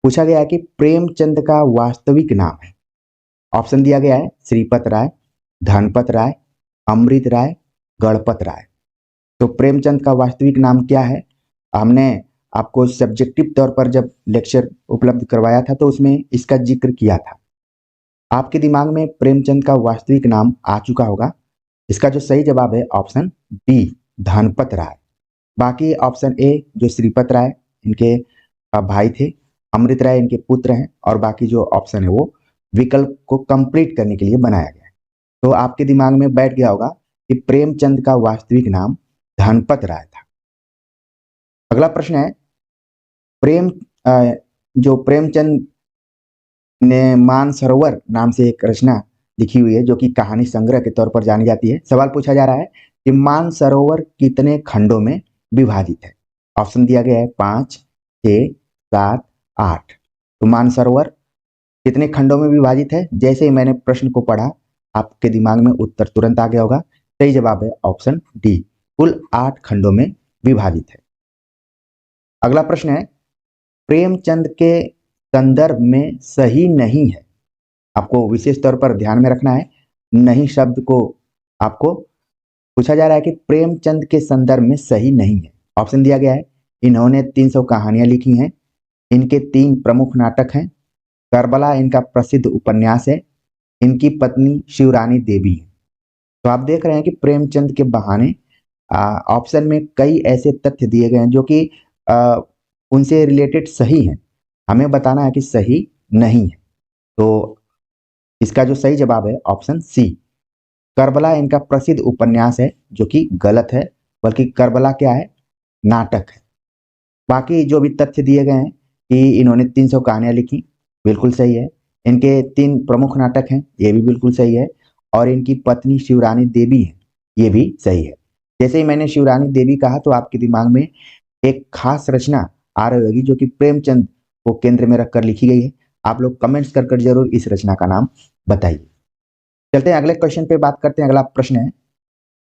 पूछा गया है कि प्रेमचंद का वास्तविक नाम है। ऑप्शन दिया गया है श्रीपत राय, धनपत राय, अमृत राय, गणपत राय। तो प्रेमचंद का वास्तविक नाम क्या है? हमने आपको सब्जेक्टिव तौर पर जब लेक्चर उपलब्ध करवाया था तो उसमें इसका जिक्र किया था। आपके दिमाग में प्रेमचंद का वास्तविक नाम आ चुका होगा। इसका जो सही जवाब है ऑप्शन बी, धनपत राय। बाकी ऑप्शन ए जो श्रीपत राय इनके भाई थे, अमृत राय इनके पुत्र हैं, और बाकी जो ऑप्शन है वो विकल्प को कंप्लीट करने के लिए बनाया गया है। तो आपके दिमाग में बैठ गया होगा कि प्रेमचंद का वास्तविक नाम धनपत राय था। अगला प्रश्न है, जो प्रेमचंद ने मानसरोवर नाम से एक रचना लिखी हुई है जो कि कहानी संग्रह के तौर पर जानी जाती है। सवाल पूछा जा रहा है कि मानसरोवर कितने खंडों में विभाजित है? ऑप्शन दिया गया है 5, 6, 7, 8। तो मानसरोवर कितने खंडों में विभाजित है? जैसे ही मैंने प्रश्न को पढ़ा आपके दिमाग में उत्तर तुरंत आ गया होगा। सही जवाब है ऑप्शन डी, कुल 8 खंडों में विभाजित है। अगला प्रश्न है, प्रेमचंद के संदर्भ में सही नहीं है। आपको विशेष तौर पर ध्यान में रखना है, नहीं शब्द को आपको पूछा जा रहा है कि प्रेमचंद के संदर्भ में सही नहीं है। ऑप्शन दिया गया है इन्होंने 300 कहानियां लिखी हैं, इनके 3 प्रमुख नाटक हैं, करबला इनका प्रसिद्ध उपन्यास है, इनकी पत्नी शिवरानी देवी है। तो आप देख रहे हैं कि प्रेमचंद के बहाने ऑप्शन में कई ऐसे तथ्य दिए गए हैं जो कि उनसे रिलेटेड सही हैं। हमें बताना है कि सही नहीं है। तो इसका जो सही जवाब है ऑप्शन सी, करबला इनका प्रसिद्ध उपन्यास है, जो कि गलत है, बल्कि करबला क्या है? नाटक है। बाकी जो भी तथ्य दिए गए हैं कि इन्होंने 300 कहानियां लिखी, बिल्कुल सही है। इनके 3 प्रमुख नाटक हैं, ये भी बिल्कुल सही है। और इनकी पत्नी शिवरानी देवी है, ये भी सही है। जैसे ही मैंने शिवरानी देवी कहा तो आपके दिमाग में एक खास रचना आ रही होगी जो कि प्रेमचंद को केंद्र में रखकर लिखी गई है। आप लोग कमेंट्स कर जरूर इस रचना का नाम बताइए। चलते हैं अगले क्वेश्चन पे बात करते हैं। अगला प्रश्न है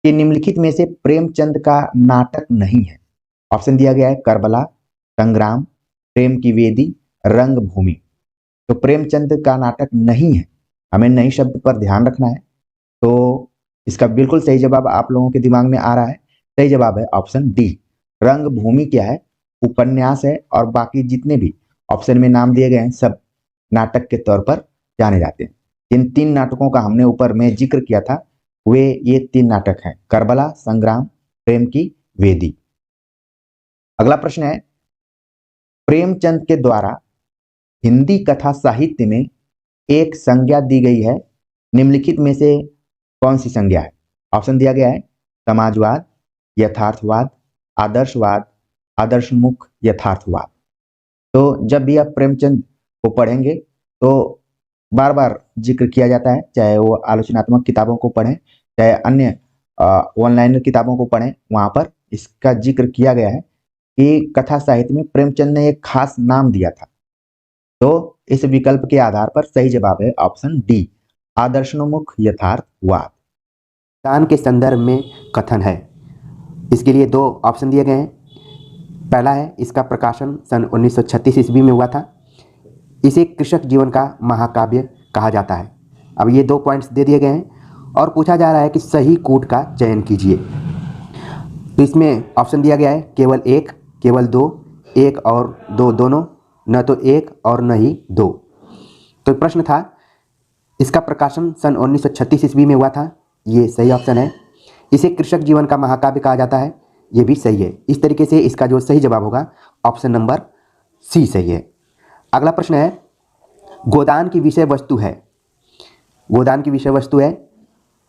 कि निम्नलिखित में से प्रेमचंद का नाटक नहीं है। ऑप्शन दिया गया है करबला, संग्राम, प्रेम की वेदी, रंगभूमि। तो प्रेमचंद का नाटक नहीं है, हमें नहीं शब्द पर ध्यान रखना है। तो इसका बिल्कुल सही जवाब आप लोगों के दिमाग में आ रहा है। सही जवाब है ऑप्शन डी, रंगभूमि क्या है? उपन्यास है, और बाकी जितने भी ऑप्शन में नाम दिए गए हैं सब नाटक के तौर पर जाने जाते हैं। जिन 3 नाटकों का हमने ऊपर में जिक्र किया था वे ये 3 नाटक हैं, करबला, संग्राम, प्रेम की वेदी। अगला प्रश्न है, प्रेमचंद के द्वारा हिंदी कथा साहित्य में एक संज्ञा दी गई है, निम्नलिखित में से कौन सी संज्ञा है? ऑप्शन दिया गया है समाजवाद, यथार्थवाद, आदर्शवाद, आदर्शमुख यथार्थवाद। तो जब भी आप प्रेमचंद को पढ़ेंगे तो बार बार जिक्र किया जाता है, चाहे वो आलोचनात्मक किताबों को पढ़ें, चाहे अन्य ऑनलाइन किताबों को पढ़ें, वहां पर इसका जिक्र किया गया है कि कथा साहित्य में प्रेमचंद ने एक खास नाम दिया था। तो इस विकल्प के आधार पर सही जवाब है ऑप्शन डी, आदर्शोन्मुख यथार्थवाद। दान के संदर्भ में कथन है। इसके लिए 2 ऑप्शन दिए गए हैं। पहला है, इसका प्रकाशन सन 1936 ईस्वी में हुआ था। इसे कृषक जीवन का महाकाव्य कहा जाता है। अब ये 2 पॉइंट्स दे दिए गए हैं और पूछा जा रहा है कि सही कूट का चयन कीजिए। तो इसमें ऑप्शन दिया गया है केवल 1, केवल 2, 1 और 2 दोनों, न तो 1 और न ही 2। तो प्रश्न था, इसका प्रकाशन सन 1936 ईस्वी में हुआ था, ये सही ऑप्शन है। इसे कृषक जीवन का महाकाव्य कहा जाता है, ये भी सही है। इस तरीके से इसका जो सही जवाब होगा ऑप्शन नंबर सी सही है। अगला प्रश्न है, गोदान की विषय वस्तु है। गोदान की विषय वस्तु है,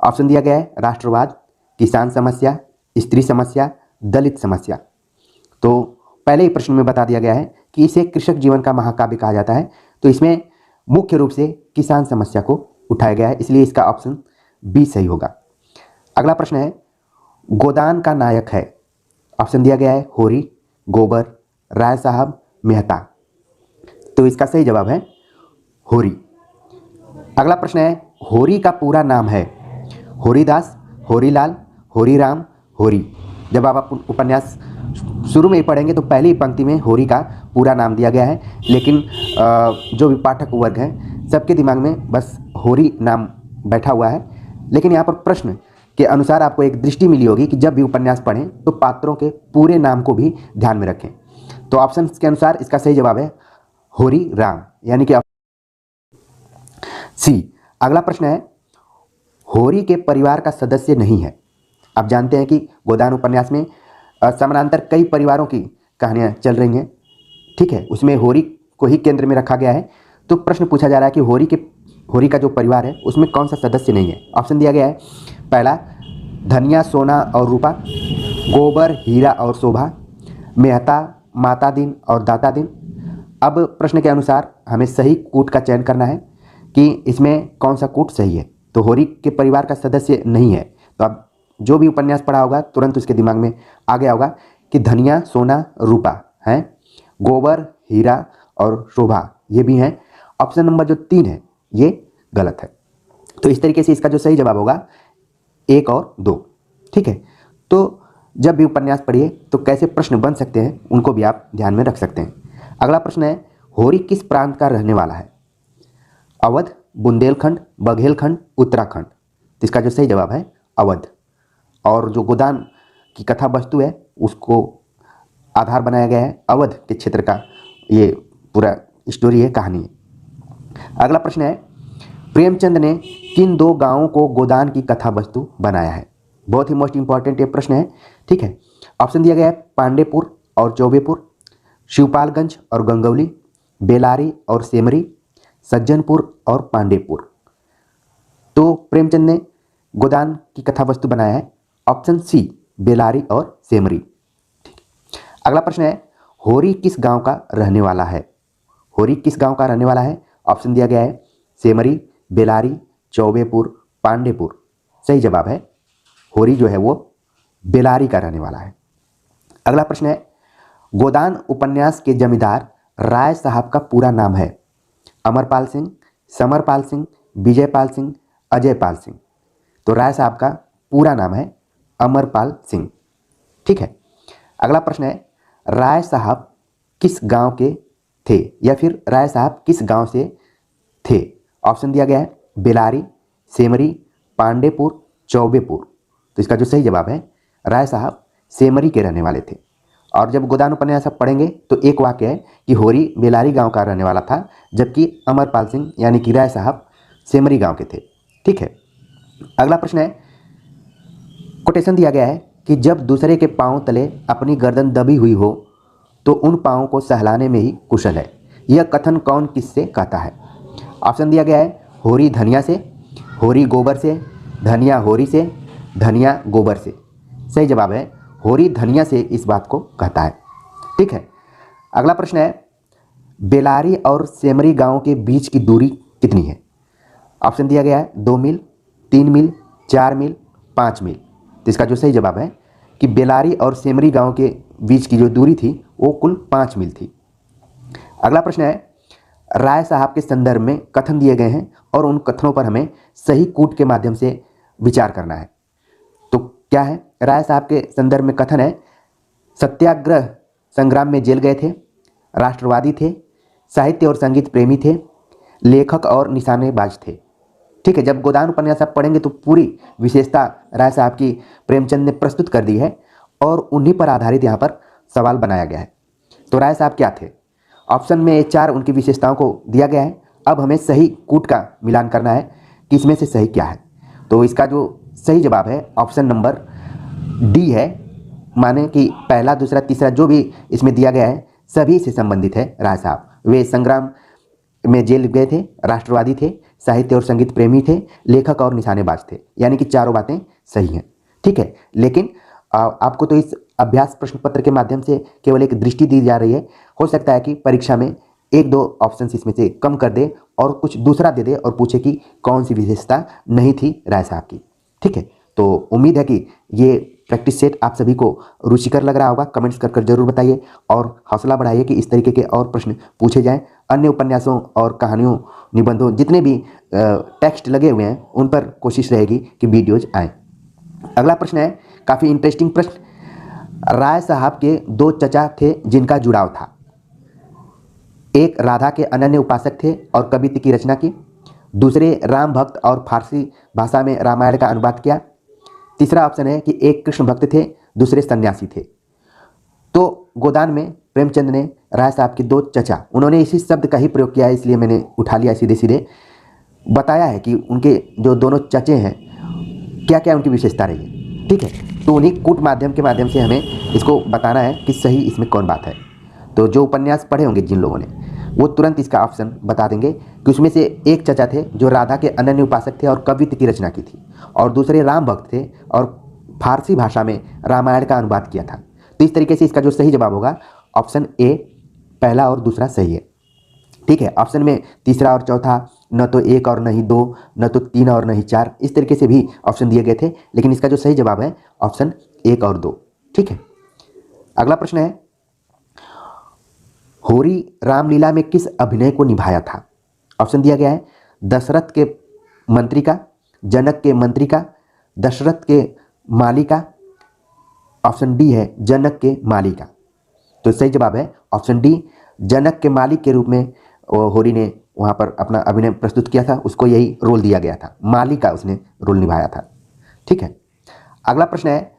ऑप्शन दिया गया है राष्ट्रवाद, किसान समस्या, स्त्री समस्या, दलित समस्या। तो पहले ही प्रश्न में बता दिया गया है कि इसे कृषक जीवन का महाकाव्य कहा जाता है, तो इसमें मुख्य रूप से किसान समस्या को उठाया गया है, इसलिए इसका ऑप्शन बी सही होगा। अगला प्रश्न है, गोदान का नायक है। ऑप्शन दिया गया है होरी, गोबर, राय साहब, मेहता। तो इसका सही जवाब है होरी। अगला प्रश्न है, होरी का पूरा नाम है होरीदास, होरीलाल, होरीराम, होरी। जब आप उपन्यास शुरू में ही पढ़ेंगे तो पहली पंक्ति में होरी का पूरा नाम दिया गया है, लेकिन जो भी पाठक वर्ग हैं सबके दिमाग में बस होरी नाम बैठा हुआ है। लेकिन यहाँ पर प्रश्न के अनुसार आपको एक दृष्टि मिली होगी कि जब भी उपन्यास पढ़ें तो पात्रों के पूरे नाम को भी ध्यान में रखें। तो ऑप्शन के अनुसार इसका सही जवाब है होरी राम, यानी कि सी। अगला प्रश्न है, होरी के परिवार का सदस्य नहीं है। आप जानते हैं कि गोदान उपन्यास में समानांतर कई परिवारों की कहानियां चल रही हैं, ठीक है, उसमें होरी को ही केंद्र में रखा गया है। तो प्रश्न पूछा जा रहा है कि होरी का जो परिवार है उसमें कौन सा सदस्य नहीं है। ऑप्शन दिया गया है, पहला धनिया, सोना और रूपा, गोबर, हीरा और शोभा, मेहता, माता दिन और दाता दिन। अब प्रश्न के अनुसार हमें सही कूट का चयन करना है कि इसमें कौन सा कूट सही है। तो होरी के परिवार का सदस्य नहीं है, तो अब जो भी उपन्यास पढ़ा होगा तुरंत उसके दिमाग में आ गया होगा कि धनिया, सोना, रूपा हैं, गोबर, हीरा और शोभा ये भी हैं। ऑप्शन नंबर जो 3 है ये गलत है। तो इस तरीके से इसका जो सही जवाब होगा 1 और 2, ठीक है। तो जब भी उपन्यास पढ़िए तो कैसे प्रश्न बन सकते हैं उनको भी आप ध्यान में रख सकते हैं। अगला प्रश्न है, होरी किस प्रांत का रहने वाला है? अवध, बुंदेलखंड, बघेलखंड, उत्तराखंड। तो इसका जो सही जवाब है अवध। और जो गोदान की कथा वस्तु है उसको आधार बनाया गया है अवध के क्षेत्र का, ये पूरा स्टोरी है, कहानी है। अगला प्रश्न है, प्रेमचंद ने किन 2 गांवों को गोदान की कथा वस्तु बनाया है? बहुत ही मोस्ट इंपॉर्टेंट ये प्रश्न है, ठीक है। ऑप्शन दिया गया है, पांडेपुर और चौबेपुर, शिवपालगंज और गंगौली, बेलारी और सेमरी, सज्जनपुर और पांडेपुर। तो प्रेमचंद ने गोदान की कथा वस्तु बनाया है ऑप्शन सी, बेलारी और सेमरी, ठीक। अगला प्रश्न है, होरी किस गांव का रहने वाला है? होरी किस गांव का रहने वाला है? ऑप्शन दिया गया है, सेमरी, बेलारी, चौबेपुर, पांडेपुर। सही जवाब है होरी जो है वो बेलारी का रहने वाला है। अगला प्रश्न है, गोदान उपन्यास के जमींदार राय साहब का पूरा नाम है? अमरपाल सिंह, समरपाल सिंह, विजयपाल सिंह, अजयपाल सिंह। तो राय साहब का पूरा नाम है अमरपाल सिंह, ठीक है। अगला प्रश्न है, राय साहब किस गांव के थे, या फिर राय साहब किस गांव से थे? ऑप्शन दिया गया है, बेलारी, सेमरी, पांडेपुर, चौबेपुर। तो इसका जो सही जवाब है, राय साहब सेमरी के रहने वाले थे। और जब गोदान उपन्यास आप पढ़ेंगे तो एक वाक्य है कि होरी बेलारी गांव का रहने वाला था, जबकि अमरपाल सिंह यानी कि राय साहब सेमरी गांव के थे, ठीक है। अगला प्रश्न है, कोटेशन दिया गया है कि जब दूसरे के पांव तले अपनी गर्दन दबी हुई हो तो उन पांवों को सहलाने में ही कुशल है। यह कथन कौन किससे कहता है? ऑप्शन दिया गया है, होरी धनिया से, होरी गोबर से, धनिया होरी से, धनिया गोबर से। सही जवाब है होरी धनिया से इस बात को कहता है, ठीक है। अगला प्रश्न है, बेलारी और सेमरी गांव के बीच की दूरी कितनी है? ऑप्शन दिया गया है, 2 मील, 3 मील, 4 मील, 5 मील। तो इसका जो सही जवाब है कि बेलारी और सेमरी गांव के बीच की जो दूरी थी वो कुल 5 मील थी। अगला प्रश्न है, राय साहब के संदर्भ में कथन दिए गए हैं और उन कथनों पर हमें सही कूट के माध्यम से विचार करना है। तो क्या है? राय साहब के संदर्भ में कथन है, सत्याग्रह संग्राम में जेल गए थे, राष्ट्रवादी थे, साहित्य और संगीत प्रेमी थे, लेखक और निशानेबाज थे, ठीक है। जब गोदान उपन्यास आप पढ़ेंगे तो पूरी विशेषता राय साहब की प्रेमचंद ने प्रस्तुत कर दी है और उन्हीं पर आधारित यहाँ पर सवाल बनाया गया है। तो राय साहब क्या थे? ऑप्शन में ये 4 उनकी विशेषताओं को दिया गया है। अब हमें सही कूट का मिलान करना है कि इसमें से सही क्या है। तो इसका जो सही जवाब है ऑप्शन नंबर डी है, माने कि पहला, दूसरा, तीसरा जो भी इसमें दिया गया है सभी से संबंधित है राय साहब। वे संग्राम में जेल गए थे, राष्ट्रवादी थे, साहित्य और संगीत प्रेमी थे, लेखक और निशानेबाज थे, यानी कि चारों बातें सही हैं, ठीक है। लेकिन आपको तो इस अभ्यास प्रश्न पत्र के माध्यम से केवल एक दृष्टि दी जा रही है। हो सकता है कि परीक्षा में 1-2 ऑप्शन इसमें से कम कर दे और कुछ दूसरा दे दे और पूछे कि कौन सी विशेषता नहीं थी राय साहब की, ठीक है। तो उम्मीद है कि ये प्रैक्टिस सेट आप सभी को रुचिकर लग रहा होगा। कमेंट्स कर जरूर बताइए और हौसला बढ़ाइए कि इस तरीके के और प्रश्न पूछे जाएं। अन्य उपन्यासों और कहानियों, निबंधों, जितने भी टेक्स्ट लगे हुए हैं उन पर कोशिश रहेगी कि वीडियोज आएँ। अगला प्रश्न है काफ़ी इंटरेस्टिंग प्रश्न, राय साहब के 2 चचा थे जिनका जुड़ाव था। एक राधा के अनन्य उपासक थे और कवित्व की रचना की। दूसरे राम भक्त और फारसी भाषा में रामायण का अनुवाद किया। तीसरा ऑप्शन है कि एक कृष्ण भक्त थे, दूसरे सन्यासी थे। तो गोदान में प्रेमचंद ने राय साहब के दो चचा, उन्होंने इसी शब्द का ही प्रयोग किया है, इसलिए मैंने उठा लिया सीधे सीधे। बताया है कि उनके जो दोनों चचे हैं क्या क्या उनकी विशेषता रही है। ठीक है, तो उन्हीं कूट माध्यम के माध्यम से हमें इसको बताना है कि सही इसमें कौन बात है। तो जो उपन्यास पढ़े होंगे जिन लोगों ने, वो तुरंत इसका ऑप्शन बता देंगे कि उसमें से एक चचा थे जो राधा के अनन्य उपासक थे और कवित्व की रचना की थी, और दूसरे राम भक्त थे और फारसी भाषा में रामायण का अनुवाद किया था। तो इस तरीके से इसका जो सही जवाब होगा ऑप्शन ए, पहला और दूसरा सही है। ठीक है, ऑप्शन में तीसरा और चौथा न तो एक और नहीं दो, न तो तीन और नहीं चार, इस तरीके से भी ऑप्शन दिए गए थे, लेकिन इसका जो सही जवाब है ऑप्शन एक और दो। ठीक है, अगला प्रश्न है, होरी रामलीला में किस अभिनय को निभाया था? ऑप्शन दिया गया है दशरथ के मंत्री का, जनक के मंत्री का, दशरथ के माली का, ऑप्शन डी है जनक के माली का। तो सही जवाब है ऑप्शन डी, जनक के मालिक के रूप में होरी ने वहाँ पर अपना अभिनय प्रस्तुत किया था, उसको यही रोल दिया गया था, माली का उसने रोल निभाया था। ठीक है, अगला प्रश्न है,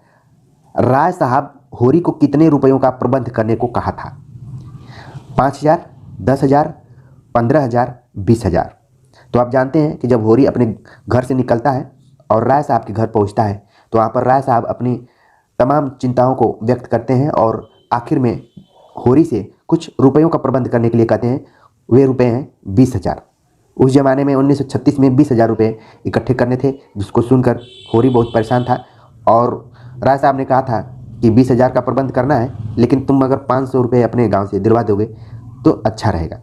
राय साहब होरी को कितने रुपयों का प्रबंध करने को कहा था? 5,000, 10,000, 15,000, 20,000। तो आप जानते हैं कि जब होरी अपने घर से निकलता है और राय साहब के घर पहुंचता है, तो वहाँ पर राय साहब अपनी तमाम चिंताओं को व्यक्त करते हैं और आखिर में होरी से कुछ रुपयों का प्रबंध करने के लिए कहते हैं। वे रुपए हैं 20,000। उस ज़माने में 1936 में 20,000 रुपये इकट्ठे करने थे, जिसको सुनकर होरी बहुत परेशान था और राय साहब ने कहा था कि 20,000 का प्रबंध करना है, लेकिन तुम अगर 500 रुपये अपने गांव से दिलवा दोगे तो अच्छा रहेगा।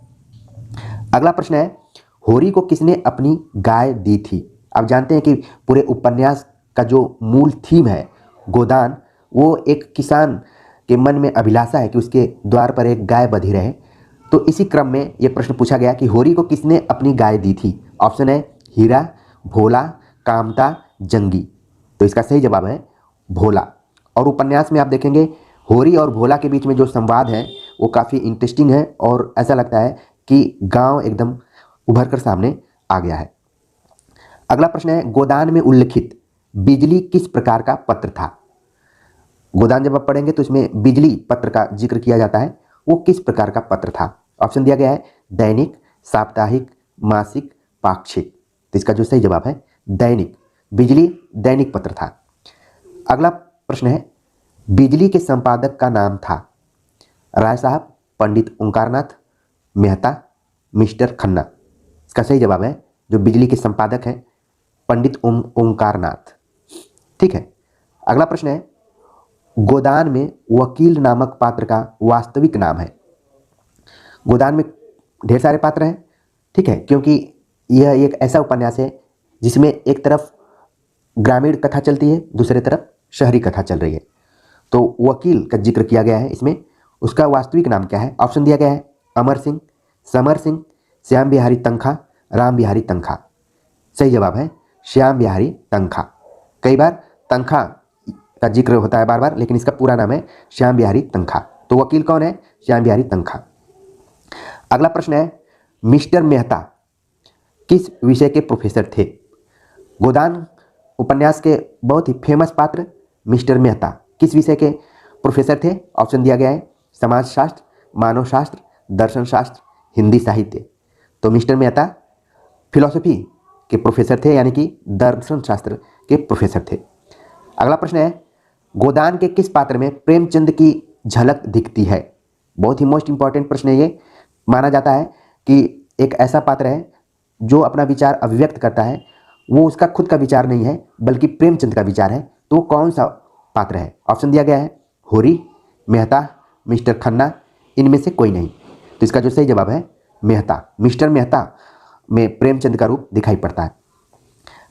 अगला प्रश्न है, होरी को किसने अपनी गाय दी थी? आप जानते हैं कि पूरे उपन्यास का जो मूल थीम है गोदान, वो एक किसान के मन में अभिलाषा है कि उसके द्वार पर एक गाय बंधी रहे। तो इसी क्रम में यह प्रश्न पूछा गया कि होरी को किसने अपनी गाय दी थी? ऑप्शन है हीरा, भोला, कामता, जंगी। तो इसका सही जवाब है भोला। और उपन्यास में आप देखेंगे होरी और भोला के बीच में जो संवाद है वो काफ़ी इंटरेस्टिंग है और ऐसा लगता है कि गांव एकदम उभर कर सामने आ गया है। अगला प्रश्न है, गोदान में उल्लिखित बिजली किस प्रकार का पत्र था? गोदान जब आप पढ़ेंगे तो इसमें बिजली पत्र का जिक्र किया जाता है, वो किस प्रकार का पत्र था? ऑप्शन दिया गया है दैनिक, साप्ताहिक, मासिक, पाक्षिक। तो इसका जो सही जवाब है दैनिक, बिजली दैनिक पत्र था। अगला प्रश्न है, बिजली के संपादक का नाम था? राय साहब, पंडित ओंकारनाथ, मेहता, मिस्टर खन्ना। इसका सही जवाब है जो बिजली के संपादक हैं पंडित ओंकारनाथ। ठीक है, अगला प्रश्न है, गोदान में वकील नामक पात्र का वास्तविक नाम है? गोदान में ढेर सारे पात्र हैं, ठीक है, क्योंकि यह एक ऐसा उपन्यास है जिसमें एक तरफ ग्रामीण कथा चलती है, दूसरी तरफ शहरी कथा चल रही है। तो वकील का जिक्र किया गया है इसमें, उसका वास्तविक नाम क्या है? ऑप्शन दिया गया है अमर सिंह, समर सिंह, श्याम बिहारी तनखा, राम बिहारी तनखा। सही जवाब है श्याम बिहारी तनखा। कई बार तनखा का जिक्र होता है बार बार, लेकिन इसका पूरा नाम है श्याम बिहारी तनखा। तो वकील कौन है? श्याम बिहारी तनखा। अगला प्रश्न है, मिस्टर मेहता किस विषय के प्रोफेसर थे? गोदान उपन्यास के बहुत ही फेमस पात्र मिस्टर मेहता किस विषय के प्रोफेसर थे? ऑप्शन दिया गया है समाजशास्त्र, मानव शास्त्र, दर्शन शास्त्र, हिंदी साहित्य। तो मिस्टर मेहता फिलॉसफी के प्रोफेसर थे, यानी कि दर्शन शास्त्र के प्रोफेसर थे। अगला प्रश्न है, गोदान के किस पात्र में प्रेमचंद की झलक दिखती है? बहुत ही मोस्ट इंपॉर्टेंट प्रश्न है ये। माना जाता है कि एक ऐसा पात्र है जो अपना विचार अभिव्यक्त करता है, वो उसका खुद का विचार नहीं है बल्कि प्रेमचंद का विचार है। तो वो कौन सा पात्र है? ऑप्शन दिया गया है होरी, मेहता, मिस्टर खन्ना, इनमें से कोई नहीं। तो इसका जो सही जवाब है मेहता, मिस्टर मेहता में प्रेमचंद का रूप दिखाई पड़ता है।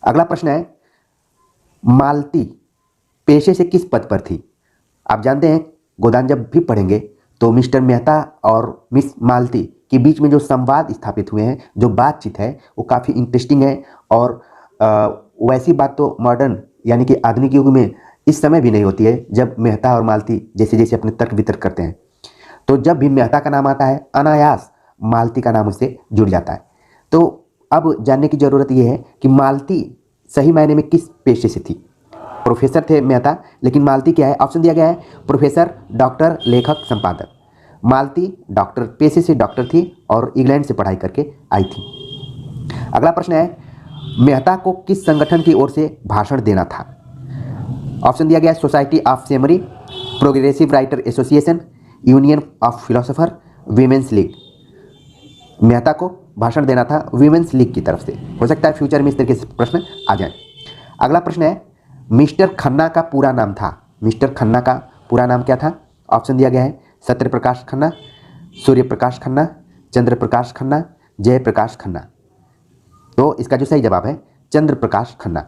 अगला प्रश्न है, मालती पेशे से किस पद पर थी? आप जानते हैं गोदान जब भी पढ़ेंगे तो मिस्टर मेहता और मिस मालती के बीच में जो संवाद स्थापित हुए हैं, जो बातचीत है, वो काफ़ी इंटरेस्टिंग है। और वैसी बात तो मॉडर्न यानी कि आधुनिक युग में इस समय भी नहीं होती है, जब मेहता और मालती जैसे जैसे अपने तर्क वितर्क करते हैं। तो जब भी मेहता का नाम आता है अनायास मालती का नाम उससे जुड़ जाता है। तो अब जानने की ज़रूरत यह है कि मालती सही मायने में किस पेशे से थी। प्रोफेसर थे मेहता, लेकिन मालती क्या है? ऑप्शन दिया गया है प्रोफेसर, डॉक्टर, लेखक, संपादक। मालती डॉक्टर, पेशे से डॉक्टर थी और इंग्लैंड से पढ़ाई करके आई थी। अगला प्रश्न है, मेहता को किस संगठन की ओर से भाषण देना था? ऑप्शन दिया गया है सोसाइटी ऑफ सेमरी, progressive writer association, union of philosopher, women's league. Mehta को भाषण देना था वीमेंस लीग की तरफ से। हो सकता है फ्यूचर में इस तरीके से प्रश्न आ जाए। अगला प्रश्न है, मिस्टर खन्ना का पूरा नाम था। मिस्टर खन्ना का पूरा नाम क्या था? ऑप्शन दिया गया है सत्यप्रकाश खन्ना, सूर्य प्रकाश खन्ना, चंद्र प्रकाश खन्ना, जयप्रकाश खन्ना। तो इसका जो सही जवाब है चंद्र प्रकाश खन्ना।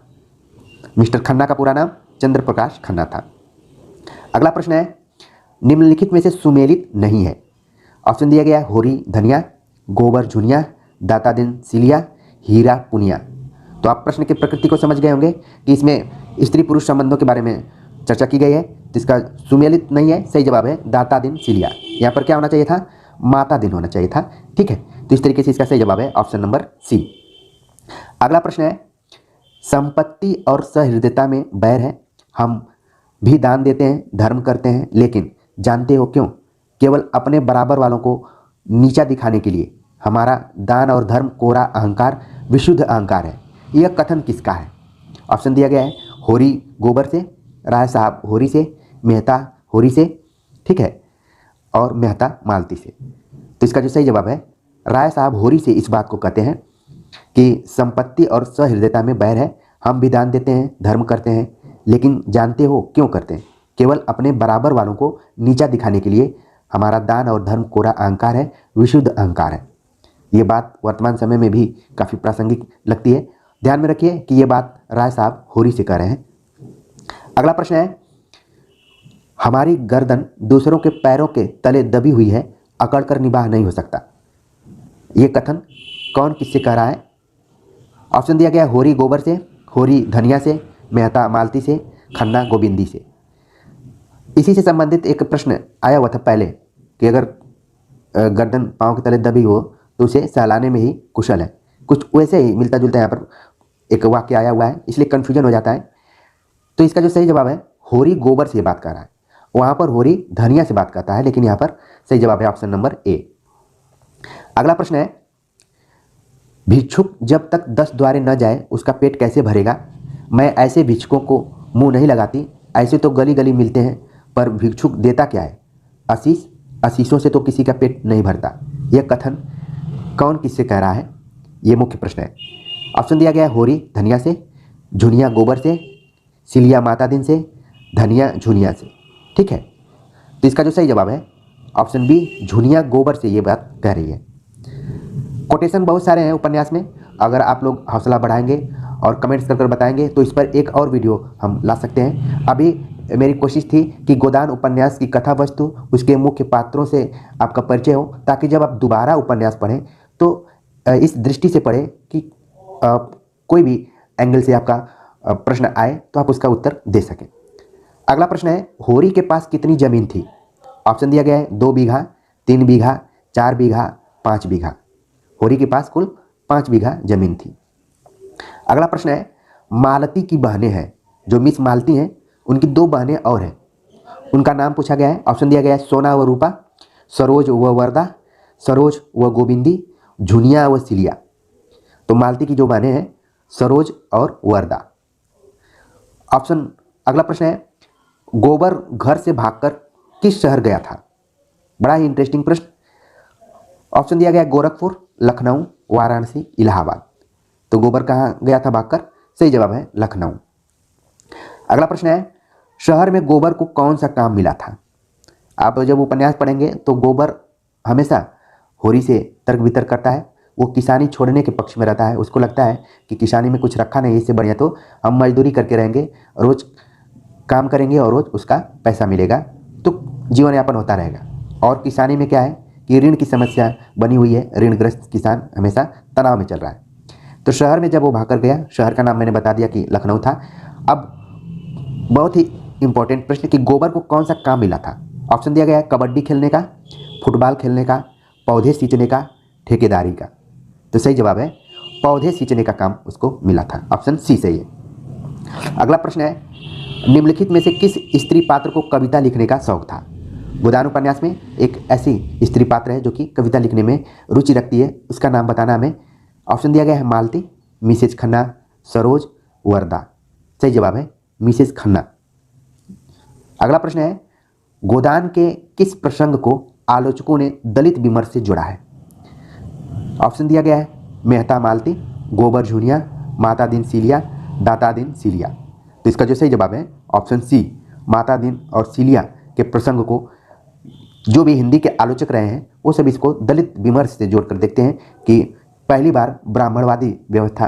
मिस्टर खन्ना का पूरा नाम चंद्र प्रकाश खन्ना था। अगला प्रश्न है, निम्नलिखित में से सुमेलित नहीं है। ऑप्शन दिया गया होरी धनिया, गोबर झुनिया, दाता दिन सिलिया, हीरा पुनिया। तो आप प्रश्न की प्रकृति को समझ गए होंगे कि इसमें स्त्री पुरुष संबंधों के बारे में चर्चा की गई है। तो इसका सुमेलित नहीं है, सही जवाब है दाता दिन सिलिया। यहाँ पर क्या होना चाहिए था? माता दिन होना चाहिए था। ठीक है, तो इस तरीके से इसका सही जवाब है ऑप्शन नंबर सी। अगला प्रश्न है, संपत्ति और सहृदयता में बैर है। हम भी दान देते हैं, धर्म करते हैं, लेकिन जानते हो क्यों? केवल अपने बराबर वालों को नीचा दिखाने के लिए। हमारा दान और धर्म कोरा अहंकार, विशुद्ध अहंकार है। यह कथन किसका है? ऑप्शन दिया गया है होरी गोबर से, राय साहब होरी से, मेहता होरी से, ठीक है, और मेहता मालती से। तो इसका जो सही जवाब है राय साहब होरी से इस बात को कहते हैं कि संपत्ति और सहृदयता में बैर है। हम भी दान देते हैं, धर्म करते हैं, लेकिन जानते हो क्यों करते हैं? केवल अपने बराबर वालों को नीचा दिखाने के लिए। हमारा दान और धर्म कोरा अहंकार है, विशुद्ध अहंकार है। ये बात वर्तमान समय में भी काफ़ी प्रासंगिक लगती है। ध्यान में रखिए कि ये बात राय साहब होरी से कह रहे हैं। अगला प्रश्न है, हमारी गर्दन दूसरों के पैरों के तले दबी हुई है, अकड़कर निबाह नहीं हो सकता। ये कथन कौन किससे कह रहा है? ऑप्शन दिया गया होरी गोबर से, होरी धनिया से, मेहता मालती से, खन्ना गोविंदी से। इसी से संबंधित एक प्रश्न आया हुआ था पहले कि अगर गर्दन पाँव के तले दबी हो तो उसे सहलाने में ही कुशल है। कुछ वैसे ही मिलता जुलता यहाँ पर एक वाक्य आया हुआ है, इसलिए कन्फ्यूजन हो जाता है। तो इसका जो सही जवाब है होरी गोबर से बात कर रहा है, वहाँ पर होरी धनिया से बात करता है, लेकिन यहाँ पर सही जवाब है ऑप्शन नंबर ए। अगला प्रश्न है, भिक्षुक जब तक 10 द्वारे न जाए उसका पेट कैसे भरेगा? मैं ऐसे भिक्षुकों को मुंह नहीं लगाती, ऐसे तो गली गली मिलते हैं, पर भिक्षुक देता क्या है? आशीष, आशीषों से तो किसी का पेट नहीं भरता। यह कथन कौन किससे कह रहा है? यह मुख्य प्रश्न है। ऑप्शन दिया गया है होरी धनिया से, झुनिया गोबर से, सिलिया माता दिन से, धनिया झुनिया से। ठीक है, तो इसका जो सही जवाब है ऑप्शन बी, झुनिया गोबर से ये बात कह रही है। कोटेशन बहुत सारे हैं उपन्यास में, अगर आप लोग हौसला बढ़ाएंगे और कमेंट्स कर बताएंगे तो इस पर एक और वीडियो हम ला सकते हैं। अभी मेरी कोशिश थी कि गोदान उपन्यास की कथा वस्तु, उसके मुख्य पात्रों से आपका परिचय हो, ताकि जब आप दोबारा उपन्यास पढ़ें तो इस दृष्टि से पढ़ें कि कोई भी एंगल से आपका प्रश्न आए तो आप उसका उत्तर दे सकें। अगला प्रश्न है, होरी के पास कितनी जमीन थी? ऑप्शन दिया गया है 2 बीघा, 3 बीघा, 4 बीघा, 5 बीघा। होरी के पास कुल 5 बीघा जमीन थी। अगला प्रश्न है, मालती की बहनें हैं, जो मिस मालती हैं उनकी 2 बहनें और हैं, उनका नाम पूछा गया है। ऑप्शन दिया गया है सोना व रूपा, सरोज व वरदा, सरोज व गोविंदी, झुनिया व सिलिया। तो मालती की जो बहनें हैं सरोज और वरदा। ऑप्शन अगला प्रश्न है, गोबर घर से भागकर किस शहर गया था? बड़ा ही इंटरेस्टिंग प्रश्न। ऑप्शन दिया गया गोरखपुर, लखनऊ, वाराणसी, इलाहाबाद। तो गोबर कहाँ गया था भागकर? सही जवाब है लखनऊ। अगला प्रश्न है, शहर में गोबर को कौन सा काम मिला था? आप जब उपन्यास पढ़ेंगे तो गोबर हमेशा होरी से तर्क वितर्क करता है। वो किसानी छोड़ने के पक्ष में रहता है, उसको लगता है कि किसानी में कुछ रखा नहीं, इससे बढ़िया तो हम मजदूरी करके रहेंगे, रोज काम करेंगे और रोज उसका पैसा मिलेगा तो जीवन यापन होता रहेगा। और किसानी में क्या है कि ऋण की समस्या बनी हुई है, ऋणग्रस्त किसान हमेशा तनाव में चल रहा है। तो शहर में जब वो भागकर गया, शहर का नाम मैंने बता दिया कि लखनऊ था। अब बहुत ही इंपॉर्टेंट प्रश्न कि गोबर को कौन सा काम मिला था? ऑप्शन दिया गया है कबड्डी खेलने का, फुटबॉल खेलने का, पौधे सींचने का, ठेकेदारी का। तो सही जवाब है पौधे सींचने का काम उसको मिला था, ऑप्शन सी सही है। अगला प्रश्न है, निम्नलिखित में से किस स्त्री पात्र को कविता लिखने का शौक था? गोदान उपन्यास में एक ऐसी स्त्री पात्र है जो कि कविता लिखने में रुचि रखती है, उसका नाम बताना हमें। ऑप्शन दिया गया है मालती, मिसेज खन्ना, सरोज, वरदा। सही जवाब है मिसेज खन्ना। अगला प्रश्न है, गोदान के किस प्रसंग को आलोचकों ने दलित विमर्श से जोड़ा है? ऑप्शन दिया गया है मेहता मालती, गोबर झुनिया, माता दिन सीलिया, दाता दिन सीलिया। तो इसका जो सही जवाब है ऑप्शन सी, माता दिन और सीलिया के प्रसंग को जो भी हिंदी के आलोचक रहे हैं वो सब इसको दलित विमर्श से जोड़कर देखते हैं कि पहली बार ब्राह्मणवादी व्यवस्था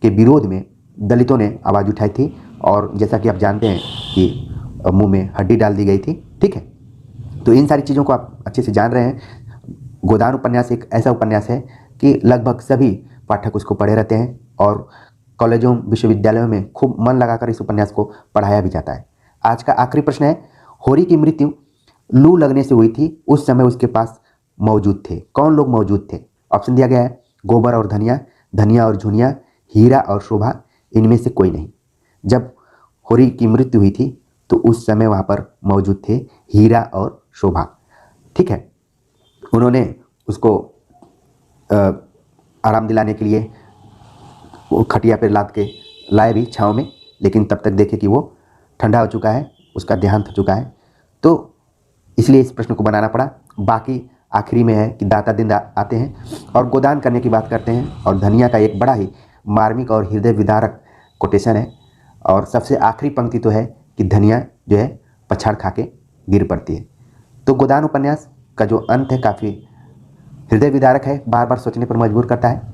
के विरोध में दलितों ने आवाज़ उठाई थी, और जैसा कि आप जानते हैं कि मुंह में हड्डी डाल दी गई थी। ठीक है, तो इन सारी चीज़ों को आप अच्छे से जान रहे हैं। गोदान उपन्यास एक ऐसा उपन्यास है कि लगभग सभी पाठक उसको पढ़े रहते हैं, और कॉलेजों विश्वविद्यालयों में खूब मन लगाकर इस उपन्यास को पढ़ाया भी जाता है। आज का आखिरी प्रश्न है, होरी की मृत्यु लू लगने से हुई थी, उस समय उसके पास मौजूद थे, कौन लोग मौजूद थे? ऑप्शन दिया गया है गोबर और धनिया, धनिया और झुनिया, हीरा और शोभा, इनमें से कोई नहीं। जब होरी की मृत्यु हुई थी तो उस समय वहाँ पर मौजूद थे हीरा और शोभा। ठीक है, उन्होंने उसको आराम दिलाने के लिए वो खटिया पर लाद के लाए भी छाँव में, लेकिन तब तक देखे कि वो ठंडा हो चुका है, उसका देहांत हो चुका है, तो इसलिए इस प्रश्न को बनाना पड़ा। बाकी आखिरी में है कि दाता दिन आते हैं और गोदान करने की बात करते हैं, और धनिया का एक बड़ा ही मार्मिक और हृदय विदारक कोटेशन है, और सबसे आखिरी पंक्ति तो है कि धनिया जो है पछाड़ खा के गिर पड़ती है। तो गोदान उपन्यास का जो अंत है काफ़ी हृदय विदारक है, बार बार सोचने पर मजबूर करता है।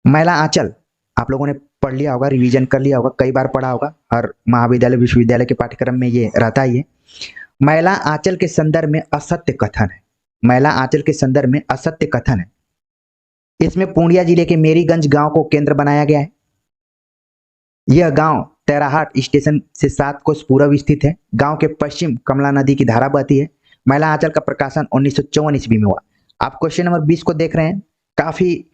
मैला आंचल आप लोगों ने पढ़ लिया होगा, रिवीजन कर लिया होगा, कई बार पढ़ा होगा, हर महाविद्यालय विश्वविद्यालय के पाठ्यक्रम में ये रहता ही है। मैला आंचल के संदर्भ में असत्य कथन है, मैला आंचल के संदर्भ में असत्य कथन है। इसमें पूर्णिया जिले के मेरीगंज गांव को केंद्र बनाया गया है। यह गांव तेराहाट स्टेशन से 7 कोस पूर्व स्थित है। गांव के पश्चिम कमला नदी की धारा बहती है। मैला आंचल का प्रकाशन 1954 ईस्वी में हुआ। आप क्वेश्चन नंबर 20 को देख रहे हैं, काफी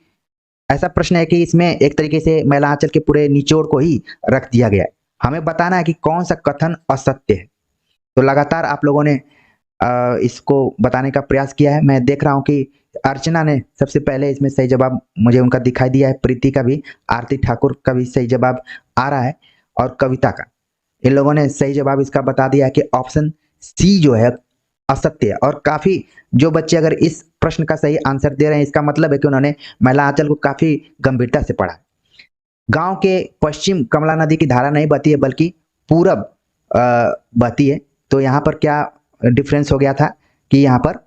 ऐसा प्रश्न है कि इसमें एक तरीके से मैला आंचल के पूरे निचोड़ को ही रख दिया गया है। हमें बताना है कि कौन सा कथन असत्य है। तो लगातार आप लोगों ने इसको बताने का प्रयास किया है। मैं देख रहा हूं कि अर्चना ने सबसे पहले इसमें सही जवाब मुझे उनका दिखाई दिया है, प्रीति का भी, आरती ठाकुर का भी सही जवाब आ रहा है, और कविता का। इन लोगों ने सही जवाब इसका बता दिया है कि ऑप्शन सी जो है असत्य है। और काफी जो बच्चे अगर इस प्रश्न का सही आंसर दे रहे हैं, इसका मतलब है कि उन्होंने मैला आंचल को काफी गंभीरता से पढ़ा। गांव के पश्चिम कमला नदी की धारा नहीं बहती है, बल्कि पूरब बहती है। तो यहाँ पर क्या डिफरेंस हो गया था कि यहाँ पर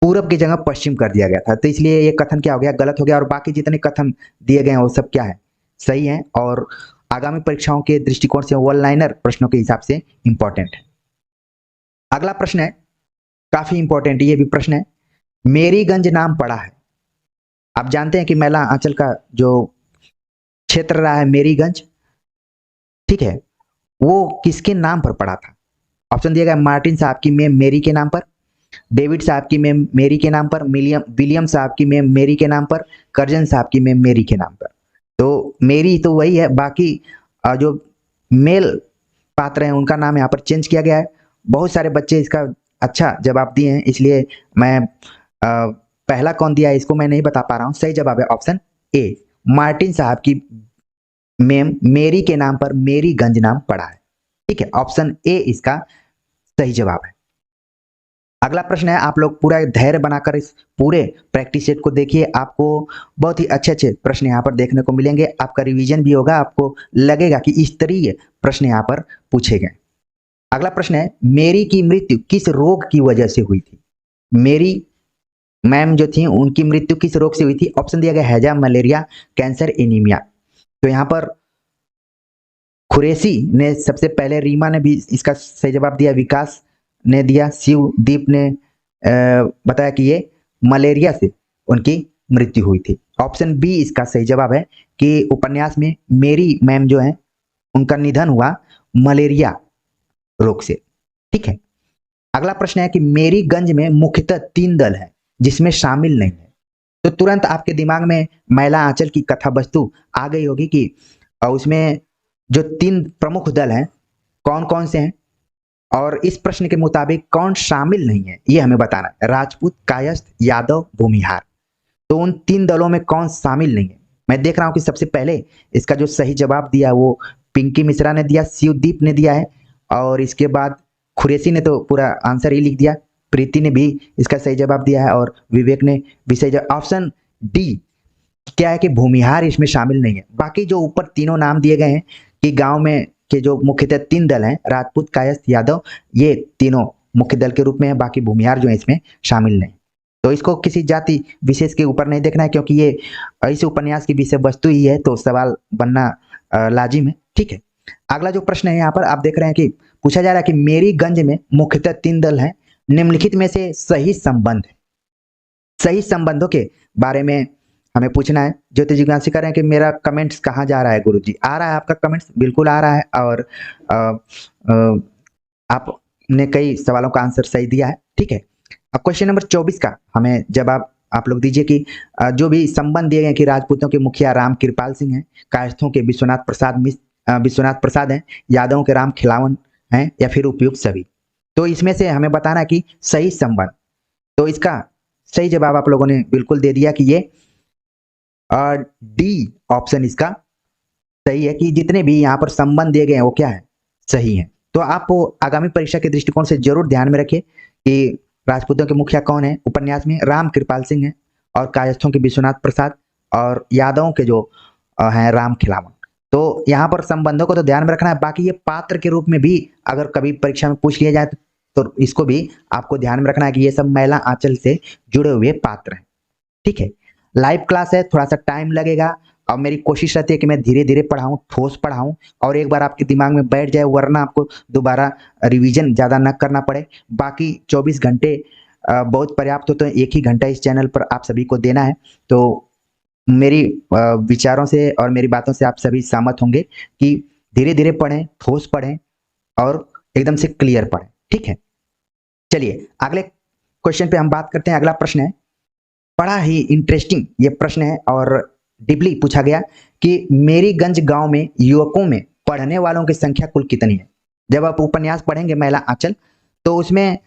पूरब की जगह पश्चिम कर दिया गया था, तो इसलिए ये कथन क्या हो गया, गलत हो गया। और बाकी जितने कथन दिए गए हैं वो सब क्या है, सही है, और आगामी परीक्षाओं के दृष्टिकोण से वन लाइनर प्रश्नों के हिसाब से इंपॉर्टेंट है। अगला प्रश्न है, काफी इंपॉर्टेंट ये भी प्रश्न है, मेरीगंज नाम पड़ा है। आप जानते हैं कि मैला आंचल का जो क्षेत्र रहा है मेरीगंज, ठीक है, वो किसके नाम पर पड़ा था? ऑप्शन दिया गया मार्टिन साहब की मेम मेरी के नाम पर, डेविड साहब की मेम मेरी के नाम पर, विलियम साहब की मेम मेरी के नाम पर, कर्जन साहब की मेम मेरी के नाम पर। तो मेरी तो वही है, बाकी जो मेल पात्र हैं उनका नाम यहाँ पर चेंज किया गया है। बहुत सारे बच्चे इसका अच्छा जवाब दिए हैं, इसलिए मैं पहला कौन दिया है इसको मैं नहीं बता पा रहा हूँ। सही जवाब है ऑप्शन ए, मार्टिन साहब की मेम मेरी के नाम पर मेरीगंज नाम पड़ा है। ठीक है, ऑप्शन ए इसका सही जवाब है। अगला प्रश्न है, आप लोग पूरा धैर्य बनाकर इस पूरे प्रैक्टिस सेट को देखिए, आपको बहुत ही अच्छे अच्छे प्रश्न यहाँ पर देखने को मिलेंगे। आपका रिवीजन भी होगा, आपको लगेगा कि इस स्तरीय प्रश्न यहाँ पर पूछे गए। अगला प्रश्न है, मेरी की मृत्यु किस रोग की वजह से हुई थी? मेरी मैम जो थी उनकी मृत्यु किस रोग से हुई थी? ऑप्शन दिया गया हैजा, मलेरिया, कैंसर, एनीमिया। तो यहाँ पर खुरेसी ने सबसे पहले, रीमा ने भी इसका सही जवाब दिया, विकास ने दिया, शिवदीप ने बताया कि ये मलेरिया से उनकी मृत्यु हुई थी। ऑप्शन बी इसका सही जवाब है कि उपन्यास में मेरी मैम जो है उनका निधन हुआ मलेरिया रोग से। ठीक है, अगला प्रश्न है कि मेरीगंज में मुख्यतः 3 दल है। जिसमें शामिल नहीं है। तो तुरंत आपके दिमाग में मैला आंचल की कथा वस्तु आ गई होगी कि उसमें जो 3 प्रमुख दल हैं कौन-कौन से हैं और इस प्रश्न के मुताबिक कौन शामिल नहीं है, ये हमें बताना है। राजपूत, कायस्थ, यादव, भूमिहार। तो उन 3 दलों में कौन शामिल नहीं है? मैं देख रहा हूँ कि सबसे पहले इसका जो सही जवाब दिया वो पिंकी मिश्रा ने दिया, शिवदीप ने दिया है और इसके बाद खुरैशी ने तो पूरा आंसर ही लिख दिया। प्रीति ने भी इसका सही जवाब दिया है और विवेक ने भी सही जवाब। ऑप्शन डी क्या है कि भूमिहार इसमें शामिल नहीं है। बाकी जो ऊपर तीनों नाम दिए गए हैं कि गांव में के जो मुख्यतः 3 दल हैं राजपूत, कायस्थ, यादव, ये तीनों मुख्य दल के रूप में है, बाकी भूमिहार जो है इसमें शामिल नहीं। तो इसको किसी जाति विशेष के ऊपर नहीं देखना है क्योंकि ये इस उपन्यास की विषय वस्तु ही है, तो सवाल बनना लाजिम है। ठीक है, अगला जो प्रश्न है यहाँ पर आप देख रहे हैं कि पूछा जा रहा है कि मेरीगंज में मुख्यतः 3 दल हैं, निम्नलिखित में से सही संबंध है। सही संबंधों के बारे में हमें पूछना है। ज्योति जिज्ञासी कर रहे हैं कि मेरा कमेंट्स कहाँ जा रहा है गुरुजी? आ रहा है आपका कमेंट्स, बिल्कुल आ रहा है और आपने कई सवालों का आंसर सही दिया है। ठीक है, अब क्वेश्चन नंबर 24 का हमें जवाब आप लोग दीजिए कि जो भी संबंध दिए गए कि राजपूतों के मुखिया राम कृपाल सिंह हैं, कायस्थों के विश्वनाथ प्रसाद हैं, यादवों के राम खिलावन हैं या फिर उपयुक्त सभी। तो इसमें से हमें बताना कि सही संबंध। तो इसका सही जवाब आप लोगों ने बिल्कुल दे दिया कि ये डी ऑप्शन इसका सही है कि जितने भी यहाँ पर संबंध दिए गए हैं वो क्या है, सही है। तो आप आगामी परीक्षा के दृष्टिकोण से जरूर ध्यान में रखिए कि राजपूतों के मुखिया कौन है उपन्यास में, राम कृपाल सिंह है और कायस्थों के विश्वनाथ प्रसाद और यादवों के जो हैं राम खिलावन। तो यहाँ पर संबंधों को तो ध्यान में रखना है। बाकी ये पात्र के रूप में भी अगर कभी परीक्षा में पूछ लिया जाए तो इसको भी आपको ध्यान में रखना है कि ये सब मैला आंचल से जुड़े हुए पात्र हैं। ठीक है, लाइव क्लास है, थोड़ा सा टाइम लगेगा और मेरी कोशिश रहती है कि मैं धीरे धीरे पढ़ाऊँ, ठोस पढ़ाऊँ और एक बार आपके दिमाग में बैठ जाए, वरना आपको दोबारा रिवीजन ज़्यादा न करना पड़े। बाकी 24 घंटे बहुत पर्याप्त होते हैं, 1 ही घंटा इस चैनल पर आप सभी को देना है। तो मेरी विचारों से और मेरी बातों से आप सभी सहमत होंगे कि धीरे धीरे पढ़ें, ठोस पढ़ें और एकदम से क्लियर पढ़ें। ठीक है, चलिए अगले क्वेश्चन पे हम बात करते हैं। अगला प्रश्न है, बड़ा ही इंटरेस्टिंग ये प्रश्न है और डीपली पूछा गया कि मेरीगंज गांव में युवकों में पढ़ने वालों की संख्या कुल कितनी है। जब आप उपन्यास पढ़ेंगे मैला आंचल तो उसमें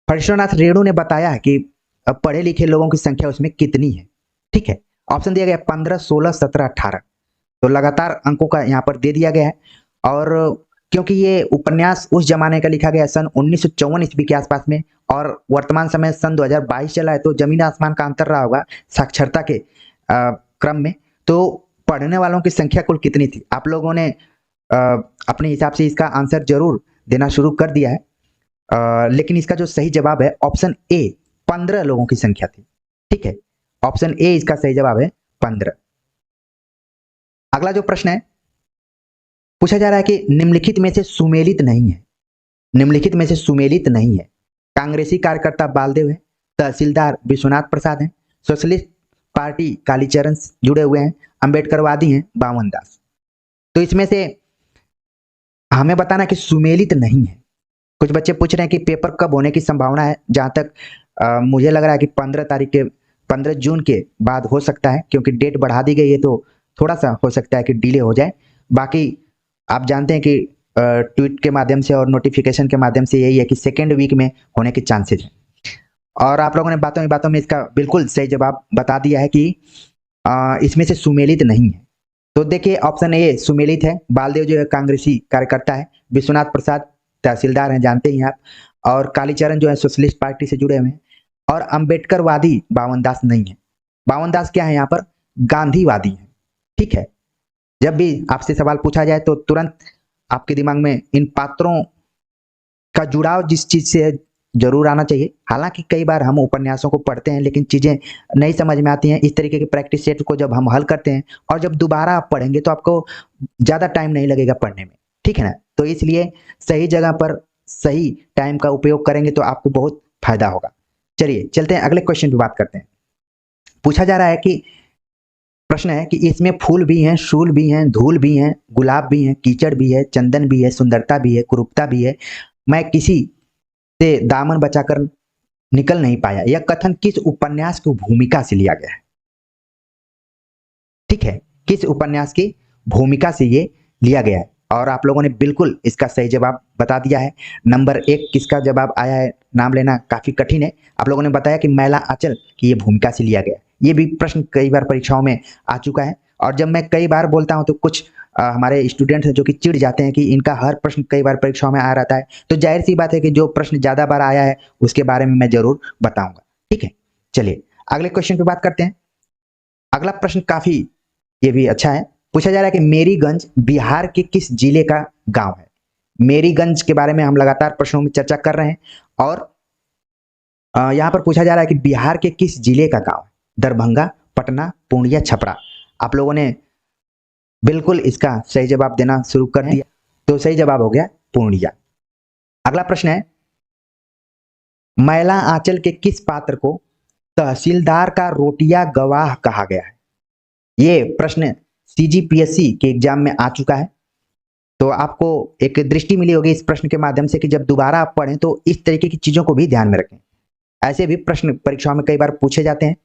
फणीश्वरनाथ रेणु ने बताया है कि पढ़े लिखे लोगों की संख्या उसमें कितनी है। ठीक है, ऑप्शन दिया गया 15, 16, 17, 18। तो लगातार अंकों का यहाँ पर दे दिया गया है और क्योंकि ये उपन्यास उस जमाने का लिखा गया सन 1954 ईस्वी के आसपास में और वर्तमान समय सन 2022 चला है, तो जमीन आसमान का अंतर रहा होगा साक्षरता के क्रम में। तो पढ़ने वालों की संख्या कुल कितनी थी? आप लोगों ने अपने हिसाब से इसका आंसर जरूर देना शुरू कर दिया है, लेकिन इसका जो सही जवाब है ऑप्शन ए 15 लोगों की संख्या थी। ठीक है, ऑप्शन ए इसका सही जवाब है 15। अगला जो प्रश्न है पूछा जा रहा है कि निम्नलिखित में से सुमेलित नहीं है। निम्नलिखित में से सुमेलित नहीं है। कांग्रेसी कार्यकर्ता बालदेव है, तहसीलदार विश्वनाथ प्रसाद हैं, सोशलिस्ट पार्टी कालीचरण जुड़े हुए हैं, अंबेडकरवादी हैं बावन दास। तो इसमें से हमें बताना कि सुमेलित नहीं है। कुछ बच्चे पूछ रहे हैं कि पेपर कब होने की संभावना है। जहां तक मुझे लग रहा है कि 15 जून के बाद हो सकता है, क्योंकि डेट बढ़ा दी गई है तो थोड़ा सा हो सकता है कि डिले हो जाए। बाकी आप जानते हैं कि ट्वीट के माध्यम से और नोटिफिकेशन के माध्यम से यही है कि सेकेंड वीक में होने के चांसेस हैं। और आप लोगों ने बातों में इसका बिल्कुल सही जवाब बता दिया है कि इसमें से सुमेलित नहीं है। तो देखिए ऑप्शन ए सुमेलित है। बालदेव जो है कांग्रेसी कार्यकर्ता है, विश्वनाथ प्रसाद तहसीलदार हैं, जानते ही आप, और कालीचरण जो है सोशलिस्ट पार्टी से जुड़े हुए हैं, और अंबेडकरवादी बावन दास नहीं है। बावन दास क्या है यहाँ पर? गांधीवादी है। ठीक है, जब भी आपसे सवाल पूछा जाए तो तुरंत आपके दिमाग में इन पात्रों का जुड़ाव जिस चीज से जरूर आना चाहिए। हालांकि कई बार हम उपन्यासों को पढ़ते हैं लेकिन चीजें नहीं समझ में आती हैं। इस तरीके के प्रैक्टिस सेट को जब हम हल करते हैं और जब दोबारा आप पढ़ेंगे तो आपको ज्यादा टाइम नहीं लगेगा पढ़ने में। ठीक है ना, तो इसलिए सही जगह पर सही टाइम का उपयोग करेंगे तो आपको बहुत फायदा होगा। चलिए चलते हैं अगले क्वेश्चन पे बात करते हैं। पूछा जा रहा है कि प्रश्न है कि इसमें फूल भी हैं, शूल भी हैं, धूल भी हैं, गुलाब भी हैं, कीचड़ भी है, चंदन भी है, सुंदरता भी है, कुरूपता भी है, मैं किसी से दामन बचाकर निकल नहीं पाया। यह कथन किस उपन्यास की भूमिका से लिया गया है? ठीक है, किस उपन्यास की भूमिका से ये लिया गया है? और आप लोगों ने बिल्कुल इसका सही जवाब बता दिया है। नंबर 1 किसका जवाब आया है, नाम लेना काफी कठिन है। आप लोगों ने बताया कि मैला आंचल की ये भूमिका से लिया गया है। ये भी प्रश्न कई बार परीक्षाओं में आ चुका है, और जब मैं कई बार बोलता हूं तो कुछ हमारे स्टूडेंट हैं जो कि चिढ़ जाते हैं कि इनका हर प्रश्न कई बार परीक्षाओं में आ रहता है। तो जाहिर सी बात है कि जो प्रश्न ज्यादा बार आया है उसके बारे में मैं जरूर बताऊंगा। ठीक है, चलिए अगले क्वेश्चन पे बात करते हैं। अगला प्रश्न काफी ये भी अच्छा है। पूछा जा रहा है कि मेरीगंज बिहार के किस जिले का गांव है? मेरीगंज के बारे में हम लगातार प्रश्नों में चर्चा कर रहे हैं, और यहां पर पूछा जा रहा है कि बिहार के किस जिले का गांव है? दरभंगा, पटना, पूर्णिया, छपरा। आप लोगों ने बिल्कुल इसका सही जवाब देना शुरू कर दिया, तो सही जवाब हो गया पूर्णिया। अगला प्रश्न है, मैला आंचल के किस पात्र को तहसीलदार का रोटिया गवाह कहा गया है? ये प्रश्न सीजीपीएससी के एग्जाम में आ चुका है, तो आपको एक दृष्टि मिली होगी इस प्रश्न के माध्यम से कि जब दोबारा आप पढ़ें तो इस तरीके की चीजों को भी ध्यान में रखें। ऐसे भी प्रश्न परीक्षाओं में कई बार पूछे जाते हैं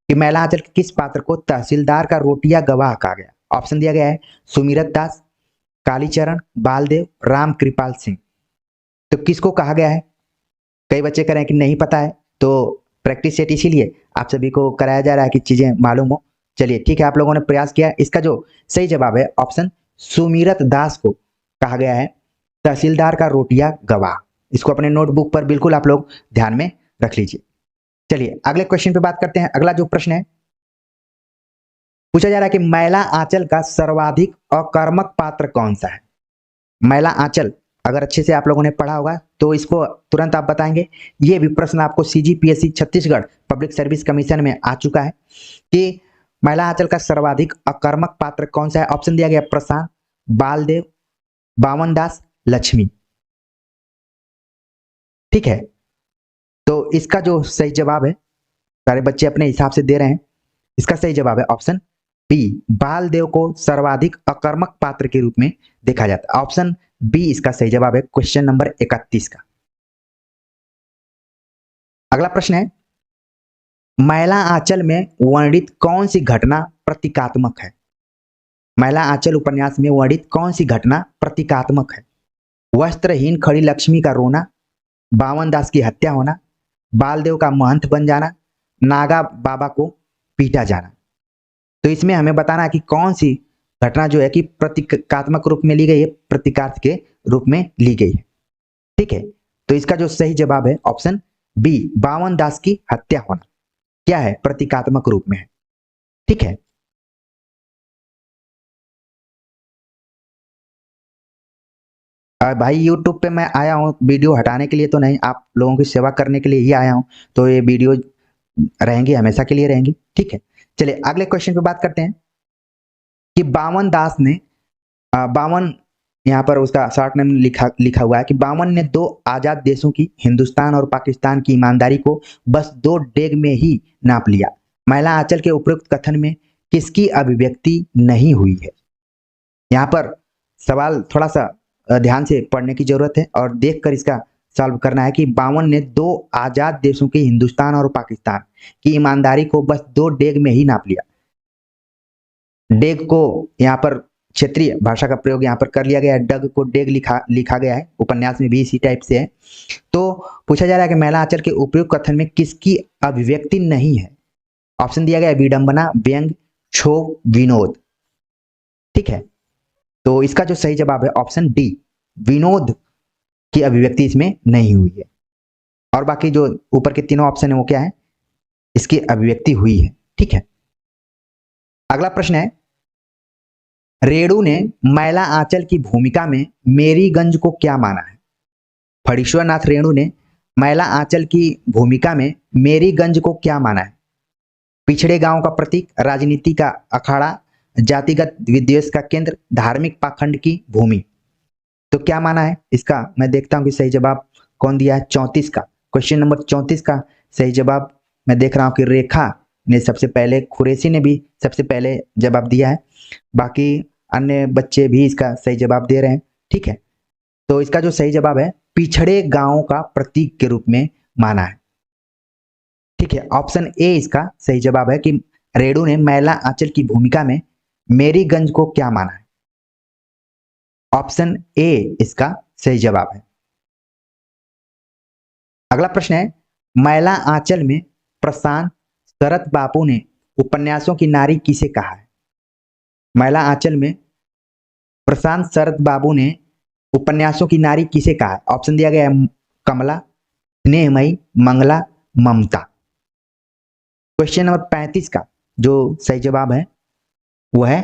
कि मैला आंचल के किस पात्र को तहसीलदार का रोटिया गवाह कहा गया? ऑप्शन दिया गया है सुमिरत दास, कालीचरण, बालदेव, राम कृपाल सिंह। तो किसको कहा गया है? कई बच्चे कह रहे हैं कि नहीं पता है, तो प्रैक्टिस सेट इसीलिए आप सभी को कराया जा रहा है कि चीजें मालूम हो। चलिए ठीक है, आप लोगों ने प्रयास किया। इसका जो सही जवाब है ऑप्शन सुमिरत दास को कहा गया है तहसीलदार का रोटिया गवाह। इसको अपने नोटबुक पर बिल्कुल आप लोग ध्यान में रख लीजिए। चलिए अगले क्वेश्चन पे बात करते हैं। अगला जो प्रश्न है, पूछा जा रहा है कि मैला आंचल का सर्वाधिक अकर्मक पात्र कौन सा है? मैला आंचल अगर अच्छे से आप लोगों ने पढ़ा होगा तो इसको तुरंत आप बताएंगे। ये भी प्रश्न आपको CGPSC Chhattisgarh public service commission में आ चुका है कि मैला आंचल का सर्वाधिक अकर्मक पात्र कौन सा है? ऑप्शन दिया गया प्रशांत, बालदेव, बावन दास, लक्ष्मी। ठीक है, तो इसका जो सही जवाब है, सारे बच्चे अपने हिसाब से दे रहे हैं, इसका सही जवाब है ऑप्शन बी, बालदेव को सर्वाधिक अकर्मक पात्र के रूप में देखा जाता है। ऑप्शन बी इसका सही जवाब है क्वेश्चन नंबर 31 का। अगला प्रश्न है, मैला आंचल में वर्णित कौन सी घटना प्रतीकात्मक है? मैला आंचल उपन्यास में वर्णित कौन सी घटना प्रतीकात्मक है? वस्त्रहीन खड़ी लक्ष्मी का रोना, बावन दास की हत्या होना, बालदेव का महंत बन जाना, नागा बाबा को पीटा जाना। तो इसमें हमें बताना है कि कौन सी घटना जो है कि प्रतीकात्मक रूप में ली गई है, प्रतीकार्थ के रूप में ली गई है। ठीक है, तो इसका जो सही जवाब है ऑप्शन बी, बावन दास की हत्या होना क्या है? प्रतीकात्मक रूप में है। ठीक है, भाई यूट्यूब पे मैं आया हूँ वीडियो हटाने के लिए तो नहीं, आप लोगों की सेवा करने के लिए ही आया हूँ, तो ये वीडियो रहेंगी, हमेशा के लिए रहेंगी। ठीक है, चलिए अगले क्वेश्चन पे बात करते हैं कि बावन दास ने बावन, यहाँ पर उसका शॉर्ट नेम लिखा हुआ है कि बावन ने दो आजाद देशों की, हिंदुस्तान और पाकिस्तान की ईमानदारी को बस 2 डेग में ही नाप लिया। मैला आंचल के उपयुक्त कथन में किसकी अभिव्यक्ति नहीं हुई है? यहाँ पर सवाल थोड़ा सा ध्यान से पढ़ने की जरूरत है और देखकर इसका सॉल्व करना है कि बावन ने 2 आजाद देशों की, हिंदुस्तान और पाकिस्तान की ईमानदारी को बस 2 डेग में ही नाप लिया। डेग को यहाँ पर क्षेत्रीय भाषा का प्रयोग यहाँ पर कर लिया गया है, डग को डेग लिखा गया है, उपन्यास में भी इसी टाइप से है। तो पूछा जा रहा है कि मैला आंचल के उपयुक्त कथन में किसकी अभिव्यक्ति नहीं है? ऑप्शन दिया गया है विडंबना, व्यंग, क्षोभ, विनोद। ठीक है, तो इसका जो सही जवाब है ऑप्शन डी, विनोद की अभिव्यक्ति इसमें नहीं हुई है। और बाकी जो ऊपर के तीनों ऑप्शन है वो क्या है? इसकी अभिव्यक्ति हुई है। ठीक है, अगला प्रश्न है, रेणु ने मैला आंचल की भूमिका में मेरीगंज को क्या माना है? फणीश्वर नाथ रेणु ने मैला आंचल की भूमिका में मेरीगंज को क्या माना है? पिछड़े गांव का प्रतीक, राजनीति का अखाड़ा, जातिगत विद्वेष का केंद्र, धार्मिक पाखंड की भूमि। तो क्या माना है इसका? मैं देखता हूं कि सही जवाब कौन दिया है। 34 का, क्वेश्चन नंबर 34 का सही जवाब मैं देख रहा हूं कि रेखा ने सबसे पहले, खुरेसी ने भी सबसे पहले जवाब दिया है, बाकी अन्य बच्चे भी इसका सही जवाब दे रहे हैं। ठीक है, तो इसका जो सही जवाब है पिछड़े गांवों का प्रतीक के रूप में माना है। ठीक है, ऑप्शन ए इसका सही जवाब है कि रेणु ने मैला आंचल की भूमिका में मेरीगंज को क्या माना है। ऑप्शन ए इसका सही जवाब है। अगला प्रश्न है, मैला आंचल में प्रशांत शरत बापू ने उपन्यासों की नारी किसे कहा है। मैला आंचल में प्रशांत शरत बाबू ने उपन्यासों की नारी किसे कहा है। ऑप्शन दिया गया है कमला, स्नेहमयी, मंगला, ममता। क्वेश्चन नंबर 35 का जो सही जवाब है वो है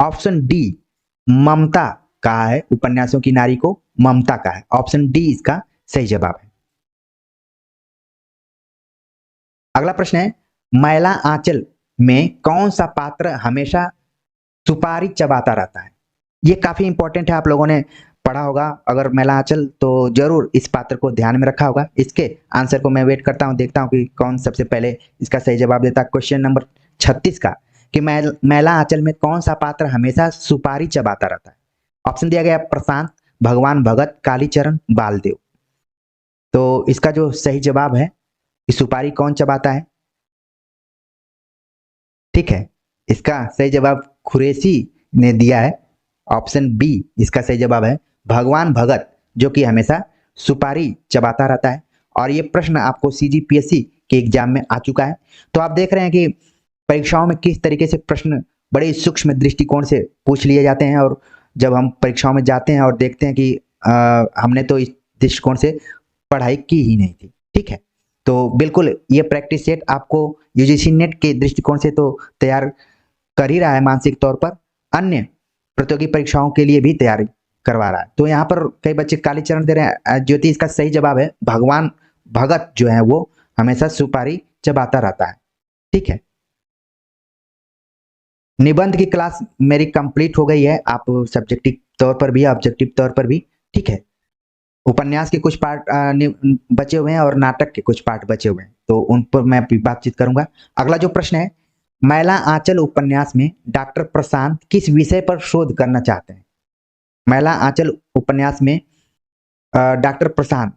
ऑप्शन डी, ममता कहा है, उपन्यासों की नारी को ममता कहा है। ऑप्शन डी इसका सही जवाब है। अगला प्रश्न है, मैला आंचल में कौन सा पात्र हमेशा सुपारी चबाता रहता है। ये काफी इंपॉर्टेंट है, आप लोगों ने पढ़ा होगा अगर मैला आंचल तो जरूर इस पात्र को ध्यान में रखा होगा। इसके आंसर को मैं वेट करता हूं, देखता हूं कि कौन सबसे पहले इसका सही जवाब देता है। क्वेश्चन नंबर 36 का कि मैला आंचल में कौन सा पात्र हमेशा सुपारी चबाता रहता है। ऑप्शन दिया गया प्रशांत, भगवान भगत, कालीचरण, बालदेव। तो इसका जो सही जवाब है कि सुपारी कौन चबाता है, ठीक है, इसका सही जवाब खुरेसी ने दिया है। ऑप्शन बी इसका सही जवाब है भगवान भगत, जो कि हमेशा सुपारी चबाता रहता है। और ये प्रश्न आपको सीजीपीएससी के एग्जाम में आ चुका है। तो आप देख रहे हैं कि परीक्षाओं में किस तरीके से प्रश्न बड़े सूक्ष्म दृष्टिकोण से पूछ लिए जाते हैं, और जब हम परीक्षाओं में जाते हैं और देखते हैं कि हमने तो इस दृष्टिकोण से पढ़ाई की ही नहीं थी, ठीक है। तो बिल्कुल ये प्रैक्टिस सेट आपको यूजीसी नेट के दृष्टिकोण से तो तैयार कर ही रहा है, मानसिक तौर पर अन्य प्रतियोगी परीक्षाओं के लिए भी तैयारी करवा रहा है। तो यहाँ पर कई बच्चे कालीचरण दे रहे हैं, ज्योति इसका सही जवाब है भगवान भगत जो है वो हमेशा सुपारी चबाता रहता है, ठीक है। निबंध की क्लास मेरी कंप्लीट हो गई है, आप सब्जेक्टिव तौर पर भी ऑब्जेक्टिव तौर पर भी, ठीक है। उपन्यास के कुछ पार्ट बचे हुए हैं और नाटक के कुछ पार्ट बचे हुए हैं, तो उन पर मैं बातचीत करूंगा। अगला जो प्रश्न है, मैला आंचल उपन्यास में डॉक्टर प्रशांत किस विषय पर शोध करना चाहते हैं। मैला आंचल उपन्यास में डॉक्टर प्रशांत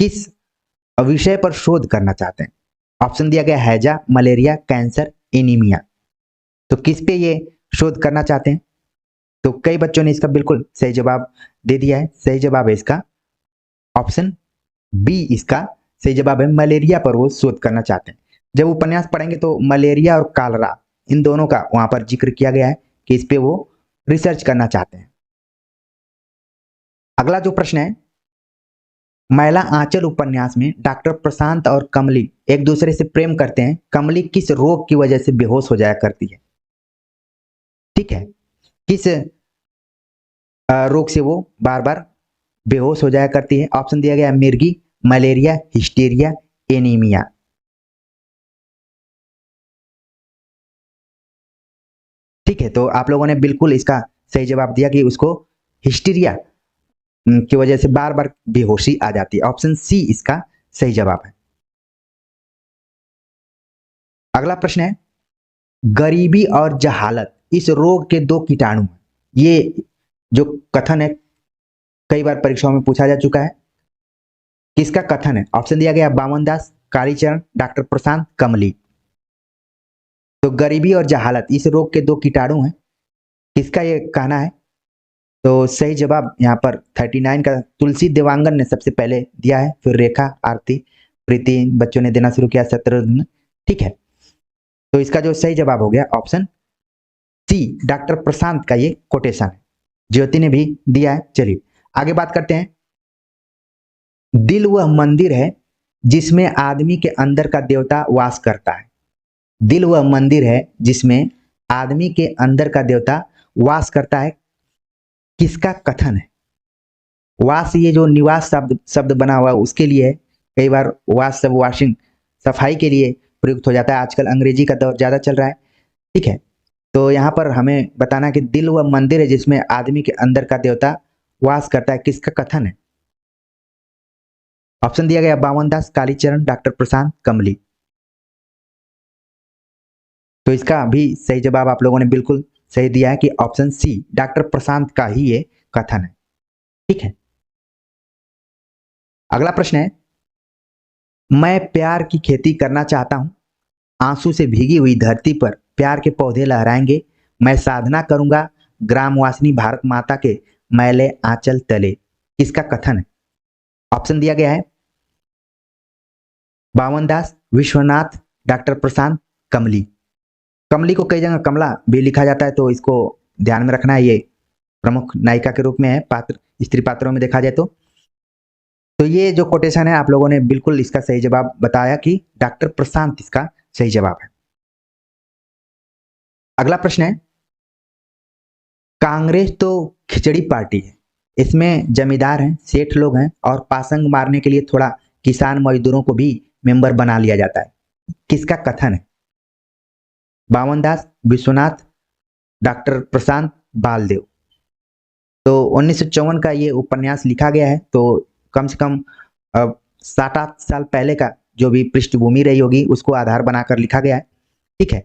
किस विषय पर शोध करना चाहते हैं। ऑप्शन दिया गया हैजा, मलेरिया, कैंसर, एनीमिया। तो किस पे ये शोध करना चाहते हैं। तो कई बच्चों ने इसका बिल्कुल सही जवाब दे दिया है। सही जवाब है इसका ऑप्शन बी, इसका सही जवाब है मलेरिया पर वो शोध करना चाहते हैं। जब उपन्यास पढ़ेंगे तो मलेरिया और कालरा इन दोनों का वहां पर जिक्र किया गया है कि इस पे वो रिसर्च करना चाहते हैं। अगला जो प्रश्न है, मैला आंचल उपन्यास में डॉक्टर प्रशांत और कमली एक दूसरे से प्रेम करते हैं। कमली किस रोग की वजह से बेहोश हो जाया करती है, ठीक है, किस रोग से वो बार बार बेहोश हो जाया करती है। ऑप्शन दिया गया मिर्गी, मलेरिया, हिस्टीरिया, एनीमिया। ठीक है, तो आप लोगों ने बिल्कुल इसका सही जवाब दिया कि उसको हिस्टीरिया की वजह से बार बार बेहोशी आ जाती है। ऑप्शन सी इसका सही जवाब है। अगला प्रश्न है, गरीबी और जहालत इस रोग के दो कीटाणु हैं। ये जो कथन है कई बार परीक्षाओं में पूछा जा चुका है, किसका कथन है। ऑप्शन दिया गया बामन दास, कालीचरण, डॉक्टर प्रशांत, कमली। तो गरीबी और जहालत इस रोग के दो कीटाणु हैं, किसका ये कहना है। तो सही जवाब यहाँ पर 39 का तुलसी देवांगन ने सबसे पहले दिया है, फिर रेखा, आरती, प्रीति बच्चों ने देना शुरू किया, शत्रुघ्न, ठीक है। तो इसका जो सही जवाब हो गया ऑप्शन सी, डॉक्टर प्रशांत का ये कोटेशन है। ज्योति ने भी दिया है। चलिए आगे बात करते हैं। दिल वह मंदिर है जिसमें आदमी के अंदर का देवता वास करता है। दिल वह मंदिर है जिसमें आदमी के अंदर का देवता वास करता है, किसका कथन है। वास ये जो निवास शब्द बना हुआ उसके लिए है। कई बार वास सब वॉशिंग सफाई के लिए प्रयुक्त हो जाता है। आजकल अंग्रेजी का दौर ज्यादा चल रहा है, ठीक है। तो यहाँ पर हमें बताना कि दिल वह मंदिर है जिसमें आदमी के अंदर का देवता वास करता है, किसका कथन है। ऑप्शन दिया गया बामन दास, कालीचरण, डॉक्टर प्रशांत, कमली। तो इसका भी सही जवाब आप लोगों ने बिल्कुल सही दिया है कि ऑप्शन सी, डॉक्टर प्रशांत का ही ये कथन है, ठीक है। अगला प्रश्न है, मैं प्यार की खेती करना चाहता हूँ, आंसू से भीगी हुई धरती पर प्यार के पौधे लहराएंगे, मैं साधना करूंगा ग्रामवासिनी भारत माता के मैले आंचल तले। किसका कथन है? ऑप्शन दिया गया है बावन दास, विश्वनाथ, डॉक्टर प्रशांत, कमली। कमली को कई जगह कमला भी लिखा जाता है, तो इसको ध्यान में रखना है। ये प्रमुख नायिका के रूप में है, पात्र स्त्री पात्रों में देखा जाए तो ये जो कोटेशन है आप लोगों ने बिल्कुल इसका सही जवाब बताया कि डॉक्टर प्रशांत इसका सही जवाब है। अगला प्रश्न है, कांग्रेस तो खिचड़ी पार्टी है, इसमें जमींदार हैं, सेठ लोग हैं और पासंग मारने के लिए थोड़ा किसान मजदूरों को भी मेंबर बना लिया जाता है। किसका कथन है? बावन दास, विश्वनाथ, डॉक्टर प्रशांत, बालदेव। तो 1954 का ये उपन्यास लिखा गया है, तो कम से कम 7-8 साल पहले का जो भी पृष्ठभूमि रही होगी उसको आधार बनाकर लिखा गया है। ठीक है,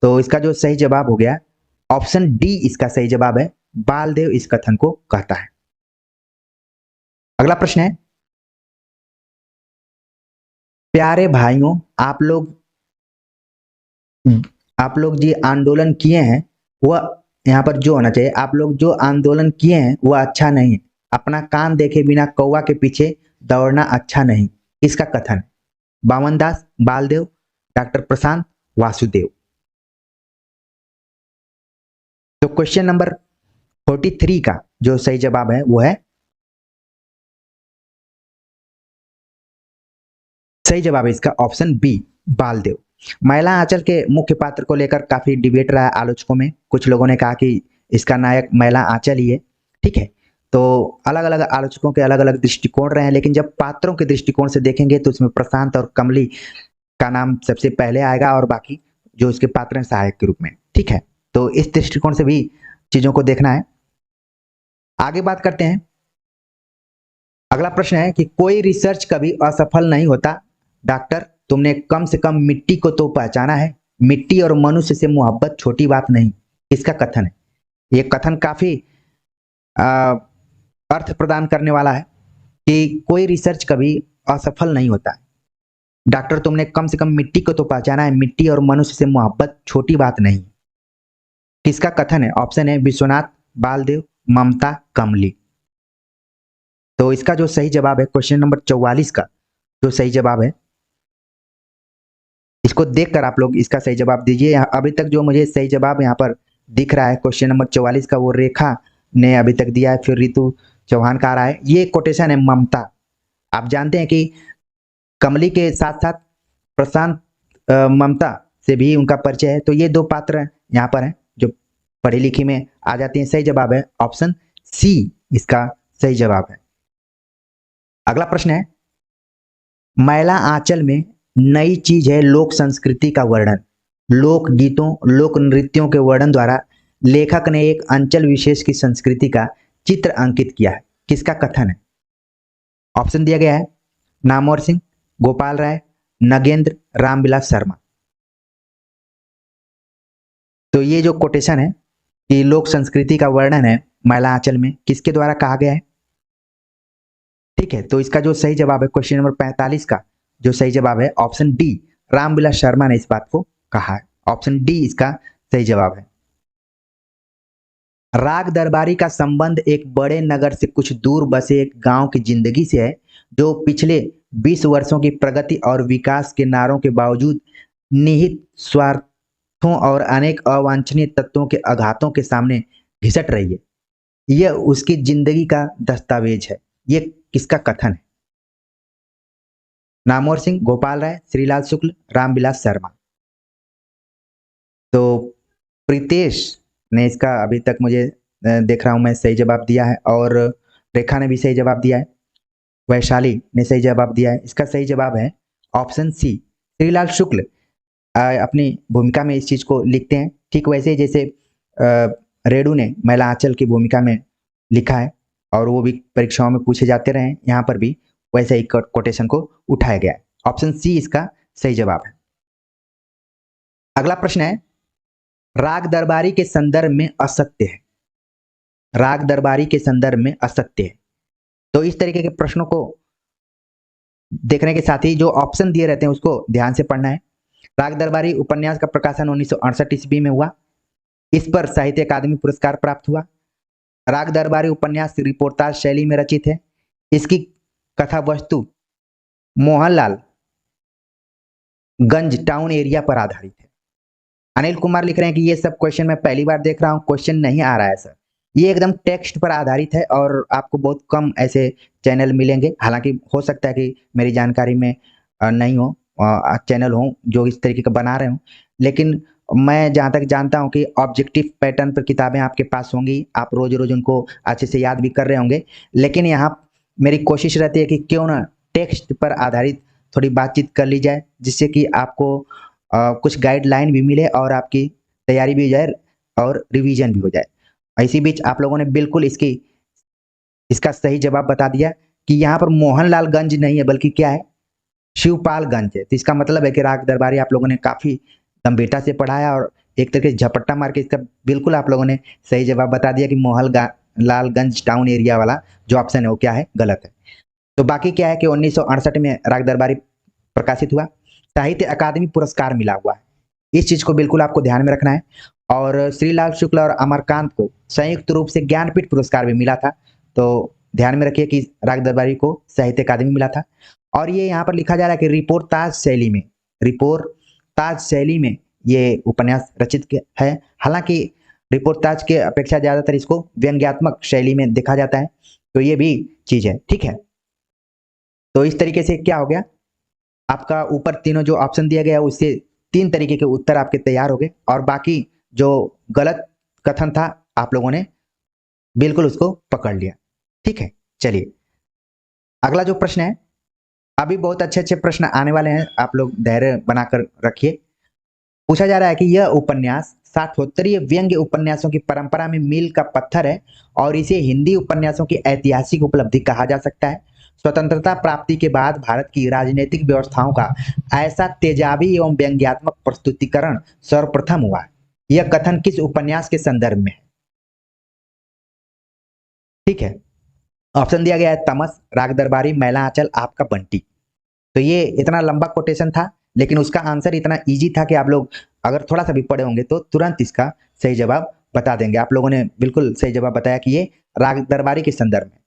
तो इसका जो सही जवाब हो गया ऑप्शन डी इसका सही जवाब है, बालदेव इस कथन को कहता है। अगला प्रश्न है, प्यारे भाइयों आप लोग जो आंदोलन किए हैं वह, यहाँ पर जो होना चाहिए, आप लोग जो आंदोलन किए हैं वह अच्छा नहीं है, अपना कान देखे बिना कौवा के पीछे दौड़ना अच्छा नहीं। इसका कथन है बावन दास, बालदेव, डॉक्टर प्रशांत, वासुदेव। तो क्वेश्चन नंबर 43 का जो सही जवाब है वो है, सही जवाब है इसका ऑप्शन बी, बालदेव। महिला आंचल के मुख्य पात्र को लेकर काफी डिबेट रहा है आलोचकों में। कुछ लोगों ने कहा कि इसका नायक महिला आंचल ही है। ठीक है, तो अलग अलग आलोचकों के अलग अलग दृष्टिकोण रहे हैं, लेकिन जब पात्रों के दृष्टिकोण से देखेंगे तो उसमें प्रशांत और कमली का नाम सबसे पहले आएगा और बाकी जो उसके पात्र हैं सहायक के रूप में। ठीक है, तो इस दृष्टिकोण से भी चीजों को देखना है। आगे बात करते हैं। अगला प्रश्न है कि कोई रिसर्च कभी असफल नहीं होता, डॉक्टर तुमने कम से कम मिट्टी को तो पहचाना है, मिट्टी और मनुष्य से मोहब्बत छोटी बात नहीं। इसका कथन है, ये कथन काफी अर्थ प्रदान करने वाला है कि कोई रिसर्च कभी असफल नहीं होता, डॉक्टर तुमने कम से कम मिट्टी को तो पहचाना है, मिट्टी और मनुष्य से मोहब्बत छोटी बात नहीं। किसका कथन है? ऑप्शन है विश्वनाथ, बालदेव, ममता, कमली। तो इसका जो सही जवाब है क्वेश्चन नंबर 44 का जो सही जवाब है, इसको देखकर आप लोग इसका सही जवाब दीजिए। अभी तक जो मुझे सही जवाब यहाँ पर दिख रहा है क्वेश्चन नंबर 44 का, वो रेखा ने अभी तक दिया है, फिर रितु चौहान का आ रहा है। ये कोटेशन है ममता। आप जानते हैं कि कमली के साथ साथ प्रशांत ममता से भी उनका परिचय है, तो ये दो पात्र यहाँ पर हैं जो पढ़ी लिखी में आ जाती हैं। सही जवाब है ऑप्शन सी इसका सही जवाब है। अगला प्रश्न है, मैला आंचल में नई चीज है लोक संस्कृति का वर्णन, लोक गीतों लोक नृत्यों के वर्णन द्वारा लेखक ने एक अंचल विशेष की संस्कृति का चित्र अंकित किया है। किसका कथन है? ऑप्शन दिया गया है नामवर सिंह, गोपाल राय, नगेंद्र, रामविलास शर्मा। तो ये जो कोटेशन है कि लोक संस्कृति का वर्णन है मैला आंचल में, किसके द्वारा कहा गया है? ठीक है, तो इसका जो सही जवाब है क्वेश्चन नंबर 45 का जो सही जवाब है ऑप्शन डी, रामविलास शर्मा ने इस बात को कहा है। ऑप्शन डी इसका सही जवाब है। राग दरबारी का संबंध एक बड़े नगर से कुछ दूर बसे एक गांव की जिंदगी से है, जो पिछले 20 वर्षों की प्रगति और विकास के नारों के बावजूद निहित स्वार्थों और अनेक अवांछनीय तत्वों के आघातों के सामने घिसट रही है। यह उसकी जिंदगी का दस्तावेज है। यह किसका कथन है? नामवर सिंह, गोपाल राय, श्रीलाल शुक्ल, रामविलास शर्मा। तो प्रीतेश ने इसका अभी तक मुझे देख रहा हूं मैं सही जवाब दिया है, और रेखा ने भी सही जवाब दिया है, वैशाली ने सही जवाब दिया है। इसका सही जवाब है ऑप्शन सी, श्रीलाल शुक्ल अपनी भूमिका में इस चीज को लिखते हैं, ठीक वैसे जैसे रेडू ने मैला आंचल की भूमिका में लिखा है और वो भी परीक्षाओं में पूछे जाते रहे, यहाँ पर भी वैसे ही कोटेशन को उठाया गया है। ऑप्शन सी इसका सही जवाब है। अगला प्रश्न है, राग दरबारी के संदर्भ में असत्य है, राग दरबारी के संदर्भ में असत्य है। तो इस तरीके के प्रश्नों को देखने के साथ ही जो ऑप्शन दिए रहते हैं उसको ध्यान से पढ़ना है। राग दरबारी उपन्यास का प्रकाशन 1968 ईस्वी में हुआ। इस पर साहित्य अकादमी पुरस्कार प्राप्त हुआ। राग दरबारी उपन्यास रिपोर्टाज शैली में रचित है। इसकी कथा वस्तु मोहनलाल गंज टाउन एरिया पर आधारित है। अनिल कुमार लिख रहे हैं कि ये सब क्वेश्चन मैं पहली बार देख रहा हूँ, क्वेश्चन नहीं आ रहा है सर। ये एकदम टेक्स्ट पर आधारित है और आपको बहुत कम ऐसे चैनल मिलेंगे। हालांकि हो सकता है कि मेरी जानकारी में नहीं हो चैनल हो जो इस तरीके का बना रहे हो, लेकिन मैं जहाँ तक जानता हूँ कि ऑब्जेक्टिव पैटर्न पर किताबें आपके पास होंगी, आप रोज रोज उनको अच्छे से याद भी कर रहे होंगे। लेकिन यहाँ मेरी कोशिश रहती है कि क्यों ना टेक्स्ट पर आधारित थोड़ी बातचीत कर ली जाए, जिससे कि आपको कुछ गाइडलाइन भी मिले और आपकी तैयारी भी हो जाए और रिवीजन भी हो जाए। इसी बीच आप लोगों ने बिल्कुल इसका सही जवाब बता दिया कि यहाँ पर मोहनलालगंज नहीं है बल्कि क्या है, शिवपालगंज है। तो इसका मतलब है कि राग दरबारी आप लोगों ने काफी गंभीरता से पढ़ा है और एक तरीके से झपट्टा मार के इसका बिल्कुल आप लोगों ने सही जवाब बता दिया कि मोहनलालगंज टाउन एरिया वाला जो ऑप्शन है वो क्या है, गलत है। तो बाकी क्या है कि 1968 में राग दरबारी प्रकाशित हुआ, साहित्य अकादमी पुरस्कार मिला हुआ है। इस चीज को बिल्कुल आपको ध्यान में रखना है। और श्रीलाल शुक्ला और अमरकांत को संयुक्त रूप से ज्ञानपीठ पुरस्कार भी मिला था। तो ध्यान में रखिए कि राग दरबारी को साहित्य अकादमी मिला था। और ये यहाँ पर लिखा जा रहा है कि रिपोर्टाज शैली में ये उपन्यास रचित है। हालांकि रिपोर्टाज के अपेक्षा ज्यादातर इसको व्यंग्यात्मक शैली में देखा जाता है। तो ये भी चीज है, ठीक है। तो इस तरीके से क्या हो गया, आपका ऊपर तीनों जो ऑप्शन दिया गया उससे 3 तरीके के उत्तर आपके तैयार हो गए और बाकी जो गलत कथन था आप लोगों ने बिल्कुल उसको पकड़ लिया, ठीक है। चलिए अगला जो प्रश्न है, अभी बहुत अच्छे अच्छे प्रश्न आने वाले हैं, आप लोग धैर्य बनाकर रखिए। पूछा जा रहा है कि यह उपन्यास साठोत्तरीय व्यंग्य उपन्यासों की परंपरा में मील का पत्थर है और इसे हिंदी उपन्यासों की ऐतिहासिक उपलब्धि कहा जा सकता है। स्वतंत्रता प्राप्ति के बाद भारत की राजनीतिक व्यवस्थाओं का ऐसा तेजाबी एवं व्यंग्यात्मक प्रस्तुतिकरण सर्वप्रथम हुआ। यह कथन किस उपन्यास के संदर्भ में है, ठीक है। ऑप्शन दिया गया है तमस, राग दरबारी, मैला आंचल, आपका बंटी। तो ये इतना लंबा कोटेशन था, लेकिन उसका आंसर इतना इजी था कि आप लोग अगर थोड़ा सा भी पढ़े होंगे तो तुरंत इसका सही जवाब बता देंगे। आप लोगों ने बिल्कुल सही जवाब बताया कि ये राग दरबारी के संदर्भ में।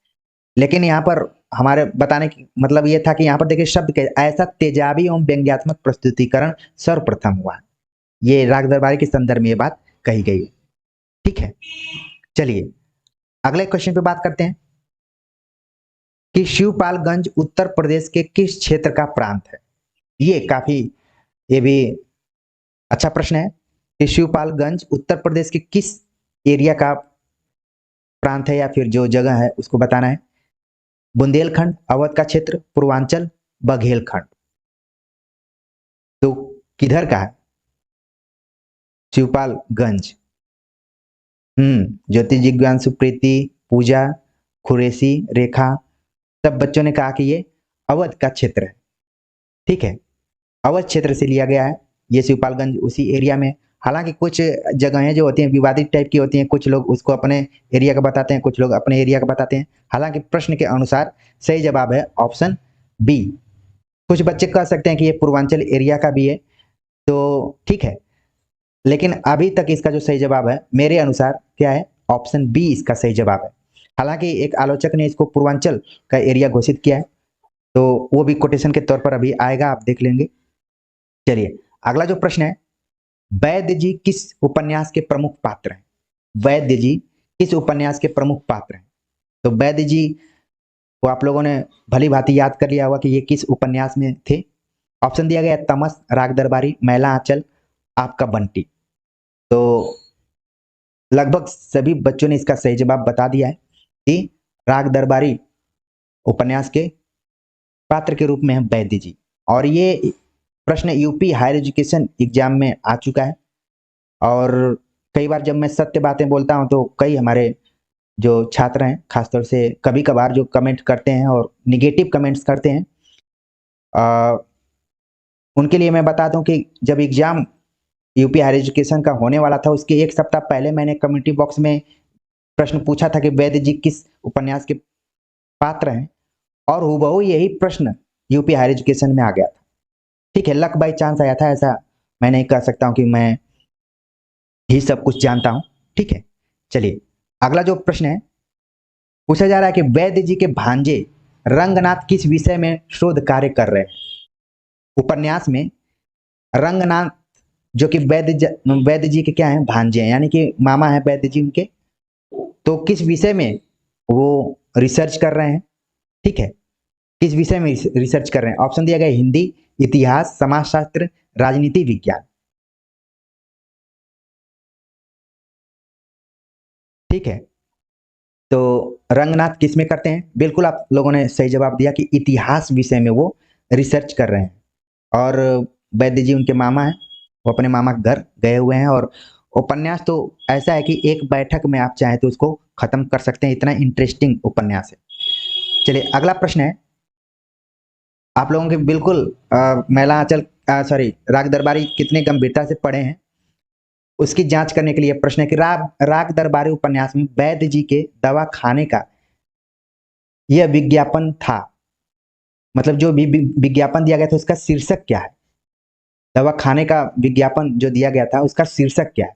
लेकिन यहाँ पर हमारे बताने की मतलब ये था कि यहाँ पर देखिए शब्द के ऐसा तेजाबी एवं व्यंग्यात्मक प्रस्तुतिकरण सर्वप्रथम हुआ। ये राग दरबारी के संदर्भ में ये बात कही गई है, ठीक है। चलिए अगले क्वेश्चन पे बात करते हैं कि शिवपालगंज उत्तर प्रदेश के किस क्षेत्र का प्रांत है। ये भी अच्छा प्रश्न है कि शिवपालगंज उत्तर प्रदेश के किस एरिया का प्रांत है या फिर जो जगह है उसको बताना है। बुंदेलखंड, अवध का क्षेत्र, पूर्वांचल, बघेलखंड। तो किधर का है शिवपालगंज? ज्योति, जिज्ञांसु, प्रीति, पूजा, खुरेसी, रेखा, सब बच्चों ने कहा कि ये अवध का क्षेत्र है, ठीक है। अवध क्षेत्र से लिया गया है ये शिवपालगंज, उसी एरिया में। हालांकि कुछ जगहें जो होती हैं विवादित टाइप की होती हैं, कुछ लोग उसको अपने एरिया का बताते हैं, कुछ लोग अपने एरिया का बताते हैं। हालांकि प्रश्न के अनुसार सही जवाब है ऑप्शन बी। कुछ बच्चे कह सकते हैं कि ये पूर्वांचल एरिया का भी है, तो ठीक है। लेकिन अभी तक इसका जो सही जवाब है मेरे अनुसार क्या है, ऑप्शन बी इसका सही जवाब है। हालांकि एक आलोचक ने इसको पूर्वांचल का एरिया घोषित किया है, तो वो भी कोटेशन के तौर पर अभी आएगा, आप देख लेंगे। चलिए अगला जो प्रश्न है, वैद्य जी किस उपन्यास के प्रमुख पात्र हैं? वैद्य जी किस उपन्यास के प्रमुख पात्र हैं? तो वैद्य जी को आप लोगों ने भली भांति याद कर लिया होगा कि ये किस उपन्यास में थे। ऑप्शन दिया गया तमस, राग दरबारी, मैला आंचल, आपका बंटी। तो लगभग सभी बच्चों ने इसका सही जवाब बता दिया है कि राग दरबारी उपन्यास के पात्र के रूप में है वैद्य जी। और ये प्रश्न यूपी हायर एजुकेशन एग्जाम में आ चुका है। और कई बार जब मैं सत्य बातें बोलता हूं तो कई हमारे जो छात्र हैं खासतौर से कभी कभार जो कमेंट करते हैं और निगेटिव कमेंट्स करते हैं, उनके लिए मैं बता दूं कि जब एग्जाम यूपी हायर एजुकेशन का होने वाला था उसके 1 सप्ताह पहले मैंने कम्युनिटी बॉक्स में प्रश्न पूछा था कि वैद्य जी किस उपन्यास के पात्र हैं, और हूबहू यही प्रश्न यूपी हायर एजुकेशन में आ गया था। ठीक है, लक बाई चांस आया था, ऐसा मैं नहीं कह सकता हूँ कि मैं ही सब कुछ जानता हूँ। ठीक है, चलिए अगला जो प्रश्न है पूछा जा रहा है कि वैद्य जी के भांजे रंगनाथ किस विषय में शोध कार्य कर रहे हैं। उपन्यास में रंगनाथ जो कि वैद्य जी के क्या है, भांजे हैं, यानी कि मामा है वैद्य जी उनके, तो किस विषय में वो रिसर्च कर रहे हैं। ठीक है, किस विषय में रिसर्च कर रहे हैं। ऑप्शन दिया गया हिंदी, इतिहास, समाजशास्त्र, राजनीति विज्ञान। ठीक है, तो रंगनाथ किस में करते हैं, बिल्कुल आप लोगों ने सही जवाब दिया कि इतिहास विषय में वो रिसर्च कर रहे हैं। और वैद्य जी उनके मामा हैं, वो अपने मामा के घर गए हुए हैं। और उपन्यास तो ऐसा है कि एक बैठक में आप चाहें तो उसको खत्म कर सकते हैं, इतना इंटरेस्टिंग उपन्यास है। चलिए अगला प्रश्न है, आप लोगों के बिल्कुल मैलांचल सॉरी राग दरबारी कितने गंभीरता से पढ़े हैं उसकी जांच करने के लिए प्रश्न है कि राग दरबारी उपन्यास में वैद्य जी के दवा खाने का यह विज्ञापन था, मतलब जो भी विज्ञापन दिया गया था उसका शीर्षक क्या है। दवा खाने का विज्ञापन जो दिया गया था उसका शीर्षक क्या है।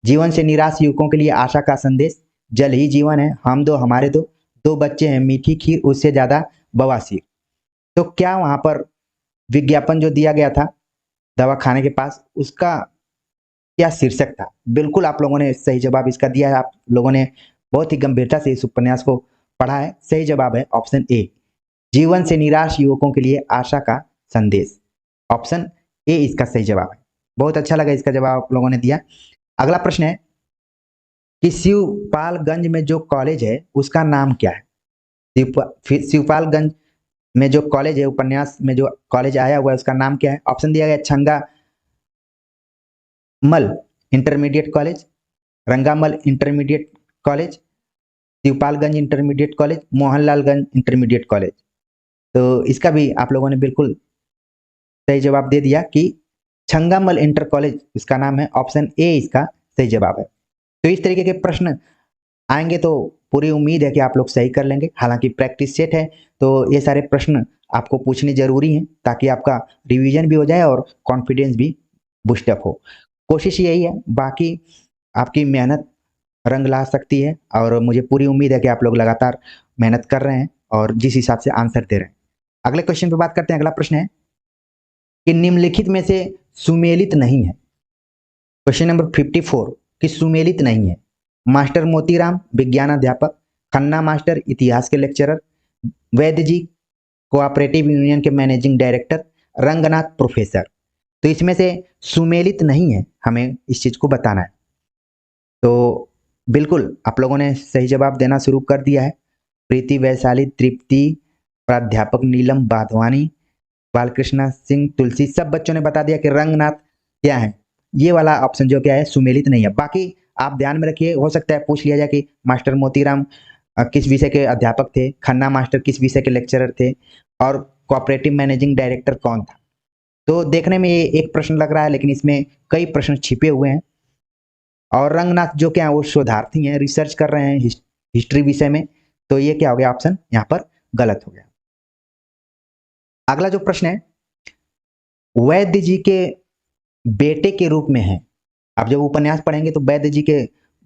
जीवन से निराश युवकों के लिए आशा का संदेश, जल ही जीवन है, हम दो हमारे दो, दो बच्चे हैं मीठी खीर उससे ज्यादा बवासीर। तो क्या वहां पर विज्ञापन जो दिया गया था दवा खाने के पास उसका क्या शीर्षक था। बिल्कुल आप लोगों ने सही जवाब इसका दिया है, आप लोगों ने बहुत ही गंभीरता से इस उपन्यास को पढ़ा है। सही जवाब है ऑप्शन ए, जीवन से निराश युवकों के लिए आशा का संदेश। ऑप्शन ए इसका सही जवाब है। बहुत अच्छा लगा इसका जवाब आप लोगों ने दिया। अगला प्रश्न है कि शिवपालगंज में जो कॉलेज है उसका नाम क्या है। शिवपालगंज में जो कॉलेज है, उपन्यास में जो कॉलेज आया हुआ है उसका नाम क्या है। ऑप्शन दिया गया Chhanga Mal intermediate college, Rangamal intermediate college, Shivpalganj intermediate college, Mohanlalganj intermediate college. तो इसका भी आप लोगों ने बिल्कुल सही जवाब दे दिया कि छंगामल इंटर कॉलेज इसका नाम है। ऑप्शन ए इसका सही जवाब है। तो इस तरीके के प्रश्न आएंगे तो पूरी उम्मीद है कि आप लोग सही कर लेंगे। हालांकि प्रैक्टिस सेट है तो ये सारे प्रश्न आपको पूछने जरूरी हैं ताकि आपका रिवीजन भी हो जाए और कॉन्फिडेंस भी बूस्टअप हो। कोशिश यही है, बाकी आपकी मेहनत रंग ला सकती है और मुझे पूरी उम्मीद है कि आप लोग लगातार मेहनत कर रहे हैं और जिस हिसाब से आंसर दे रहे हैं। अगले क्वेश्चन पे बात करते हैं। अगला प्रश्न है कि निम्नलिखित में से सुमेलित नहीं है। क्वेश्चन नंबर 54 कि सुमेलित नहीं है। मास्टर मोतीराम विज्ञान अध्यापक, खन्ना मास्टर इतिहास के लेक्चरर, वैद्य जी कोऑपरेटिव यूनियन के मैनेजिंग डायरेक्टर, रंगनाथ प्रोफेसर। तो इसमें से सुमेलित नहीं है, हमें इस चीज को बताना है। तो बिल्कुल आप लोगों ने सही जवाब देना शुरू कर दिया है। प्रीति वैशाली, तृप्ति, प्राध्यापक नीलम बाधवानी, बालकृष्ण सिंह, तुलसी, सब बच्चों ने बता दिया कि रंगनाथ क्या है। ये वाला ऑप्शन जो क्या है सुमेलित नहीं है। बाकी आप ध्यान में रखिए, हो सकता है पूछ लिया जाए कि मास्टर मोतीराम किस विषय के अध्यापक थे, खन्ना मास्टर किस विषय के लेक्चरर थे और कोऑपरेटिव मैनेजिंग डायरेक्टर कौन था। तो देखने में ये एक प्रश्न लग रहा है लेकिन इसमें कई प्रश्न छिपे हुए हैं। और रंगनाथ जो क्या है वो शोधार्थी हैं, रिसर्च कर रहे हैं हिस्ट्री विषय में। तो ये क्या हो गया, ऑप्शन यहाँ पर गलत हो गया। अगला जो प्रश्न है वैद्य जी के बेटे के रूप में है। आप जब उपन्यास पढ़ेंगे तो वैद्य जी के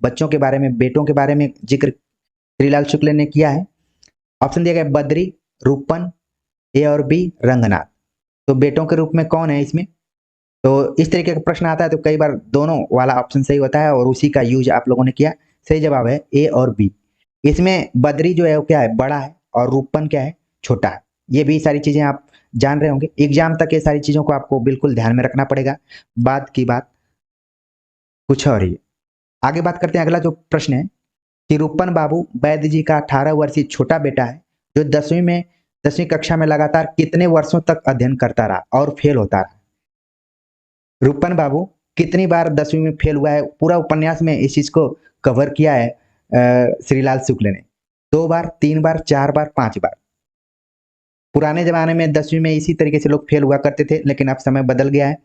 बच्चों के बारे में, बेटों के बारे में जिक्र श्रीलाल शुक्ल ने किया है। ऑप्शन दिया गया बद्री, रूपन, ए और बी रंगनाथ। तो बेटों के रूप में कौन है इसमें। तो इस तरीके का प्रश्न आता है तो कई बार दोनों वाला ऑप्शन सही होता है और उसी का यूज आप लोगों ने किया। सही जवाब है ए और बी। इसमें बद्री जो है वो क्या है, बड़ा है और रूपन क्या है, छोटा है। ये भी सारी चीजें आप जान रहे होंगे, एग्जाम तक ये सारी चीजों को आपको बिल्कुल ध्यान में रखना पड़ेगा। बात की बात कुछ और ही। आगे बात करते हैं। अगला जो प्रश्न है कि रूपन बाबू वैद्य जी का 18 वर्षीय छोटा बेटा है जो 10वीं कक्षा में लगातार कितने वर्षों तक अध्ययन करता रहा और फेल होता रहा। रूपन बाबू कितनी बार 10वीं में फेल हुआ है, पूरा उपन्यास में इस चीज को कवर किया है श्रीलाल शुक्ल ने। 2 बार, 3 बार, 4 बार, 5 बार। पुराने जमाने में 10वीं में इसी तरीके से लोग फेल हुआ करते थे लेकिन अब समय बदल गया है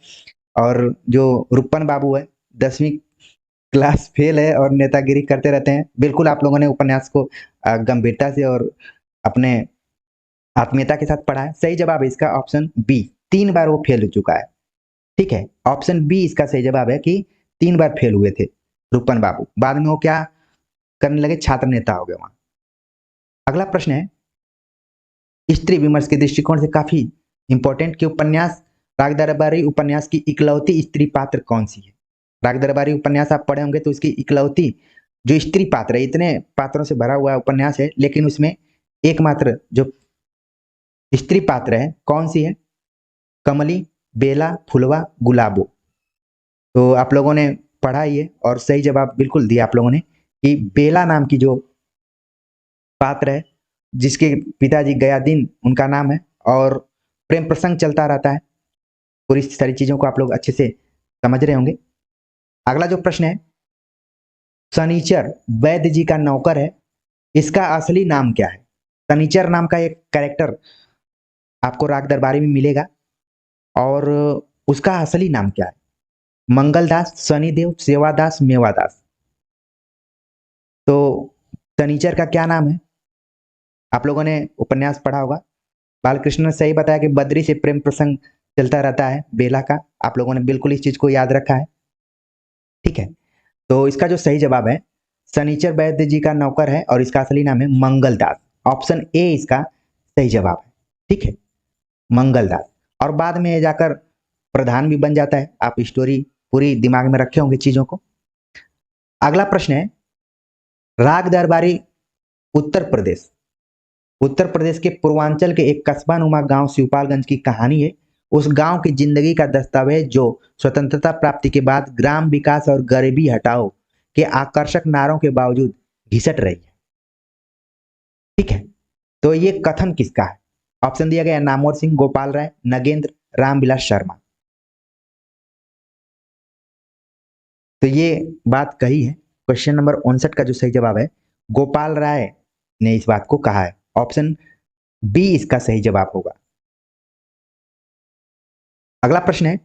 और जो रूपन बाबू है 10वीं क्लास फेल है और नेतागिरी करते रहते हैं। बिल्कुल आप लोगों ने उपन्यास को गंभीरता से और अपने आत्मीयता के साथ पढ़ा है। सही जवाब है इसका ऑप्शन बी, 3 बार वो फेल हो चुका है। ठीक है, ऑप्शन बी इसका सही जवाब है कि 3 बार फेल हुए थे रूपन बाबू, बाद में वो क्या करने लगे, छात्र नेता हो गए वहां। अगला प्रश्न है स्त्री विमर्श के दृष्टिकोण से काफी इंपॉर्टेंट कि उपन्यास राग दरबारी उपन्यास की इकलौती स्त्री पात्र कौन सी है। राग दरबारी उपन्यास आप पढ़े होंगे तो उसकी इकलौती जो स्त्री पात्र है, इतने पात्रों से भरा हुआ उपन्यास है लेकिन उसमें एकमात्र जो स्त्री पात्र है कौन सी है, कमली, बेला, फुलवा, गुलाबो। तो आप लोगों ने पढ़ा ही है और सही जवाब बिल्कुल दिया आप लोगों ने कि बेला नाम की जो पात्र है, जिसके पिताजी गयादीन उनका नाम है और प्रेम प्रसंग चलता रहता है। पूरी सारी चीजों को आप लोग अच्छे से समझ रहे होंगे। अगला जो प्रश्न है, शनिचर वैद्य जी का नौकर है, इसका असली नाम क्या है। शनिचर नाम का एक कैरेक्टर आपको राग दरबारी में मिलेगा और उसका असली नाम क्या है, मंगलदास, शनिदेव, सेवादास, मेवादास। तो शनिचर का क्या नाम है, आप लोगों ने उपन्यास पढ़ा होगा। बालकृष्ण ने सही बताया कि बद्री से प्रेम प्रसंग चलता रहता है बेला का, आप लोगों ने बिल्कुल इस चीज को याद रखा है। ठीक है, तो इसका जो सही जवाब है शनिचर वैद्य जी का नौकर है और इसका असली नाम है मंगलदास। ऑप्शन ए इसका सही जवाब है। ठीक है, मंगलदास, और बाद में जाकर प्रधान भी बन जाता है। आप स्टोरी पूरी दिमाग में रखे होंगे चीजों को। अगला प्रश्न है राग दरबारी उत्तर प्रदेश, उत्तर प्रदेश के पूर्वांचल के एक कस्बा नुमा गांव शिवपालगंज की कहानी है। उस गांव की जिंदगी का दस्तावेज जो स्वतंत्रता प्राप्ति के बाद ग्राम विकास और गरीबी हटाओ के आकर्षक नारों के बावजूद घिसट रही है। ठीक है, तो ये कथन किसका है। ऑप्शन दिया गया नामवर सिंह, गोपाल राय, नगेंद्र, रामविलास शर्मा। तो ये बात कही है, क्वेश्चन नंबर 59 का जो सही जवाब है गोपाल राय ने इस बात को कहा है। ऑप्शन बी इसका सही जवाब होगा। अगला प्रश्न है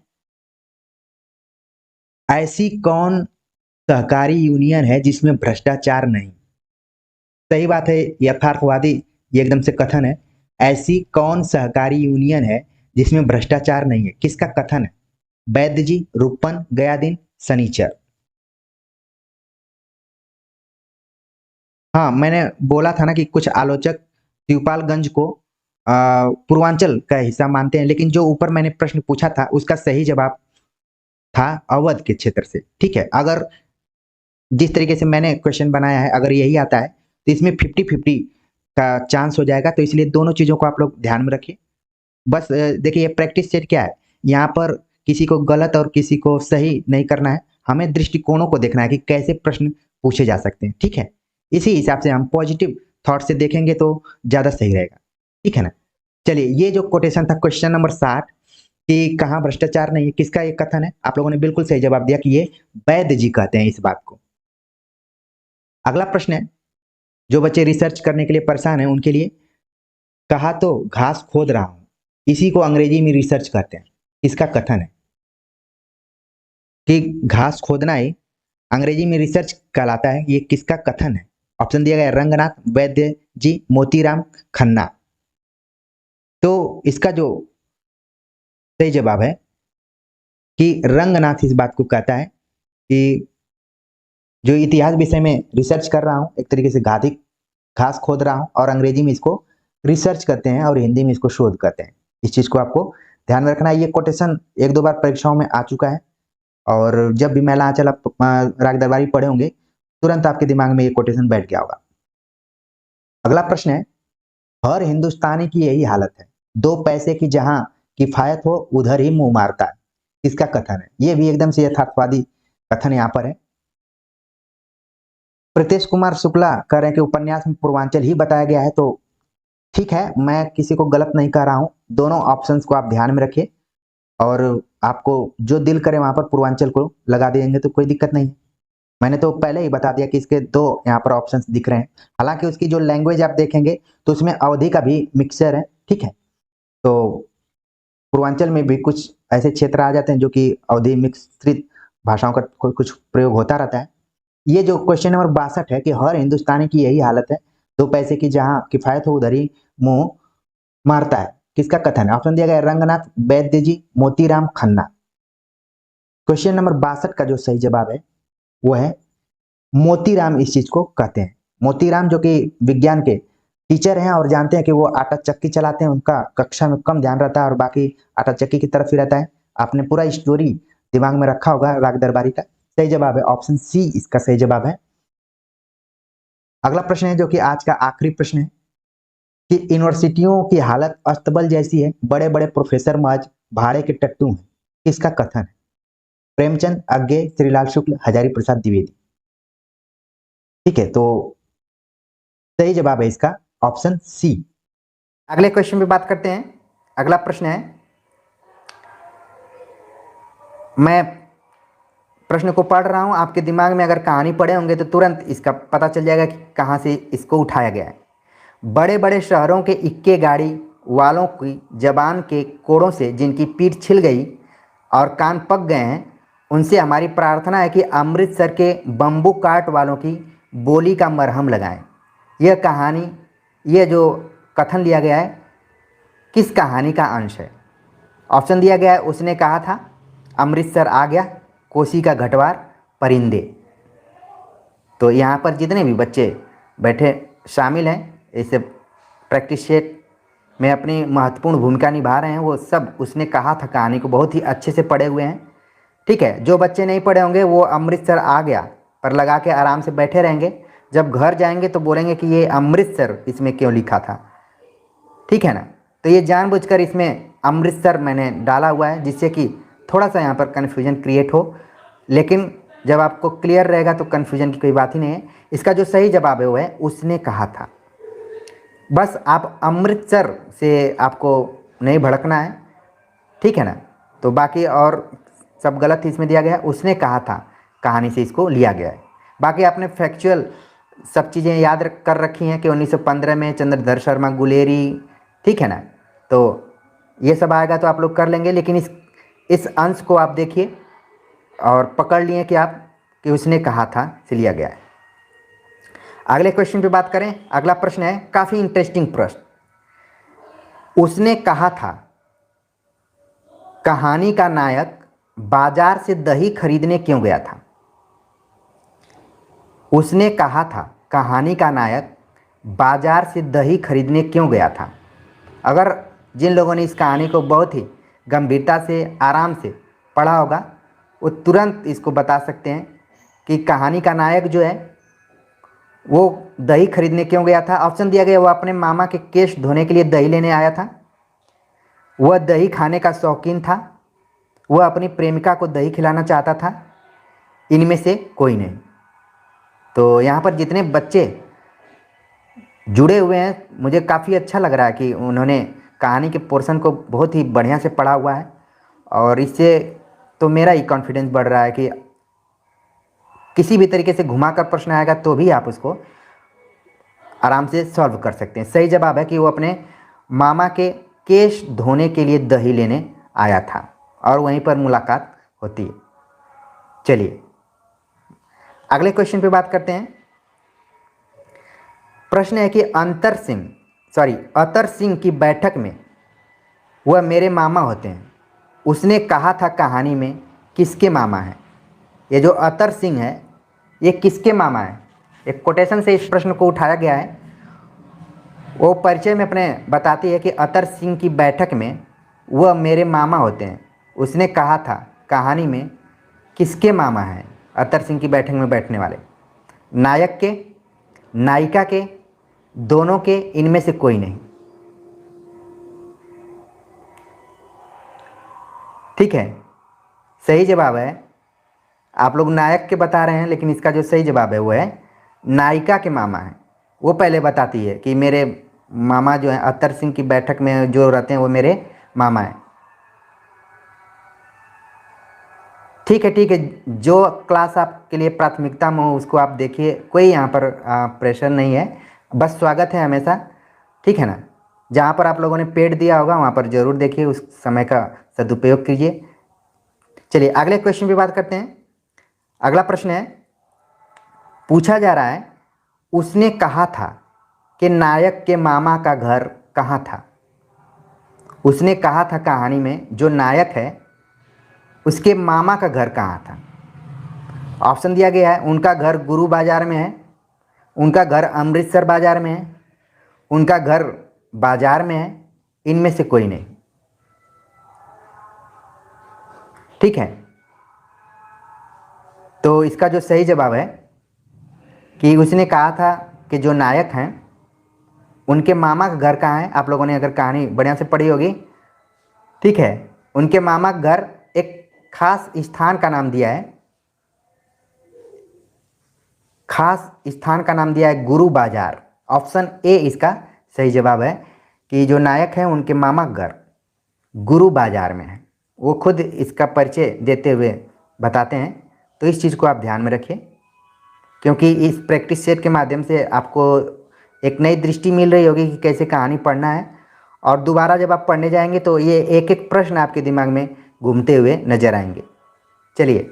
ऐसी कौन सहकारी यूनियन है जिसमें भ्रष्टाचार नहीं। सही बात है, यथार्थवादी ये एकदम से कथन है। ऐसी कौन सहकारी यूनियन है जिसमें भ्रष्टाचार नहीं है, किसका कथन है, वैद्य जी, रूपन, गयादीन, शनिचर। हाँ, मैंने बोला था ना कि कुछ आलोचक शिवपालगंज को पूर्वांचल का हिस्सा मानते हैं, लेकिन जो ऊपर मैंने प्रश्न पूछा था उसका सही जवाब था अवध के क्षेत्र से। ठीक है, अगर जिस तरीके से मैंने क्वेश्चन बनाया है अगर यही आता है तो इसमें 50-50 का चांस हो जाएगा। तो इसलिए दोनों चीजों को आप लोग ध्यान में रखिए। बस देखिए ये प्रैक्टिस सेट क्या है, यहाँ पर किसी को गलत और किसी को सही नहीं करना है, हमें दृष्टिकोणों को देखना है कि कैसे प्रश्न पूछे जा सकते हैं। ठीक है, इसी हिसाब से हम पॉजिटिव थॉट से देखेंगे तो ज्यादा सही रहेगा। ठीक है ना। चलिए, ये जो कोटेशन था क्वेश्चन नंबर 60 कि कहाँ भ्रष्टाचार नहीं है, किसका ये कथन है, आप लोगों ने बिल्कुल सही जवाब दिया कि ये वैद्य जी कहते हैं इस बात को। अगला प्रश्न है, जो बच्चे रिसर्च करने के लिए परेशान है उनके लिए, कहा तो घास खोद रहा हूं, इसी को अंग्रेजी में रिसर्च कहते हैं, इसका कथन है कि घास खोदना ही अंग्रेजी में रिसर्च कहलाता है, ये किसका कथन है। ऑप्शन दिया गया रंगनाथ, वैद्य जी, मोतीराम, खन्ना। तो इसका जो सही जवाब है कि रंगनाथ इस बात को कहता है कि जो इतिहास विषय में रिसर्च कर रहा हूँ, एक तरीके से घास खोद रहा हूँ, और अंग्रेजी में इसको रिसर्च करते हैं और हिंदी में इसको शोध करते हैं। इस चीज को आपको ध्यान में रखना है। ये कोटेशन 1-2 बार परीक्षाओं में आ चुका है और जब भी मेला आंचल आप राग दरबारी पढ़े होंगे तुरंत आपके दिमाग में ये कोटेशन बैठ गया होगा। अगला प्रश्न है, हर हिंदुस्तानी की यही हालत है, 2 पैसे की जहां किफायत हो उधर ही मुंह मारता है, किसका कथन है। ये भी एकदम से यथार्थवादी कथन यहाँ पर है। प्रीतेश कुमार शुक्ला कह रहे हैं कि उपन्यास में पूर्वांचल ही बताया गया है, तो ठीक है, मैं किसी को गलत नहीं कह रहा हूं। दोनों ऑप्शंस को आप ध्यान में रखिए और आपको जो दिल करे वहां पर पूर्वांचल को लगा देंगे तो कोई दिक्कत नहीं है। मैंने तो पहले ही बता दिया कि इसके 2 यहाँ पर ऑप्शंस दिख रहे हैं। हालांकि उसकी जो लैंग्वेज आप देखेंगे तो उसमें अवधि का भी मिक्सचर है। ठीक है, तो पूर्वांचल में भी कुछ ऐसे क्षेत्र आ जाते हैं जो कि अवधि मिश्रित भाषाओं का कुछ प्रयोग होता रहता है। ये जो क्वेश्चन नंबर 62 है कि हर हिंदुस्तानी की यही हालत है, 2 पैसे की जहां किफायत हो उधर ही मुंह मारता है, किसका कथन है? ऑप्शन दिया गया है रंगनाथ वैद्य जी, मोतीराम खन्ना। क्वेश्चन नंबर 62 का जो सही जवाब है वो है मोतीराम इस चीज को कहते हैं। मोतीराम जो कि विज्ञान के टीचर हैं और जानते हैं कि वो आटा चक्की चलाते हैं, उनका कक्षा में कम ध्यान रहता है और बाकी आटा चक्की की तरफ ही रहता है। आपने पूरा स्टोरी दिमाग में रखा होगा राग दरबारी का। सही जवाब है ऑप्शन सी, इसका सही जवाब है। अगला प्रश्न है जो कि आज का आखिरी प्रश्न है कि यूनिवर्सिटियों की हालत अस्तबल जैसी है, बड़े बड़े प्रोफेसर महज भाड़े के टट्टू हैं, किसका कथन है? प्रेमचंद, अज्ञे, श्रीलाल शुक्ल, हजारी प्रसाद द्विवेदी। ठीक है, तो सही जवाब है इसका ऑप्शन सी। अगले क्वेश्चन पे बात करते हैं। अगला प्रश्न है, मैं प्रश्न को पढ़ रहा हूं, आपके दिमाग में अगर कहानी पढ़े होंगे तो तुरंत इसका पता चल जाएगा कि कहां से इसको उठाया गया है। बड़े बड़े शहरों के इक्के गाड़ी वालों की जबान के कोड़ों से जिनकी पीठ छिल गई और कान पक गए हैं, उनसे हमारी प्रार्थना है कि अमृतसर के बम्बू काट वालों की बोली का मरहम लगाएं। यह कहानी, यह जो कथन लिया गया है, किस कहानी का अंश है? ऑप्शन दिया गया है, उसने कहा था, अमृतसर आ गया, कोसी का घटवार, परिंदे। तो यहाँ पर जितने भी बच्चे बैठे शामिल हैं इस प्रैक्टिस सेट में अपनी महत्वपूर्ण भूमिका निभा रहे हैं, वो सब उसने कहा था कहानी को बहुत ही अच्छे से पढ़े हुए हैं। ठीक है, जो बच्चे नहीं पढ़े होंगे वो अमृतसर आ गया पर लगा के आराम से बैठे रहेंगे, जब घर जाएंगे तो बोलेंगे कि ये अमृतसर इसमें क्यों लिखा था। ठीक है ना? तो ये जानबूझकर इसमें अमृतसर मैंने डाला हुआ है जिससे कि थोड़ा सा यहाँ पर कन्फ्यूजन क्रिएट हो, लेकिन जब आपको क्लियर रहेगा तो कन्फ्यूजन की कोई बात ही नहीं है। इसका जो सही जवाब है वो है उसने कहा था। बस आप अमृतसर से आपको नहीं भड़कना है, ठीक है ना? तो बाकी और सब गलत इसमें दिया गया है, उसने कहा था कहानी से इसको लिया गया है। बाकी आपने फैक्चुअल सब चीज़ें याद कर रखी हैं कि 1915 में चंद्रधर शर्मा गुलेरी, ठीक है ना? तो ये सब आएगा तो आप लोग कर लेंगे, लेकिन इस अंश को आप देखिए और पकड़ लिए कि उसने कहा था से लिया गया है। अगले क्वेश्चन पे बात करें। अगला प्रश्न है काफ़ी इंटरेस्टिंग प्रश्न। उसने कहा था कहानी का नायक बाजार से दही खरीदने क्यों गया था? उसने कहा था कहानी का नायक बाजार से दही खरीदने क्यों गया था? अगर जिन लोगों ने इस कहानी को बहुत ही गंभीरता से आराम से पढ़ा होगा वो तुरंत इसको बता सकते हैं कि कहानी का नायक जो है वो दही खरीदने क्यों गया था। ऑप्शन दिया गया, वो अपने मामा के केश धोने के लिए दही लेने आया था, वह दही खाने का शौकीन था, वह अपनी प्रेमिका को दही खिलाना चाहता था, इनमें से कोई नहीं। तो यहाँ पर जितने बच्चे जुड़े हुए हैं मुझे काफ़ी अच्छा लग रहा है कि उन्होंने कहानी के पोर्शन को बहुत ही बढ़िया से पढ़ा हुआ है, और इससे तो मेरा ही कॉन्फिडेंस बढ़ रहा है कि किसी भी तरीके से घुमाकर प्रश्न आएगा तो भी आप उसको आराम से सॉल्व कर सकते हैं। सही जवाब है कि वो अपने मामा के केश धोने के लिए दही लेने आया था और वहीं पर मुलाकात होती है। चलिए अगले क्वेश्चन पे बात करते हैं। प्रश्न है कि अतर सिंह की बैठक में वह मेरे मामा होते हैं, उसने कहा था कहानी में किसके मामा हैं? ये जो अतर सिंह है ये किसके मामा है? एक कोटेशन से इस प्रश्न को उठाया गया है। वो परिचय में अपने बताती है कि अतर सिंह की बैठक में वह मेरे मामा होते हैं, उसने कहा था कहानी में किसके मामा हैं? अतर सिंह की बैठक में बैठने वाले नायक के, नायिका के, दोनों के, इनमें से कोई नहीं। ठीक है, सही जवाब है, आप लोग नायक के बता रहे हैं लेकिन इसका जो सही जवाब है वो है नायिका के मामा है। वो पहले बताती है कि मेरे मामा जो है अतर सिंह की बैठक में जो रहते हैं वो मेरे मामा हैं। ठीक है, जो क्लास आपके लिए प्राथमिकता में हो उसको आप देखिए, कोई यहाँ पर प्रेशर नहीं है, बस स्वागत है हमेशा। ठीक है ना? जहाँ पर आप लोगों ने पेड दिया होगा वहाँ पर ज़रूर देखिए, उस समय का सदुपयोग कीजिए। चलिए अगले क्वेश्चन पे बात करते हैं। अगला प्रश्न है, पूछा जा रहा है उसने कहा था कि नायक के मामा का घर कहाँ था? उसने कहा था कहानी में जो नायक है उसके मामा का घर कहाँ था। ऑप्शन दिया गया है, उनका घर गुरु बाजार में है, उनका घर अमृतसर बाजार में है, उनका घर बाजार में है, इनमें से कोई नहीं। ठीक है, तो इसका जो सही जवाब है कि उसने कहा था कि जो नायक हैं उनके मामा का घर कहाँ है। आप लोगों ने अगर कहानी बढ़िया से पढ़ी होगी, ठीक है, उनके मामा का घर एक खास स्थान का नाम दिया है, खास स्थान का नाम दिया है गुरु बाजार। ऑप्शन ए इसका सही जवाब है कि जो नायक हैं उनके मामा का घर गुरु बाजार में है। वो खुद इसका परिचय देते हुए बताते हैं, तो इस चीज़ को आप ध्यान में रखिए, क्योंकि इस प्रैक्टिस सेट के माध्यम से आपको एक नई दृष्टि मिल रही होगी कि कैसे कहानी पढ़ना है, और दोबारा जब आप पढ़ने जाएंगे तो ये एक एक प्रश्न आपके दिमाग में घूमते हुए नजर आएंगे। चलिए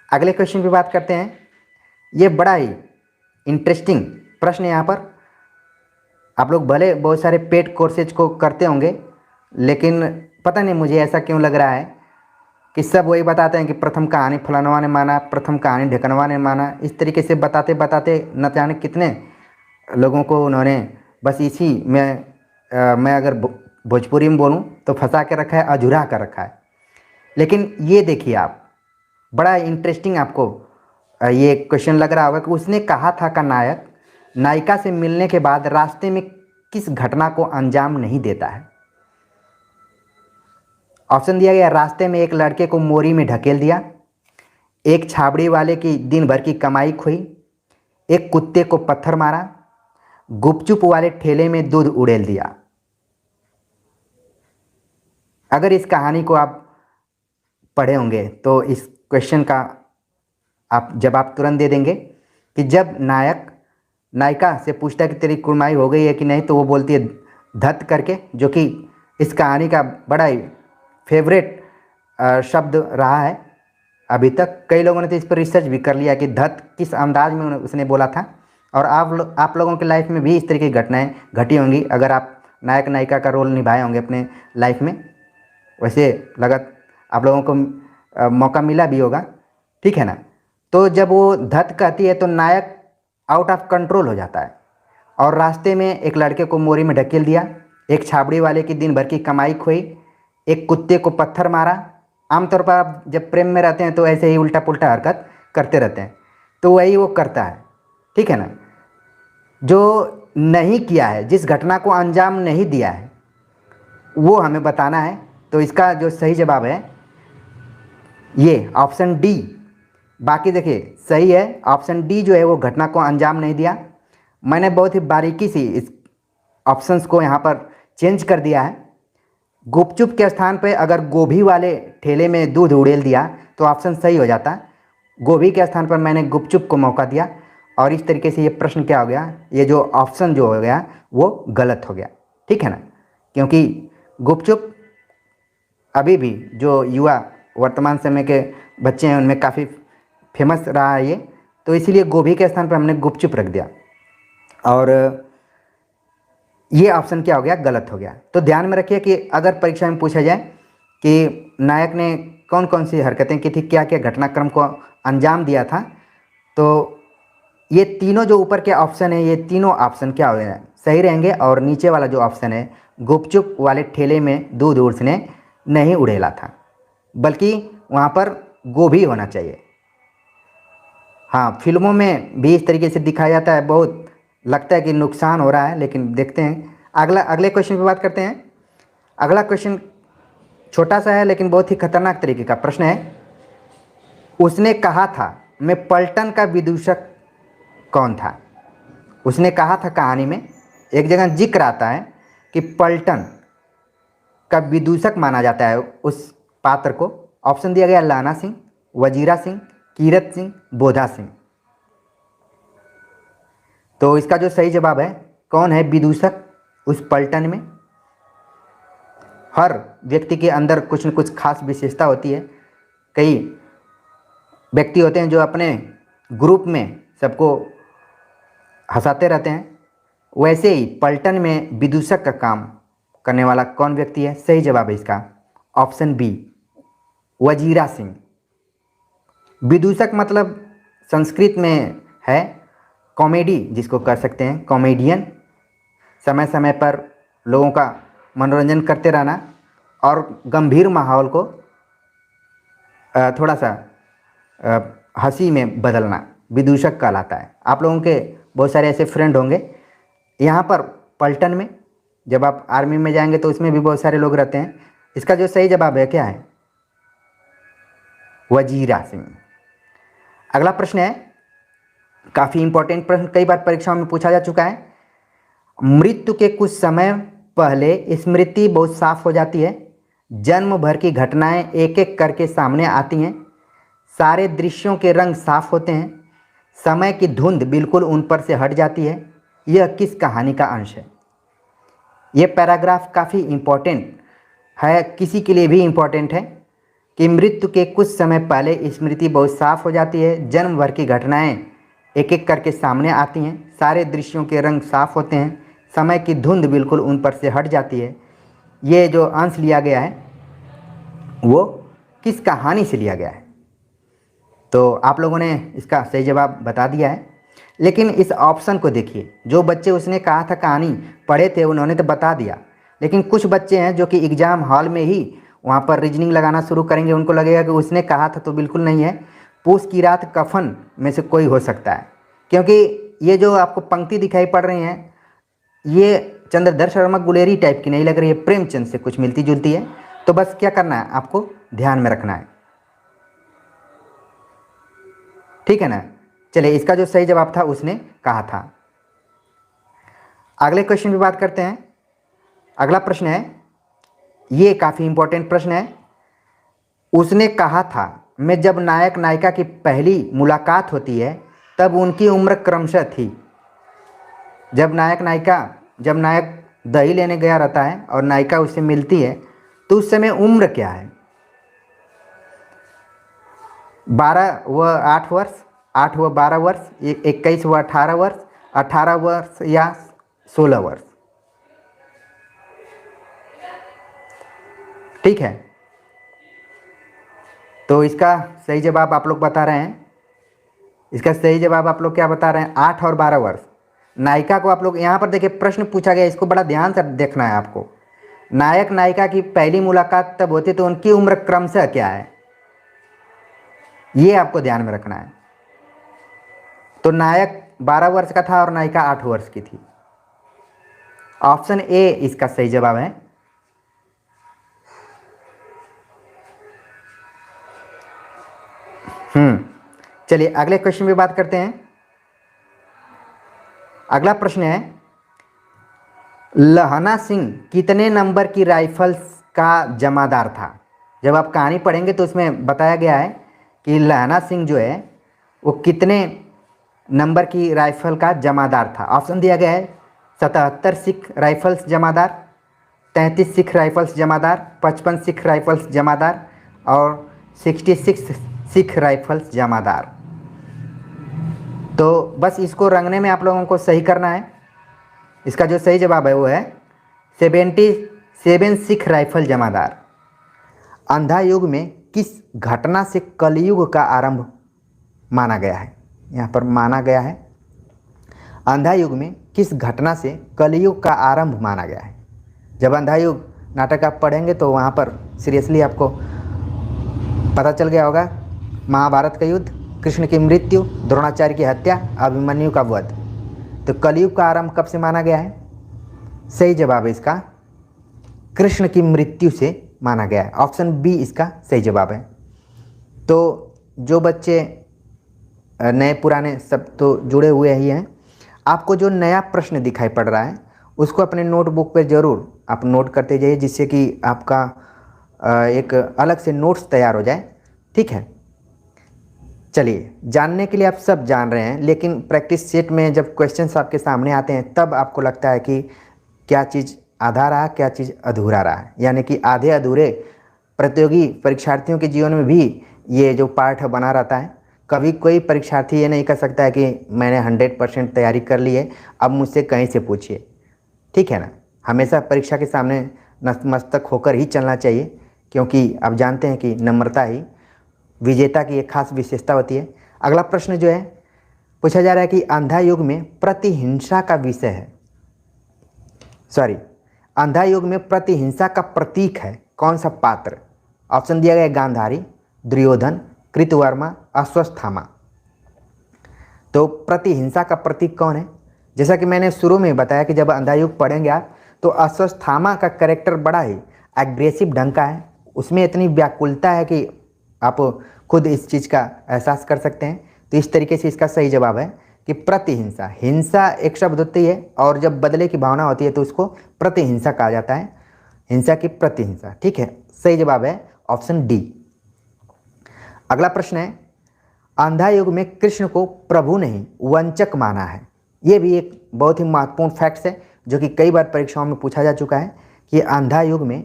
अगले क्वेश्चन पे बात करते हैं। ये बड़ा ही इंटरेस्टिंग प्रश्न है। यहाँ पर आप लोग भले बहुत सारे पेड कोर्सेज को करते होंगे, लेकिन पता नहीं मुझे ऐसा क्यों लग रहा है कि सब वही बताते हैं कि प्रथम कहानी फलानवा ने माना, प्रथम कहानी ढेकनवा ने माना। इस तरीके से बताते बताते न जाने कितने लोगों को उन्होंने बस इसी में मैं अगर भोजपुरी में बोलूँ तो फंसा के रखा है, अधूरा कर रखा है। लेकिन ये देखिए आप, बड़ा इंटरेस्टिंग आपको ये क्वेश्चन लग रहा होगा कि उसने कहा था का नायक नायिका से मिलने के बाद रास्ते में किस घटना को अंजाम नहीं देता है। ऑप्शन दिया गया, रास्ते में एक लड़के को मोरी में ढकेल दिया, एक छाबड़ी वाले की दिन भर की कमाई खोई, एक कुत्ते को पत्थर मारा, गुपचुप वाले ठेले में दूध उड़ेल दिया। अगर इस कहानी को आप पढ़े होंगे तो इस क्वेश्चन का आप जवाब तुरंत दे देंगे कि जब नायक नायिका से पूछता है कि तेरी कुमाई हो गई है कि नहीं, तो वो बोलती है धत करके, जो कि इस कहानी का बड़ा ही फेवरेट शब्द रहा है अभी तक। कई लोगों ने तो इस पर रिसर्च भी कर लिया कि धत किस अंदाज में उसने बोला था, और आप लोगों की लाइफ में भी इस तरीके की घटनाएं घटी होंगी अगर आप नायक नायिका का रोल निभाए होंगे अपने लाइफ में। वैसे लगत आप लोगों को मौका मिला भी होगा, ठीक है ना। तो जब वो धत कहती है तो नायक आउट ऑफ कंट्रोल हो जाता है, और रास्ते में एक लड़के को मोरी में ढकेल दिया, एक छाबड़ी वाले की दिन भर की कमाई खोई, एक कुत्ते को पत्थर मारा। आमतौर पर आप जब प्रेम में रहते हैं तो ऐसे ही उल्टा पुल्टा हरकत करते रहते हैं, तो वही वो करता है, ठीक है ना। जो नहीं किया है, जिस घटना को अंजाम नहीं दिया है, वो हमें बताना है। तो इसका जो सही जवाब है ये ऑप्शन डी। बाकी देखिए सही है, ऑप्शन डी जो है वो घटना को अंजाम नहीं दिया। मैंने बहुत ही बारीकी से इस ऑप्शंस को यहाँ पर चेंज कर दिया है। गुपचुप के स्थान पे अगर गोभी वाले ठेले में दूध उड़ेल दिया तो ऑप्शन सही हो जाता। गोभी के स्थान पर मैंने गुपचुप को मौका दिया, और इस तरीके से ये प्रश्न क्या हो गया, ये जो ऑप्शन जो हो गया वो गलत हो गया, ठीक है ना। क्योंकि गुपचुप अभी भी जो युवा वर्तमान समय के बच्चे हैं उनमें काफ़ी फेमस रहा है ये, तो इसीलिए गोभी के स्थान पर हमने गुपचुप रख दिया, और ये ऑप्शन क्या हो गया, गलत हो गया। तो ध्यान में रखिए कि अगर परीक्षा में पूछा जाए कि नायक ने कौन कौन सी हरकतें की थी, क्या क्या घटनाक्रम को अंजाम दिया था, तो ये तीनों जो ऊपर के ऑप्शन है, ये तीनों ऑप्शन क्या हो गए, सही रहेंगे। और नीचे वाला जो ऑप्शन है, गुपचुप वाले ठेले में दूध उसने नहीं उड़ेला था, बल्कि वहाँ पर गोभी होना चाहिए। हाँ, फिल्मों में भी इस तरीके से दिखाया जाता है, बहुत लगता है कि नुकसान हो रहा है, लेकिन देखते हैं। अगले क्वेश्चन पे बात करते हैं। अगला क्वेश्चन छोटा सा है लेकिन बहुत ही खतरनाक तरीके का प्रश्न है। उसने कहा था मैं पलटन का विदूषक कौन था। उसने कहा था कहानी में एक जगह जिक्र आता है कि पलटन का विदूषक माना जाता है उस पात्र को। ऑप्शन दिया गया, लाना सिंह, वजीरा सिंह, कीरत सिंह, बोधा सिंह। तो इसका जो सही जवाब है, कौन है विदूषक उस पलटन में। हर व्यक्ति के अंदर कुछ न कुछ खास विशेषता होती है। कई व्यक्ति होते हैं जो अपने ग्रुप में सबको हंसाते रहते हैं, वैसे ही पलटन में विदूषक का काम करने वाला कौन व्यक्ति है? सही जवाब है इसका ऑप्शन बी, वजीरा सिंह। विदूषक मतलब संस्कृत में है कॉमेडी, जिसको कर सकते हैं कॉमेडियन। समय समय पर लोगों का मनोरंजन करते रहना और गंभीर माहौल को थोड़ा सा हंसी में बदलना विदूषक कहलाता है। आप लोगों के बहुत सारे ऐसे फ्रेंड होंगे यहाँ पर पलटन में, जब आप आर्मी में जाएंगे तो उसमें भी बहुत सारे लोग रहते हैं। इसका जो सही जवाब है क्या है? वजीरा सिंह। अगला प्रश्न है, काफ़ी इंपॉर्टेंट प्रश्न, कई बार परीक्षाओं में पूछा जा चुका है। मृत्यु के कुछ समय पहले स्मृति बहुत साफ हो जाती है, जन्म भर की घटनाएं एक एक करके सामने आती हैं, सारे दृश्यों के रंग साफ होते हैं, समय की धुंध बिल्कुल उन पर से हट जाती है, यह किस कहानी का अंश है? यह पैराग्राफ काफ़ी इम्पोर्टेंट है, किसी के लिए भी इम्पोर्टेंट है कि मृत्यु के कुछ समय पहले स्मृति बहुत साफ हो जाती है, जन्म भर की घटनाएं एक एक करके सामने आती हैं, सारे दृश्यों के रंग साफ होते हैं, समय की धुंध बिल्कुल उन पर से हट जाती है। ये जो अंश लिया गया है वो किस कहानी से लिया गया है? तो आप लोगों ने इसका सही जवाब बता दिया है, लेकिन इस ऑप्शन को देखिए। जो बच्चे उसने कहा था कहानी पढ़े थे उन्होंने तो बता दिया, लेकिन कुछ बच्चे हैं जो कि एग्ज़ाम हॉल में ही वहाँ पर रीजनिंग लगाना शुरू करेंगे, उनको लगेगा कि उसने कहा था, तो बिल्कुल नहीं है। पूस की रात कफन में से कोई हो सकता है, क्योंकि ये जो आपको पंक्ति दिखाई पड़ रही हैं ये चंद्रधर शर्मा गुलेरी टाइप की नहीं लग रही है, प्रेमचंद से कुछ मिलती जुलती है। तो बस क्या करना है, आपको ध्यान में रखना है, ठीक है ना। चलिए, इसका जो सही जवाब था उसने कहा था। अगले क्वेश्चन पे बात करते हैं। अगला प्रश्न है, ये काफ़ी इंपॉर्टेंट प्रश्न है। उसने कहा था, मैं जब नायक नायिका की पहली मुलाकात होती है तब उनकी उम्र क्रमशः थी। जब नायक दही लेने गया रहता है और नायिका उससे मिलती है तो उस समय उम्र क्या है? 12 व 8 वर्ष, 8 व 12 वर्ष, 21 व 18 वर्ष, 18 वर्ष या 16 वर्ष? ठीक है, तो इसका सही जवाब आप लोग बता रहे हैं। इसका सही जवाब आप लोग क्या बता रहे हैं? 8 और 12 वर्ष। नायिका को आप लोग यहाँ पर देखिए, प्रश्न पूछा गया, इसको बड़ा ध्यान से देखना है आपको। नायक नायिका की पहली मुलाकात तब होती तो उनकी उम्र क्रमशः क्या है, ये आपको ध्यान में रखना है। तो नायक 12 वर्ष का था और नायिका 8 वर्ष की थी। ऑप्शन ए इसका सही जवाब है। चलिए अगले क्वेश्चन पे बात करते हैं। अगला प्रश्न है, लहना सिंह कितने नंबर की राइफल्स का जमादार था? जब आप कहानी पढ़ेंगे तो उसमें बताया गया है कि लहना सिंह जो है वो कितने नंबर की राइफल का जमादार था। ऑप्शन दिया गया है 77 सिख राइफल्स जमादार, 33 सिख राइफल्स जमादार, 55 सिख राइफल्स जमादार और 66 सिख राइफल्स जमादार। तो बस इसको रंगने में आप लोगों को सही करना है। इसका जो सही जवाब है वो है 77 सिख राइफल जमादार। अंधा युग में किस घटना से कलयुग का आरंभ माना गया है? यहाँ पर माना गया है, अंधा युग में किस घटना से कलयुग का आरंभ माना गया है? जब अंधा युग नाटक आप पढ़ेंगे तो वहाँ पर सीरियसली आपको पता चल गया होगा। महाभारत का युद्ध, कृष्ण की मृत्यु, द्रोणाचार्य की हत्या, अभिमन्यु का वध। तो कलयुग का आरंभ कब से माना गया है? सही जवाब है इसका कृष्ण की मृत्यु से माना गया है। ऑप्शन बी इसका सही जवाब है। तो जो बच्चे नए पुराने सब तो जुड़े हुए ही हैं, आपको जो नया प्रश्न दिखाई पड़ रहा है उसको अपने नोटबुक पर ज़रूर आप नोट करते जाइए, जिससे कि आपका एक अलग से नोट्स तैयार हो जाए, ठीक है। चलिए, जानने के लिए आप सब जान रहे हैं, लेकिन प्रैक्टिस सेट में जब क्वेश्चंस आपके सामने आते हैं तब आपको लगता है कि क्या चीज़ आधा रहा, क्या चीज़ अधूरा रहा है। यानी कि आधे अधूरे प्रतियोगी परीक्षार्थियों के जीवन में भी ये जो पार्ट है बना रहता है। कभी कोई परीक्षार्थी ये नहीं कह सकता है कि मैंने 100% तैयारी कर ली है, अब मुझसे कहीं से पूछिए, ठीक है ना। हमेशा परीक्षा के सामने नतमस्तक होकर ही चलना चाहिए, क्योंकि आप जानते हैं कि नम्रता ही विजेता की एक खास विशेषता होती है। अगला प्रश्न जो है पूछा जा रहा है कि अंधा युग में प्रतिहिंसा का विषय है, सॉरी, अंधा युग में प्रतिहिंसा का प्रतीक है कौन सा पात्र? ऑप्शन दिया गया है गांधारी, दुर्योधन, कृतवर्मा, अश्वत्थामा। तो प्रतिहिंसा का प्रतीक कौन है? जैसा कि मैंने शुरू में बताया कि जब अंधा युग पढ़ेंगे आप तो अश्वत्थामा का कैरेक्टर बड़ा ही एग्रेसिव ढंग का है, उसमें इतनी व्याकुलता है कि आप खुद इस चीज़ का एहसास कर सकते हैं। तो इस तरीके से इसका सही जवाब है कि प्रतिहिंसा। हिंसा एक शब्द होती है और जब बदले की भावना होती है तो उसको प्रतिहिंसा कहा जाता है, हिंसा की प्रतिहिंसा। ठीक है, सही जवाब है ऑप्शन डी। अगला प्रश्न है, अंधा युग में कृष्ण को प्रभु नहीं वंचक माना है। ये भी एक बहुत ही महत्वपूर्ण फैक्ट्स है जो कि कई बार परीक्षाओं में पूछा जा चुका है कि अंधा युग में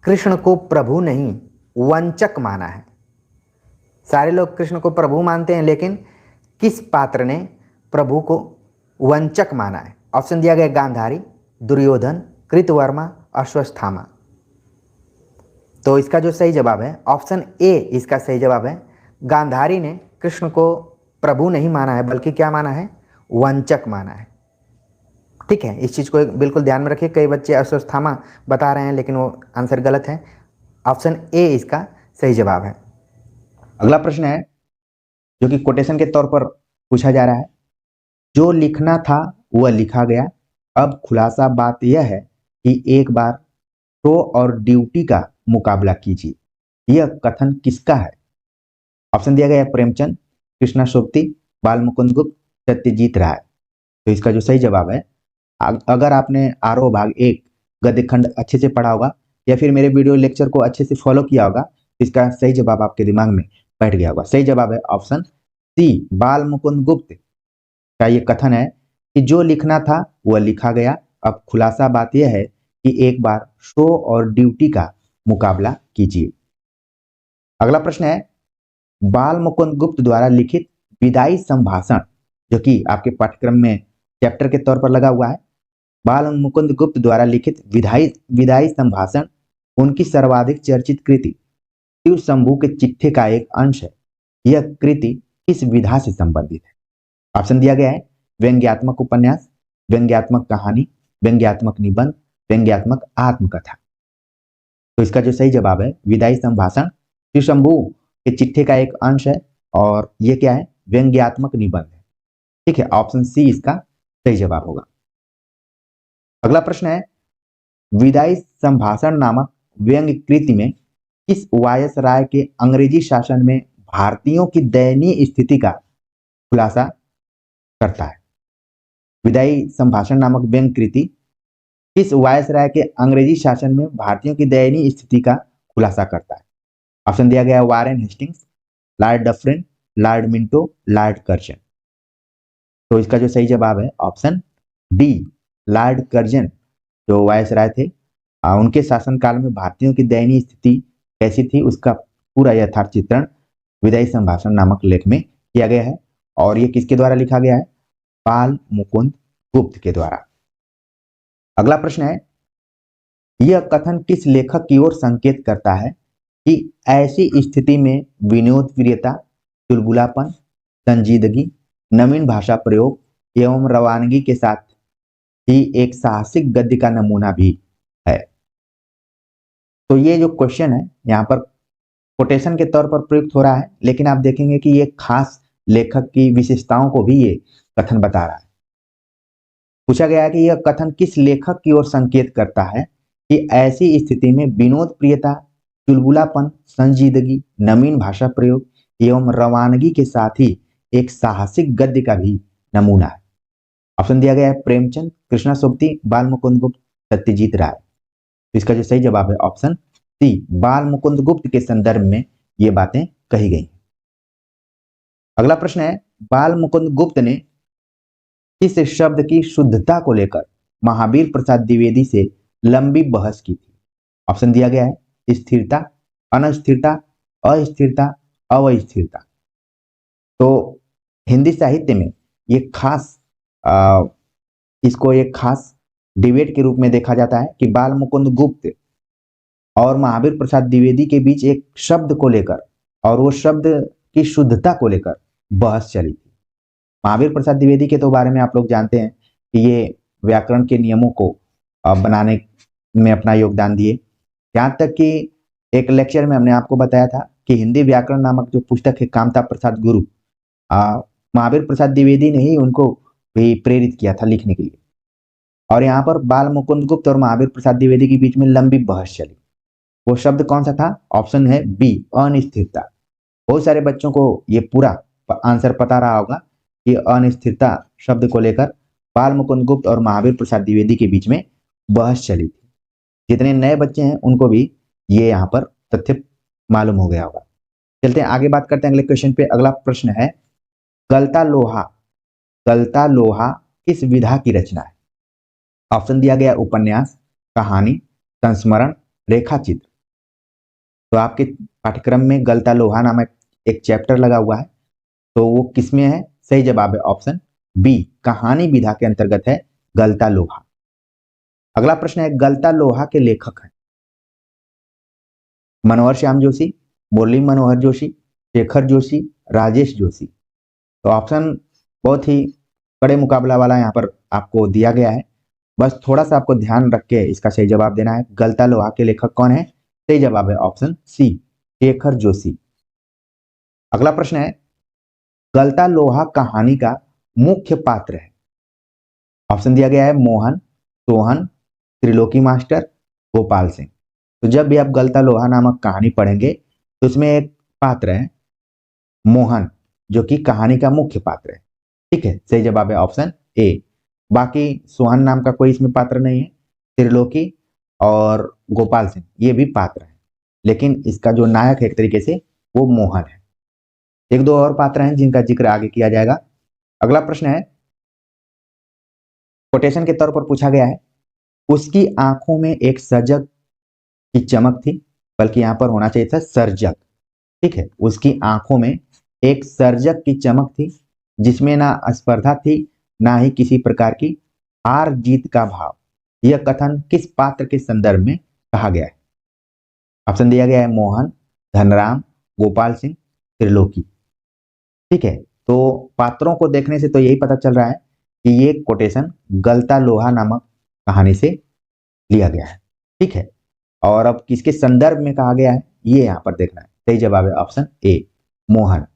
कृष्ण को प्रभु नहीं वंचक माना है। सारे लोग कृष्ण को प्रभु मानते हैं, लेकिन किस पात्र ने प्रभु को वंचक माना है? ऑप्शन दिया गया गांधारी, दुर्योधन, कृतवर्मा, अश्वत्थामा। तो इसका जो सही जवाब है ऑप्शन ए इसका सही जवाब है। गांधारी ने कृष्ण को प्रभु नहीं माना है बल्कि क्या माना है? वंचक माना है। ठीक है, इस चीज़ को बिल्कुल ध्यान में रखिए। कई बच्चे अश्वत्थामा बता रहे हैं लेकिन वो आंसर गलत है, ऑप्शन ए इसका सही जवाब है। अगला प्रश्न है जो कि कोटेशन के तौर पर पूछा जा रहा है, जो लिखना था वह लिखा गया, अब खुलासा बात यह है कि एक बार शो और ड्यूटी का मुकाबला कीजिए। यह कथन किसका है? ऑप्शन दिया गया है प्रेमचंद, कृष्णा सोबती, बाल मुकुंद गुप्त, सत्यजीत राय। तो इसका जो सही जवाब है, अगर आपने आरोह भाग 1 गद्य खंड अच्छे से पढ़ा होगा या फिर मेरे वीडियो लेक्चर को अच्छे से फॉलो किया होगा तो इसका सही जवाब आपके दिमाग में बैठ गया होगा। सही जवाब है ऑप्शन सी, बाल मुकुंद गुप्त का ये कथन है कि जो लिखना था वह लिखा गया, अब खुलासा बात यह है कि एक बार शो और ड्यूटी का मुकाबला कीजिए। अगला प्रश्न है, बाल मुकुंद गुप्त द्वारा लिखित विदाई संभाषण, जो कि आपके पाठ्यक्रम में चैप्टर के तौर पर लगा हुआ है, बाल मुकुंद गुप्त द्वारा लिखित विदाई संभाषण उनकी सर्वाधिक चर्चित कृति शिव शंभू के चिट्ठे का एक अंश है। यह कृति किस विधा से संबंधित है? ऑप्शन दिया गया है व्यंग्यात्मक उपन्यास, व्यंग्यात्मक कहानी, व्यंग्यात्मक निबंध, व्यंग्यात्मक आत्मकथा। तो इसका जो सही जवाब है विदाई संभाषण शिव शंभू के चिट्ठे का एक अंश है और यह क्या है? व्यंग्यात्मक निबंध है। ठीक है, ऑप्शन सी इसका सही जवाब होगा। अगला प्रश्न है, विदाई संभाषण नामक व्यंग्य कृति में किस वायसराय के अंग्रेजी शासन में भारतीयों की दयनीय स्थिति का खुलासा करता है? विदाई संभाषण नामक व्यंग्य कृति किस वायसराय के अंग्रेजी शासन में भारतीयों की दयनीय स्थिति का खुलासा करता है? ऑप्शन दिया गया Warren Hastings, Lord Dufferin, Lord Minto, Lord Curzon. तो इसका जो सही जवाब है ऑप्शन डी, लॉर्ड कर्जन जो वायसराय थे, उनके शासनकाल में भारतीयों की दयनीय स्थिति कैसी थी उसका पूरा यथार्थ चित्रण विदाई संभाषण नामक लेख में किया गया है और ये किसके द्वारा लिखा गया है? बाल मुकुंद गुप्त के द्वारा। अगला प्रश्न है, यह कथन किस लेखक की ओर संकेत करता है कि ऐसी स्थिति में विनोद प्रियता, चुलबुलापन, संजीदगी, नवीन भाषा प्रयोग एवं रवानगी के साथ ही एक साहसिक गद्य का नमूना भी है? तो ये जो क्वेश्चन है यहाँ पर कोटेशन के तौर पर प्रयुक्त हो रहा है, लेकिन आप देखेंगे कि ये खास लेखक की विशेषताओं को भी ये कथन बता रहा है। पूछा गया है कि यह कथन किस लेखक की ओर संकेत करता है कि ऐसी स्थिति में विनोद प्रियता, चुलबुलापन, संजीदगी, नवीन भाषा प्रयोग एवं रवानगी के साथ ही एक साहसिक गद्य का भी नमूना है। ऑप्शन दिया गया है प्रेमचंद, कृष्णा सोबती, बाल मुकुंद गुप्त, सत्यजीत राय। तो इसका जो सही जवाब है ऑप्शन सी, बाल मुकुंद गुप्त के संदर्भ में ये बातें कही गई। अगला प्रश्न है, बाल मुकुंद गुप्त ने किस शब्द की शुद्धता को लेकर महावीर प्रसाद द्विवेदी से लंबी बहस की थी? ऑप्शन दिया गया है स्थिरता, अनस्थिरता, अस्थिरता, अवस्थिरता। तो हिंदी साहित्य में ये खास इसको एक खास डिबेट के रूप में देखा जाता है कि बाल मुकुंद गुप्त और महावीर प्रसाद द्विवेदी के बीच एक शब्द को लेकर और वो शब्द की शुद्धता को लेकर बहस चली थी। महावीर प्रसाद द्विवेदी के तो बारे में आप लोग जानते हैं कि ये व्याकरण के नियमों को बनाने में अपना योगदान दिए। यहाँ तक कि एक लेक्चर में हमने आपको बताया था कि हिंदी व्याकरण नामक जो पुस्तक है कामता प्रसाद गुरु, महावीर प्रसाद द्विवेदी ने ही उनको भी प्रेरित किया था लिखने के लिए। और यहाँ पर बाल मुकुंद गुप्त और महावीर प्रसाद द्विवेदी के बीच में लंबी बहस चली। वो शब्द कौन सा था? ऑप्शन है बी, अनिश्चितता। बहुत सारे बच्चों को ये पूरा आंसर पता रहा होगा कि अनिश्चितता शब्द को लेकर बाल मुकुंद गुप्त और महावीर प्रसाद द्विवेदी के बीच में बहस चली थी। जितने नए बच्चे हैं उनको भी ये यहाँ पर तथ्य मालूम हो गया होगा। चलते हैं आगे, बात करते हैं अगले क्वेश्चन पे। अगला प्रश्न है, गलता लोहा किस विधा की रचना है? ऑप्शन दिया गया उपन्यास, कहानी, संस्मरण, रेखाचित्र। तो आपके पाठ्यक्रम में गलता लोहा नामक एक चैप्टर लगा हुआ है, तो वो किसमें है? सही जवाब है ऑप्शन बी, कहानी विधा के अंतर्गत है गलता लोहा। अगला प्रश्न है, गलता लोहा के लेखक हैं मनोहर श्याम जोशी, मुरली मनोहर जोशी, शेखर जोशी, राजेश जोशी। तो ऑप्शन बहुत ही कड़े मुकाबला वाला यहाँ पर आपको दिया गया है, बस थोड़ा सा आपको ध्यान रख के इसका सही जवाब देना है। गलता लोहा के लेखक कौन है? सही जवाब है ऑप्शन सी, शेखर जोशी। अगला प्रश्न है, गलता लोहा कहानी का मुख्य पात्र है। ऑप्शन दिया गया है मोहन, सोहन, त्रिलोकी मास्टर, गोपाल सिंह। तो जब भी आप गलता लोहा नामक कहानी पढ़ेंगे तो इसमें एक पात्र है मोहन, जो कि कहानी का मुख्य पात्र है। ठीक है, सही जवाब है ऑप्शन ए। बाकी सोहन नाम का कोई इसमें पात्र नहीं है, त्रिलोकी और गोपाल सिंह ये भी पात्र है, लेकिन इसका जो नायक है एक तरीके से वो मोहन है। एक दो और पात्र हैं जिनका जिक्र आगे किया जाएगा। अगला प्रश्न है, कोटेशन के तौर पर पूछा गया है, उसकी आंखों में एक सजग की चमक थी, बल्कि यहां पर होना चाहिए था सर्जक। ठीक है, उसकी आंखों में एक सर्जक की चमक थी जिसमें ना स्पर्धा थी ना ही किसी प्रकार की हार जीत का भाव। यह कथन किस पात्र के संदर्भ में कहा गया है? ऑप्शन दिया गया है मोहन, धनराम, गोपाल सिंह, त्रिलोकी। ठीक है, तो पात्रों को देखने से तो यही पता चल रहा है कि ये कोटेशन गलता लोहा नामक कहानी से लिया गया है। ठीक है, और अब किसके संदर्भ में कहा गया है ये यहां पर देखना है। सही जवाब है ऑप्शन ए, मोहन।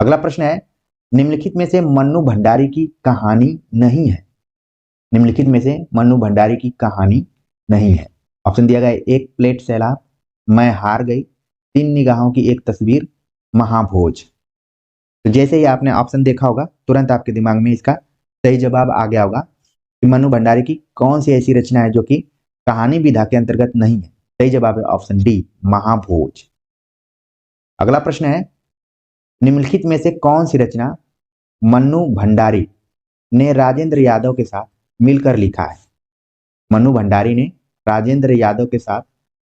अगला प्रश्न है, निम्नलिखित में से मन्नू भंडारी की कहानी नहीं है। निम्नलिखित में से मन्नू भंडारी की कहानी नहीं है। ऑप्शन दिया गया है, एक प्लेट सैलाब, मैं हार गई, तीन निगाहों की एक तस्वीर, महाभोज। तो जैसे ही आपने ऑप्शन देखा होगा तुरंत आपके दिमाग में इसका सही जवाब आ गया होगा कि मन्नू भंडारी की कौन सी ऐसी रचना है जो कि कहानी विधा के अंतर्गत नहीं है। सही जवाब है ऑप्शन डी, महाभोज। अगला प्रश्न है, निम्नलिखित में से कौन सी रचना मन्नू भंडारी ने राजेंद्र यादव के साथ मिलकर लिखा है? मन्नू भंडारी ने राजेंद्र यादव के साथ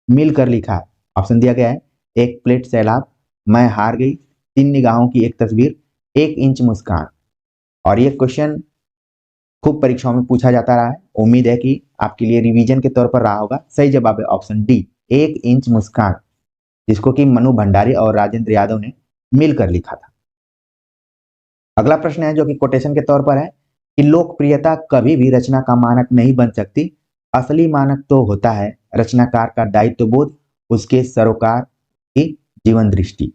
मिलकर लिखा है। ऑप्शन दिया गया है, एक प्लेट सैलाब, मैं हार गई, तीन निगाहों की एक तस्वीर, एक इंच मुस्कान। और ये क्वेश्चन खूब परीक्षाओं में पूछा जाता रहा है, उम्मीद है कि आपके लिए रिवीजन के तौर पर रहा होगा। सही जवाब है ऑप्शन डी, एक इंच मुस्कान, जिसको कि मन्नू भंडारी और राजेंद्र यादव ने मिलकर लिखा था। अगला प्रश्न है जो कि कोटेशन के तौर पर है कि लोकप्रियता कभी भी रचना का मानक नहीं बन सकती, असली मानक तो होता है रचनाकार का दायित्वबोध, उसके सरोकार की जीवन दृष्टि।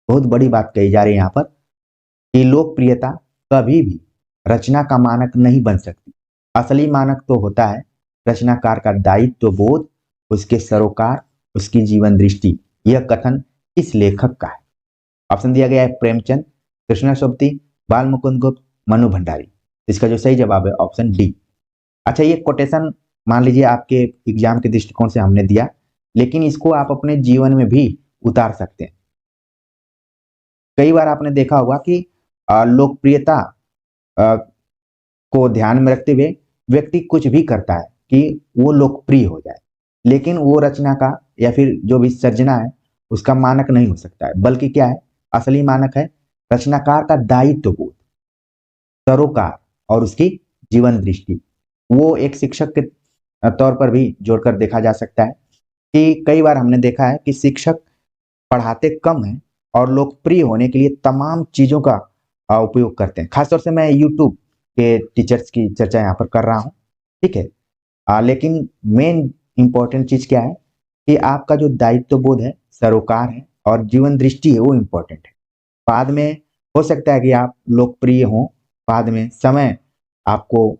बहुत बड़ी बात कही जा रही है यहाँ पर कि लोकप्रियता कभी भी रचना का मानक नहीं बन सकती, असली मानक तो होता है रचनाकार का दायित्वबोध, उसके सरोकार, उसकी जीवन दृष्टि। यह कथन किस लेखक का है? ऑप्शन दिया गया है प्रेमचंद, कृष्णा सोबती, बाल मुकुंद गुप्त, मन्नू भंडारी। इसका जो सही जवाब है ऑप्शन डी। अच्छा, ये कोटेशन मान लीजिए आपके एग्जाम के दृष्टिकोण से हमने दिया, लेकिन इसको आप अपने जीवन में भी उतार सकते हैं। कई बार आपने देखा होगा कि लोकप्रियता को ध्यान में रखते हुए व्यक्ति कुछ भी करता है कि वो लोकप्रिय हो जाए, लेकिन वो रचना का या फिर जो भी सर्जना है उसका मानक नहीं हो सकता है, बल्कि क्या है, असली मानक है रचनाकार का दायित्वबोध, सरोकार और उसकी जीवन दृष्टि। वो एक शिक्षक के तौर पर भी जोड़कर देखा जा सकता है कि कई बार हमने देखा है कि शिक्षक पढ़ाते कम हैं और लोकप्रिय होने के लिए तमाम चीज़ों का उपयोग करते हैं। खासतौर से मैं यूट्यूब के टीचर्स की चर्चा यहाँ पर कर रहा हूँ, ठीक है। लेकिन मेन इम्पोर्टेंट चीज़ क्या है कि आपका जो दायित्व बोध है, सरोकार है और जीवन दृष्टि है, वो इम्पोर्टेंट है। बाद में हो सकता है कि आप लोकप्रिय हों, बाद में समय आपको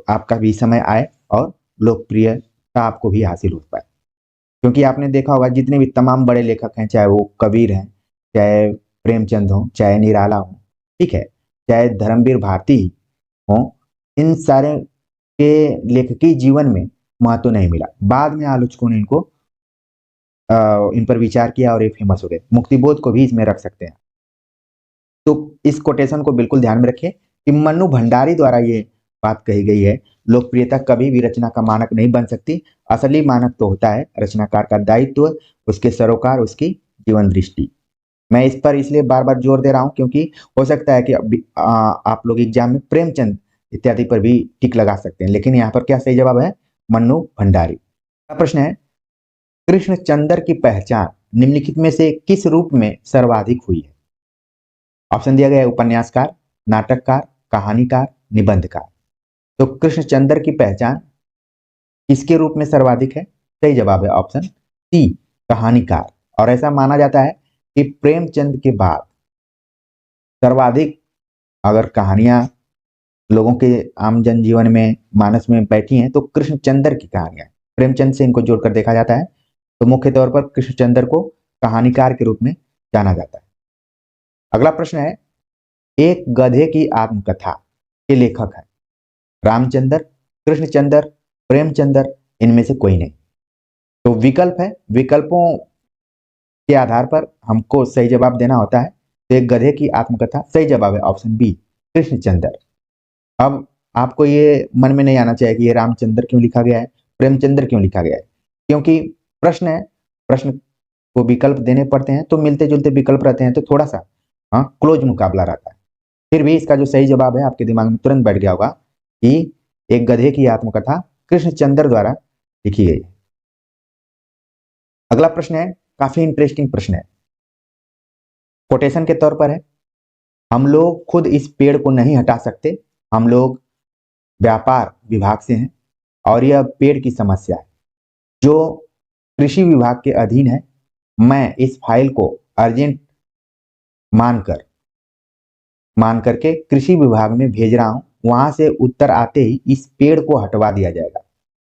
आपका भी समय आए और लोकप्रियता आपको भी हासिल हो पाए। क्योंकि आपने देखा होगा जितने भी तमाम बड़े लेखक हैं, चाहे वो कबीर हैं, चाहे प्रेमचंद हों, चाहे निराला हों, ठीक है, चाहे धर्मवीर भारती हों, इन सारे के लेखकी जीवन में महत्व नहीं मिला। बाद में आलोचकों ने इन पर विचार किया और ये फेमस हो गए। मुक्तिबोध को भी इसमें रख सकते हैं। तो इस कोटेशन को बिल्कुल ध्यान में रखिए कि मन्नू भंडारी द्वारा ये बात कही गई है, लोकप्रियता कभी भी रचना का मानक नहीं बन सकती। असली मानक तो होता है रचनाकार का दायित्व, उसके सरोकार, उसकी जीवन दृष्टि। मैं इस पर इसलिए बार बार जोर दे रहा हूँ क्योंकि हो सकता है कि आप लोग एग्जाम में प्रेमचंद इत्यादि पर भी टिक लगा सकते हैं, लेकिन यहाँ पर क्या सही जवाब है? मन्नू भंडारी। अगला प्रश्न है, कृष्णचंद्र की पहचान निम्नलिखित में से किस रूप में सर्वाधिक हुई है? ऑप्शन दिया गया है उपन्यासकार, नाटककार, कहानीकार, निबंधकार। तो कृष्णचंद्र की पहचान किसके रूप में सर्वाधिक है? सही जवाब है ऑप्शन सी, कहानीकार। और ऐसा माना जाता है कि प्रेमचंद के बाद सर्वाधिक अगर कहानियां लोगों के आम जनजीवन में, मानस में बैठी हैं तो कृष्णचंद्र की कहानियां, प्रेमचंद से इनको जोड़कर देखा जाता है। तो मुख्य तौर पर कृष्णचंद्र को कहानीकार के रूप में जाना जाता है। अगला प्रश्न है, एक गधे की आत्मकथा के लेखक है रामचंद्र, कृष्णचंद्र, प्रेमचंद्र, इनमें से कोई नहीं। तो विकल्प है, विकल्पों के आधार पर हमको सही जवाब देना होता है। तो एक गधे की आत्मकथा, सही जवाब है ऑप्शन बी, कृष्णचंद्र। अब आपको ये मन में नहीं आना चाहिए कि ये रामचंद्र क्यों लिखा गया है, प्रेमचंद्र क्यों लिखा गया है, क्योंकि प्रश्न है, प्रश्न को विकल्प देने पड़ते हैं तो मिलते जुलते विकल्प रहते हैं, तो थोड़ा सा क्लोज मुकाबला रहता है। फिर भी इसका जो सही जवाब है आपके दिमाग में तुरंत बैठ गया होगा कि एक गधे की आत्मकथा कृष्णचंद्र द्वारा लिखी गई है। अगला प्रश्न है, काफी इंटरेस्टिंग प्रश्न है, कोटेशन के तौर पर है, हम लोग खुद इस पेड़ को नहीं हटा सकते, हम लोग व्यापार विभाग से हैं और यह पेड़ की समस्या है जो कृषि विभाग के अधीन है। मैं इस फाइल को अर्जेंट मान करके कृषि विभाग में भेज रहा हूं, वहां से उत्तर आते ही इस पेड़ को हटवा दिया जाएगा।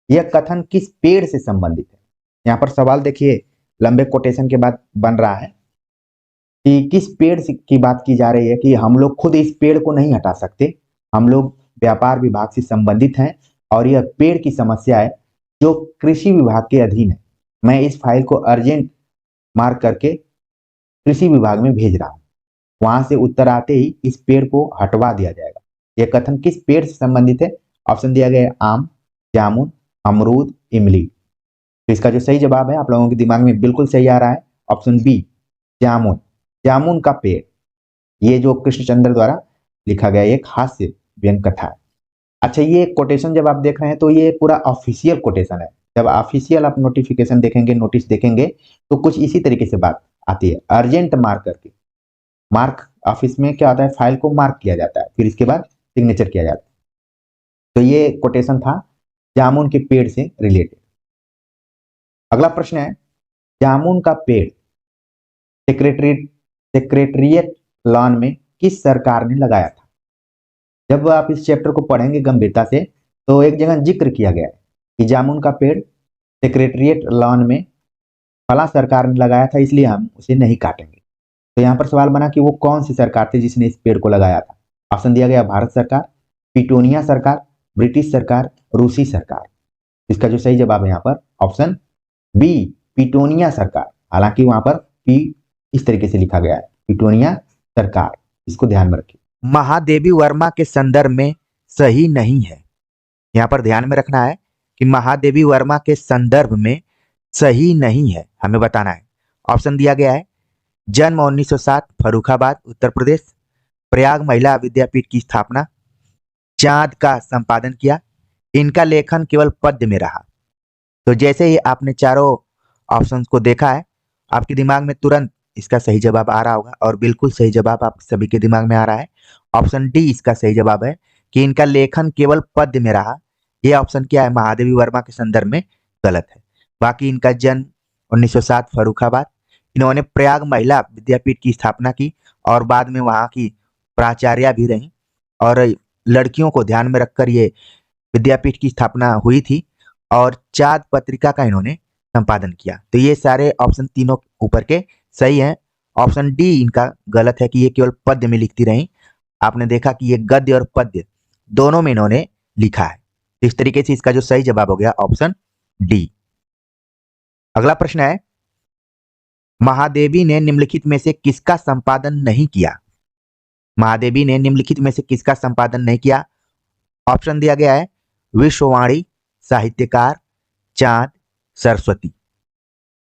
यह कथन किस पेड़ से संबंधित है? यहाँ पर सवाल देखिए, लंबे कोटेशन के बाद बन रहा है कि किस पेड़ की बात की जा रही है कि हम लोग खुद इस पेड़ को नहीं हटा सकते, हम लोग व्यापार विभाग से संबंधित हैं और यह पेड़ की समस्या है जो कृषि विभाग के अधीन है। मैं इस फाइल को अर्जेंट मार्क करके कृषि विभाग में भेज रहा हूं, वहां से उत्तर आते ही इस पेड़ को हटवा दिया जाएगा। यह कथन किस पेड़ से संबंधित है? ऑप्शन दिया गया है आम, जामुन, अमरूद, इमली। तो इसका जो सही जवाब है आप लोगों के दिमाग में बिल्कुल सही आ रहा है, ऑप्शन बी, जामुन। जामुन का पेड़, ये जो कृष्णचंद्र द्वारा लिखा गया एक हास्य व्यंग कथा है। अच्छा, ये कोटेशन जब आप देख रहे हैं तो ये पूरा ऑफिशियल कोटेशन है। जब ऑफिशियल आप नोटिफिकेशन देखेंगे, नोटिस देखेंगे तो कुछ इसी तरीके से बात आती है, अर्जेंट मार्क करके। मार्क ऑफिस में क्या होता है, फाइल को मार्क किया जाता है, फिर इसके बाद सिग्नेचर किया जाता है। तो ये कोटेशन था जामुन के पेड़ से रिलेटेड। अगला प्रश्न है, जामुन का पेड़ सेक्रेटरिएट लॉन में किस सरकार ने लगाया था? जब आप इस चैप्टर को पढ़ेंगे गंभीरता से तो एक जगह जिक्र किया गया है कि जामुन का पेड़ सेक्रेटरिएट लॉन में फला सरकार ने लगाया था, इसलिए हम उसे नहीं काटेंगे। तो यहाँ पर सवाल बना कि वो कौन सी सरकार थी जिसने इस पेड़ को लगाया था? ऑप्शन दिया गया भारत सरकार, पिटोनिया सरकार, ब्रिटिश सरकार, रूसी सरकार। इसका जो सही जवाब है यहाँ पर ऑप्शन बी, पिटोनिया सरकार। हालांकि वहां पर पी इस तरीके से लिखा गया है, पिटोनिया सरकार, इसको ध्यान में रखिए। महादेवी वर्मा के संदर्भ में सही नहीं है, यहाँ पर ध्यान में रखना है कि महादेवी वर्मा के संदर्भ में सही नहीं है, हमें बताना है। ऑप्शन दिया गया है जन्म 1907 फर्रुखाबाद उत्तर प्रदेश, प्रयाग महिला विद्यापीठ की स्थापना, चांद का संपादन किया, इनका लेखन केवल पद्य में रहा। तो जैसे ही आपने चारों ऑप्शंस को देखा है, आपके दिमाग में तुरंत इसका सही जवाब आ रहा होगा और बिल्कुल सही जवाब आप सभी के दिमाग में आ रहा है। ऑप्शन डी इसका सही जवाब है कि इनका लेखन केवल पद्य में रहा। ये ऑप्शन क्या है, महादेवी वर्मा के संदर्भ में गलत है। बाकी इनका जन्म 1907 फर्रुखाबाद, इन्होंने प्रयाग महिला विद्यापीठ की स्थापना की और बाद में वहाँ की प्राचार्य भी रहीं और लड़कियों को ध्यान में रखकर ये विद्यापीठ की स्थापना हुई थी और चाँद पत्रिका का इन्होंने संपादन किया। तो ये सारे ऑप्शन तीनों ऊपर के सही हैं। ऑप्शन डी इनका गलत है कि ये केवल पद्य में लिखती रहीं। आपने देखा कि ये गद्य और पद्य दोनों में इन्होंने लिखा है। इस तरीके से इसका जो सही जवाब हो गया ऑप्शन डी। अगला प्रश्न है, महादेवी ने निम्नलिखित में से किसका संपादन नहीं किया? महादेवी ने निम्नलिखित में से किसका संपादन नहीं किया? ऑप्शन दिया गया है विश्ववाणी, साहित्यकार, चांद, सरस्वती।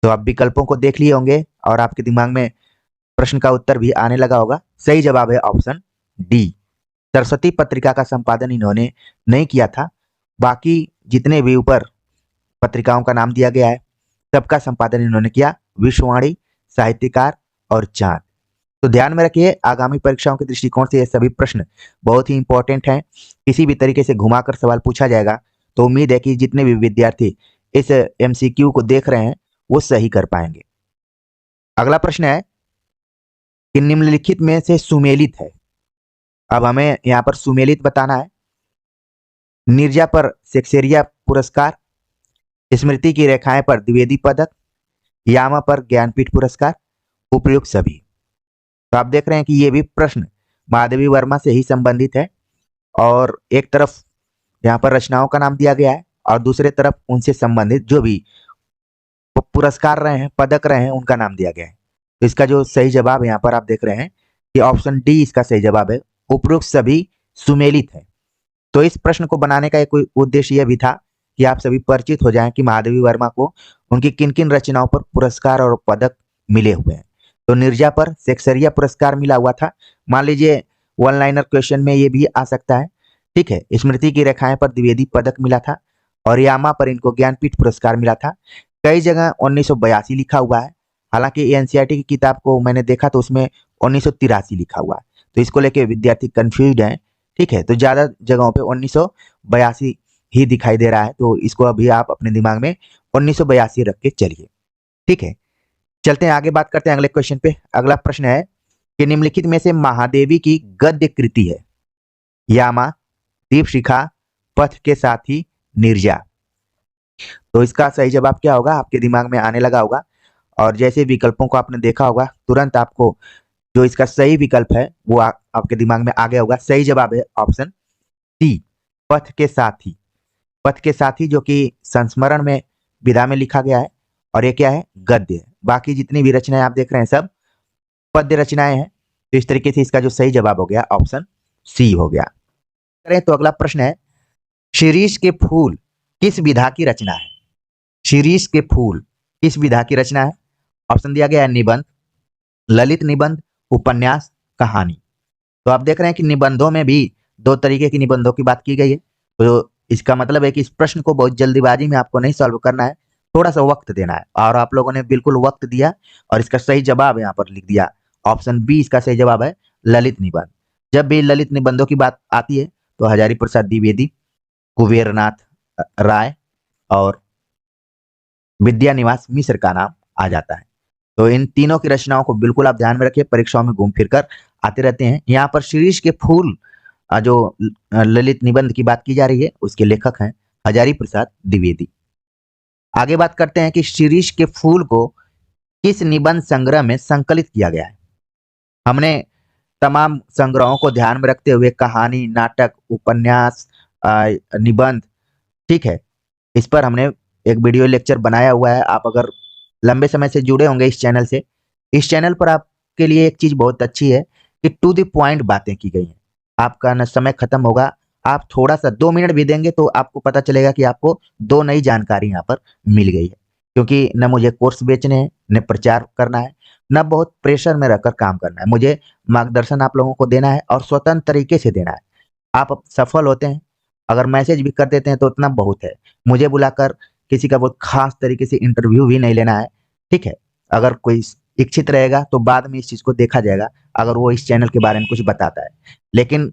तो आप विकल्पों को देख लिए होंगे और आपके दिमाग में प्रश्न का उत्तर भी आने लगा होगा। सही जवाब है ऑप्शन डी, सरस्वती पत्रिका का संपादन इन्होंने नहीं किया था। बाकी जितने भी ऊपर पत्रिकाओं का नाम दिया गया है सबका संपादन इन्होंने किया, विश्ववाणी, साहित्यकार और चांद। तो ध्यान में रखिए, आगामी परीक्षाओं के दृष्टिकोण से ये सभी प्रश्न बहुत ही इंपॉर्टेंट हैं। किसी भी तरीके से घुमाकर सवाल पूछा जाएगा तो उम्मीद है कि जितने भी विद्यार्थी इस एमसीक्यू को देख रहे हैं वो सही कर पाएंगे। अगला प्रश्न है कि निम्नलिखित में से सुमेलित है। अब हमें यहाँ पर सुमेलित बताना है। नीरजा पर शेक्सपियर पुरस्कार, स्मृति की रेखाएं पर द्विवेदी पदक, यामा पर ज्ञानपीठ पुरस्कार, उपयुक्त सभी। तो आप देख रहे हैं कि ये भी प्रश्न महादेवी वर्मा से ही संबंधित है और एक तरफ यहाँ पर रचनाओं का नाम दिया गया है और दूसरे तरफ उनसे संबंधित जो भी पुरस्कार रहे हैं, पदक रहे हैं, उनका नाम दिया गया है। तो इसका जो सही जवाब यहाँ पर आप देख रहे हैं कि ऑप्शन डी इसका सही जवाब है, उपयुक्त सभी सुमेलित है। तो इस प्रश्न को बनाने का एक उद्देश्य यह भी था कि आप सभी परिचित हो जाएं कि महादेवी वर्मा को उनकी किन किन रचनाओं पर पुरस्कार और पदक मिले हुए हैं। तो नीरजा पर शेक्सपियर पुरस्कार मिला हुआ था। मान लीजिए वन लाइनर क्वेश्चन में ये भी आ सकता है, ठीक है। स्मृति की रेखाएं पर द्विवेदी पदक मिला था और यामा पर इनको ज्ञानपीठ पुरस्कार मिला था। कई जगह 1982 लिखा हुआ है, हालांकि एनसीईआरटी की किताब को मैंने देखा तो उसमें 1983 लिखा हुआ है। तो इसको लेके विद्यार्थी कंफ्यूज हैं, ठीक है। तो ज्यादा जगहों पे 1982 ही दिखाई दे रहा है, तो इसको अभी आप अपने दिमाग में 1982 रख के चलिए, ठीक है। चलते हैं आगे, बात करते हैं अगले क्वेश्चन पे। अगला प्रश्न है कि निम्नलिखित में से महादेवी की गद्य कृति है? यामा, दीपशिखा, पथ के साथी, नीरजा। तो इसका सही जवाब क्या होगा आपके दिमाग में आने लगा होगा और जैसे विकल्पों को आपने देखा होगा तुरंत आपको जो इसका सही विकल्प है वो आपके दिमाग में आ गया होगा। सही जवाब है ऑप्शन सी, पथ के साथी। पथ के साथी जो कि संस्मरण में विधा में लिखा गया है और ये क्या है, गद्य है। बाकी जितनी भी रचनाएं आप देख रहे हैं सब पद्य रचनाएं हैं। तो इस तरीके से इसका जो सही जवाब हो गया ऑप्शन सी हो गया। करें तो अगला प्रश्न है, शिरीष के फूल किस विधा की रचना है? शिरीष के फूल किस विधा की रचना है? ऑप्शन दिया गया है निबंध, ललित निबंध, उपन्यास, कहानी। तो आप देख रहे हैं कि निबंधों में भी दो तरीके की निबंधों की बात की गई है। तो इसका मतलब है कि इस प्रश्न को बहुत जल्दीबाजी में आपको नहीं सॉल्व करना है, थोड़ा सा वक्त देना है और आप लोगों ने बिल्कुल वक्त दिया और इसका सही जवाब यहाँ पर लिख दिया। ऑप्शन बी इसका सही जवाब है, ललित निबंध। जब भी ललित निबंधों की बात आती है तो हजारी प्रसाद द्विवेदी, कुबेरनाथ राय और विद्यानिवास मिश्र का नाम आ जाता है। तो इन तीनों की रचनाओं को बिल्कुल आप ध्यान में रखिए, परीक्षाओं में घूम फिर कर आते रहते हैं। यहाँ पर शिरीष के फूल जो ललित निबंध की बात की जा रही है उसके लेखक हैं हजारी प्रसाद द्विवेदी। आगे बात करते हैं कि शिरीष के फूल को किस निबंध संग्रह में संकलित किया गया है? हमने तमाम संग्रहों को ध्यान में रखते हुए कहानी, नाटक, उपन्यास, निबंध, ठीक है, इस पर हमने एक वीडियो लेक्चर बनाया हुआ है। आप अगर लंबे समय से जुड़े होंगे इस चैनल से, इस चैनल पर आपके लिए एक चीज बहुत अच्छी है कि टू द पॉइंट बातें की गई हैं। आपका न समय खत्म होगा, आप थोड़ा सा 2 मिनट भी देंगे तो आपको पता चलेगा कि आपको 2 नई जानकारी यहाँ पर मिल गई है। क्योंकि न मुझे कोर्स बेचने हैं, न प्रचार करना है, न बहुत प्रेशर में रहकर काम करना है। मुझे मार्गदर्शन आप लोगों को देना है और स्वतंत्र तरीके से देना है। आप सफल होते हैं अगर मैसेज भी कर देते हैं तो उतना बहुत है। मुझे बुलाकर किसी का बहुत खास तरीके से इंटरव्यू भी नहीं लेना है, ठीक है। अगर कोई इच्छित रहेगा तो बाद में इस चीज को देखा जाएगा, अगर वो इस चैनल के बारे में कुछ बताता है। लेकिन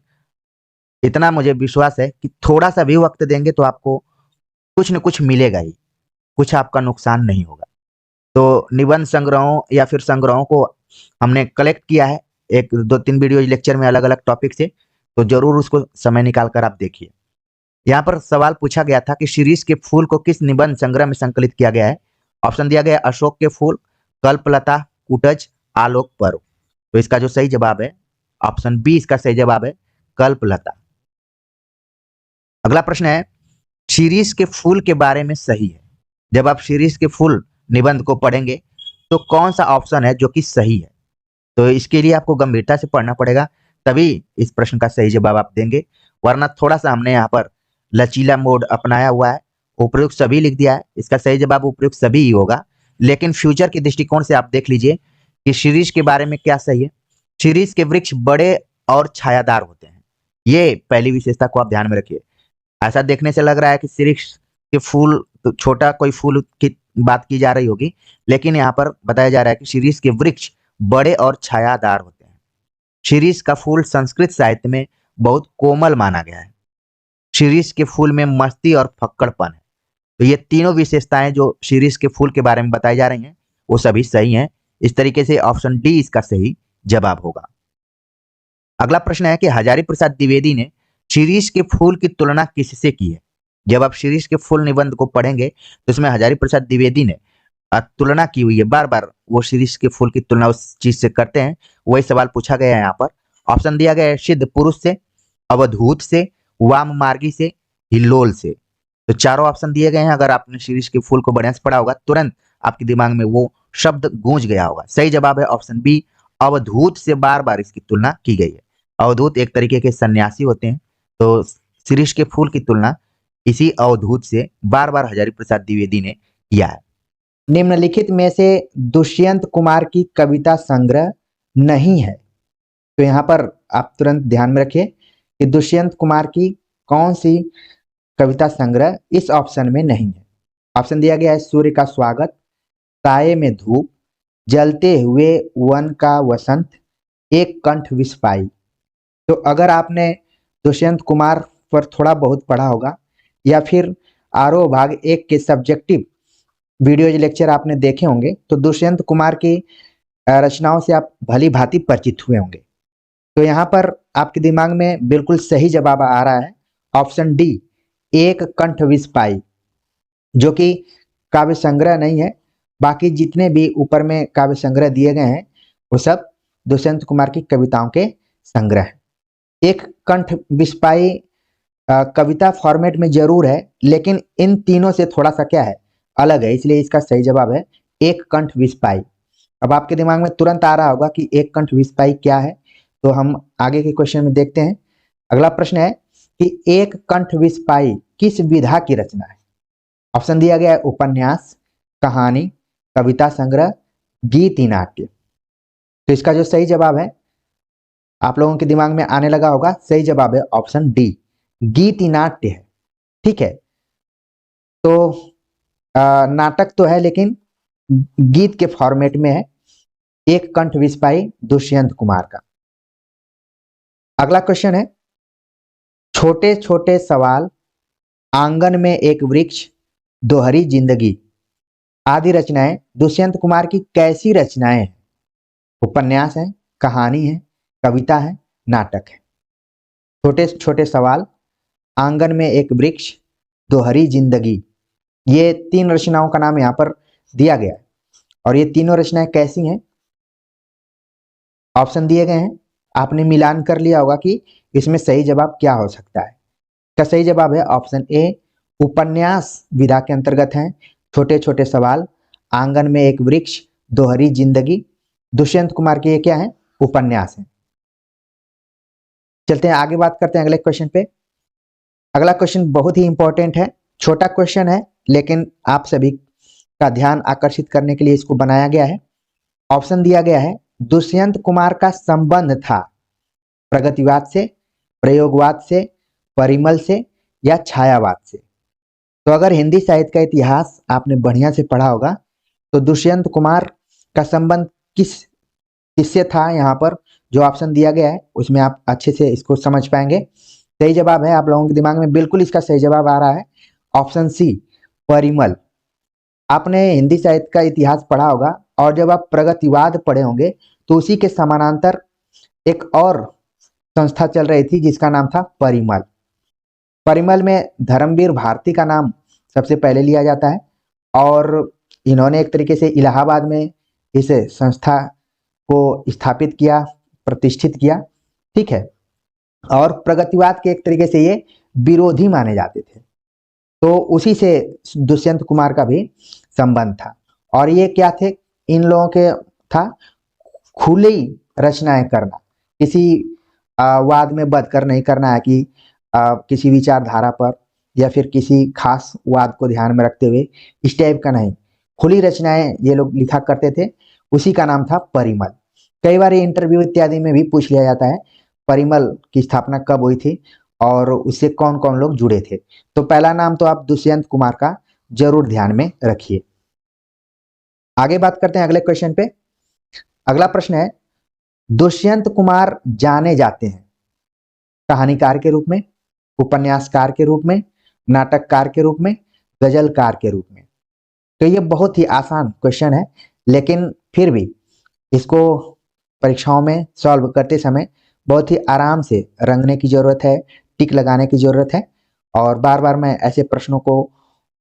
इतना मुझे विश्वास है कि थोड़ा सा भी वक्त देंगे तो आपको कुछ न कुछ मिलेगा ही, कुछ आपका नुकसान नहीं होगा। तो निबंध संग्रहों या फिर संग्रहों को हमने कलेक्ट किया है एक दो तीन वीडियो लेक्चर में अलग अलग टॉपिक से, तो जरूर उसको समय निकाल कर आप देखिए। यहाँ पर सवाल पूछा गया था कि शीरीष के फूल को किस निबंध संग्रह में संकलित किया गया है। ऑप्शन दिया गया है अशोक के फूल, कल्पलता, कुटज, आलोक पर्व। तो इसका जो सही जवाब है ऑप्शन बी, इसका सही जवाब है कल्पलता। अगला प्रश्न है शीरीष के फूल के बारे में सही है। जब आप शीरीष के फूल निबंध को पढ़ेंगे तो कौन सा ऑप्शन है जो कि सही है। तो इसके लिए आपको गंभीरता से पढ़ना पड़ेगा, तभी इस प्रश्न का सही जवाब आप देंगे, वरना थोड़ा सा हमने यहाँ पर लचीला मोड अपनाया हुआ है, उपयुक्त सभी लिख दिया है। इसका सही जवाब उपयुक्त सभी ही होगा। लेकिन फ्यूचर के दृष्टिकोण से आप देख लीजिए कि शीरीष के बारे में क्या सही है। शीरीष के वृक्ष बड़े और छायादार होते हैं, ये पहली विशेषता को आप ध्यान में रखिए। ऐसा देखने से लग रहा है कि शीरीष के फूल तो छोटा कोई फूल की बात की जा रही होगी, लेकिन यहाँ पर बताया जा रहा है कि शीरीष के वृक्ष बड़े और छायादार होते हैं। शीरीष का फूल संस्कृत साहित्य में बहुत कोमल माना गया है। शीरीष के फूल में मस्ती और फक्कड़पन है। तो ये तीनों विशेषताएं जो शीरीष के फूल के बारे में बताई जा रही हैं वो सभी सही हैं। इस तरीके से ऑप्शन डी इसका सही जवाब होगा। अगला प्रश्न है कि हजारी प्रसाद द्विवेदी ने शीरीष के फूल की तुलना किससे की है। जब आप शीरीष के फूल निबंध को पढ़ेंगे तो इसमें हजारी प्रसाद द्विवेदी ने तुलना की हुई है, बार बार वो शीरीष के फूल की तुलना उस चीज से करते हैं। वही सवाल पूछा गया है यहाँ पर। ऑप्शन दिया गया है सिद्ध पुरुष से, अवधूत से, वाम मार्गी से, हिल्लोल से। तो चारों ऑप्शन दिए गए हैं। अगर आपने शीरीष के फूल को बढ़िया से पढ़ा होगा तुरंत आपके दिमाग में वो शब्द गूंज गया होगा। सही जवाब है ऑप्शन बी, अवधूत से बार बार इसकी तुलना की गई है। अवधूत एक तरीके के सन्यासी होते हैं, तो शीरीष के फूल की तुलना इसी अवधूत से बार बार हजारी प्रसाद द्विवेदी ने किया है। निम्नलिखित में से दुष्यंत कुमार की कविता संग्रह नहीं है। तो यहाँ पर आप तुरंत ध्यान में रखिए कि दुष्यंत कुमार की कौन सी कविता संग्रह इस ऑप्शन में नहीं है। ऑप्शन दिया गया है सूर्य का स्वागत, साये में धूप, जलते हुए वन का वसंत, एक कंठ विस्पाई। तो अगर आपने दुष्यंत कुमार पर थोड़ा बहुत पढ़ा होगा या फिर आरोह भाग 1 के सब्जेक्टिव वीडियो लेक्चर आपने देखे होंगे तो दुष्यंत कुमार की रचनाओं से आप भली भांति परिचित हुए होंगे। तो यहाँ पर आपके दिमाग में बिल्कुल सही जवाब आ रहा है ऑप्शन डी, एक कंठ विस्पाई, जो कि काव्य संग्रह नहीं है। बाकी जितने भी ऊपर में काव्य संग्रह दिए गए हैं वो सब दुष्यंत कुमार की कविताओं के संग्रह है। एक कंठ विस्पाई कविता फॉर्मेट में जरूर है, लेकिन इन तीनों से थोड़ा सा क्या है, अलग है, इसलिए इसका सही जवाब है एक कंठ विस्पाई। अब आपके दिमाग में तुरंत आ रहा होगा कि एक कंठ विस्पाई क्या है, तो हम आगे के क्वेश्चन में देखते हैं। अगला प्रश्न है कि एक कंठ विस्पाई किस विधा की रचना है। ऑप्शन दिया गया है उपन्यास, कहानी, कविता संग्रह, गीति नाट्य। तो इसका जो सही जवाब है आप लोगों के दिमाग में आने लगा होगा, सही जवाब है ऑप्शन डी, गीति नाट्य है। ठीक है, तो नाटक तो है लेकिन गीत के फॉर्मेट में है। एक कंठ विस्पाई दुष्यंत कुमार का। अगला क्वेश्चन है छोटे छोटे सवाल, आंगन में एक वृक्ष, दोहरी जिंदगी आदि रचनाएं दुष्यंत कुमार की कैसी रचनाएं हैं। उपन्यास है, कहानी है, कविता है, नाटक है। छोटे छोटे सवाल, आंगन में एक वृक्ष, दोहरी जिंदगी, ये तीन रचनाओं का नाम यहाँ पर दिया गया है। और ये तीनों रचनाएं कैसी हैं, ऑप्शन दिए गए हैं। आपने मिलान कर लिया होगा कि इसमें सही जवाब क्या हो सकता है। इसका सही जवाब है ऑप्शन ए, उपन्यास विधा के अंतर्गत हैं छोटे छोटे सवाल, आंगन में एक वृक्ष, दोहरी जिंदगी। दुष्यंत कुमार के ये क्या है, उपन्यास है। चलते हैं आगे, बात करते हैं अगले क्वेश्चन पे। अगला क्वेश्चन बहुत ही इंपॉर्टेंट है, छोटा क्वेश्चन है लेकिन आप सभी का ध्यान आकर्षित करने के लिए इसको बनाया गया है। ऑप्शन दिया गया है दुष्यंत कुमार का संबंध था प्रगतिवाद से, प्रयोगवाद से, परिमल से या छायावाद से। तो अगर हिंदी साहित्य का इतिहास आपने बढ़िया से पढ़ा होगा तो दुष्यंत कुमार का संबंध किससे था, यहाँ पर जो ऑप्शन दिया गया है उसमें आप अच्छे से इसको समझ पाएंगे। सही जवाब है, आप लोगों के दिमाग में बिल्कुल इसका सही जवाब आ रहा है, ऑप्शन सी, परिमल। आपने हिंदी साहित्य का इतिहास पढ़ा होगा और जब आप प्रगतिवाद पढ़े होंगे तो उसी के समानांतर एक और संस्था चल रही थी जिसका नाम था परिमल। परिमल में धर्मवीर भारती का नाम सबसे पहले लिया जाता है और इन्होंने एक तरीके से इलाहाबाद में इस संस्था को स्थापित किया, प्रतिष्ठित किया, ठीक है। और प्रगतिवाद के एक तरीके से ये विरोधी माने जाते थे, तो उसी से दुष्यंत कुमार का भी संबंध था। और ये क्या थे, इन लोगों के था खुली रचनाएं करना, किसी वाद में बदकर नहीं करना है कि किसी विचारधारा पर या फिर किसी खास वाद को ध्यान में रखते हुए, इस टाइप का नहीं, खुली रचनाएं ये लोग लिखा करते थे, उसी का नाम था परिमल। कई बार इंटरव्यू इत्यादि में भी पूछ लिया जाता है परिमल की स्थापना कब हुई थी और उससे कौन कौन लोग जुड़े थे। तो पहला नाम तो आप दुष्यंत कुमार का जरूर ध्यान में रखिए। आगे बात करते हैं अगले क्वेश्चन पे। अगला प्रश्न है, दुष्यंत कुमार जाने जाते हैं कहानीकार के रूप में, उपन्यासकार के रूप में, नाटककार के रूप में, गजलकार के रूप में। तो ये बहुत ही आसान क्वेश्चन है, लेकिन फिर भी इसको परीक्षाओं में सॉल्व करते समय बहुत ही आराम से रंगने की जरूरत है, टिक लगाने की जरूरत है। और बार बार मैं ऐसे प्रश्नों को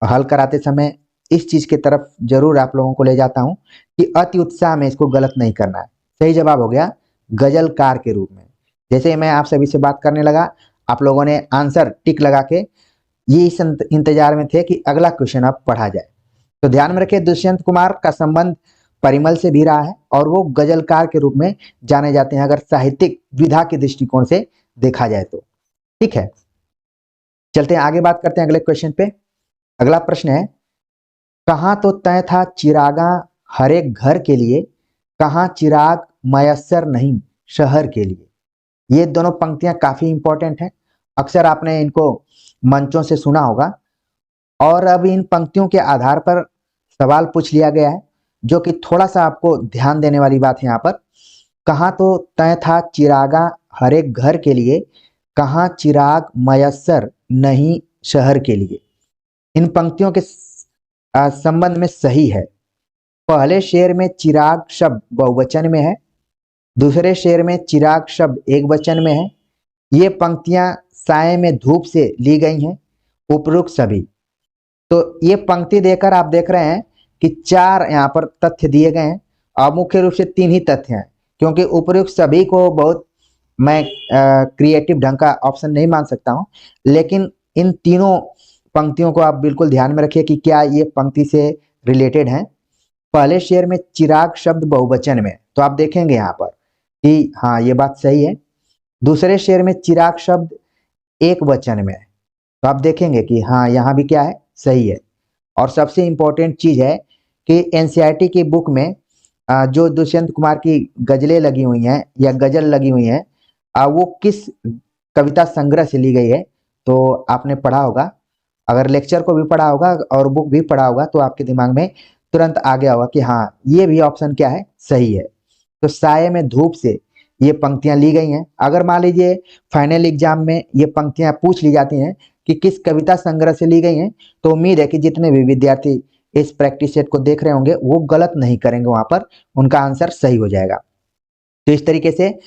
हल कराते समय इस चीज की तरफ जरूर आप लोगों को ले जाता हूं कि अति उत्साह में इसको गलत नहीं करना है। सही जवाब हो गया गजलकार के रूप में। जैसे मैं आप सभी से बात करने लगा, आप लोगों ने आंसर टिक लगा के ये इस इंतजार में थे कि अगला क्वेश्चन अब पढ़ा जाए। तो ध्यान में रखिए, दुष्यंत कुमार का संबंध परिमल से भी रहा है और वो गजलकार के रूप में जाने जाते हैं अगर साहित्यिक विधा के दृष्टिकोण से देखा जाए तो। ठीक है, चलते हैं आगे, बात करते हैं अगले क्वेश्चन पे। अगला प्रश्न है, कहां तो तय था चिरागा हर एक घर के लिए, कहां चिराग मयस्सर नहीं शहर के लिए। ये दोनों पंक्तियां काफी इंपॉर्टेंट हैं, अक्सर आपने इनको मंचों से सुना होगा। और अब इन पंक्तियों के आधार पर सवाल पूछ लिया गया है, जो कि थोड़ा सा आपको ध्यान देने वाली बात है यहाँ पर। कहाँ तो तय था चिरागा हर एक घर के लिए, कहाँ चिराग मयस्सर नहीं शहर के लिए। इन पंक्तियों के संबंध में सही है। पहले शेर में चिराग शब्द बहुवचन में है, दूसरे शेर में चिराग शब्द एक वचन में है। ये पंक्तियां साए में धूप से ली गई हैं, उपरोक्त सभी। तो ये पंक्ति देकर आप देख रहे हैं कि 4 यहाँ पर तथ्य दिए गए हैं और मुख्य रूप से 3 ही तथ्य हैं, क्योंकि उपयुक्त सभी को बहुत मैं क्रिएटिव ढंग का ऑप्शन नहीं मान सकता हूं, लेकिन इन तीनों पंक्तियों को आप बिल्कुल ध्यान में रखिए कि क्या ये पंक्ति से रिलेटेड हैं। पहले शेर में चिराग शब्द बहुवचन में, तो आप देखेंगे यहाँ पर कि हाँ ये बात सही है। दूसरे शेर में चिराग शब्द एक वचन में, तो आप देखेंगे कि हाँ यहाँ भी क्या है, सही है। और सबसे इंपॉर्टेंट चीज है कि एनसीईआरटी की बुक में जो दुष्यंत कुमार की गजलें लगी हुई हैं या गजल लगी हुई हैं, वो किस कविता संग्रह से ली गई है, तो आपने पढ़ा होगा। अगर लेक्चर को भी पढ़ा होगा और बुक भी पढ़ा होगा तो आपके दिमाग में तुरंत आ गया होगा कि हाँ ये भी ऑप्शन क्या है, सही है। तो साये में धूप से ये पंक्तियां ली गई हैं। अगर मान लीजिए फाइनल एग्जाम में ये पंक्तियां पूछ ली जाती हैं कि किस कविता संग्रह से ली गई हैं, तो उम्मीद है कि जितने भी विद्यार्थी इस प्रैक्टिस सेट को देख रहे होंगे वो गलत नहीं करेंगे, वहां पर उनका आंसर सही हो जाएगा। तो इस तरीके से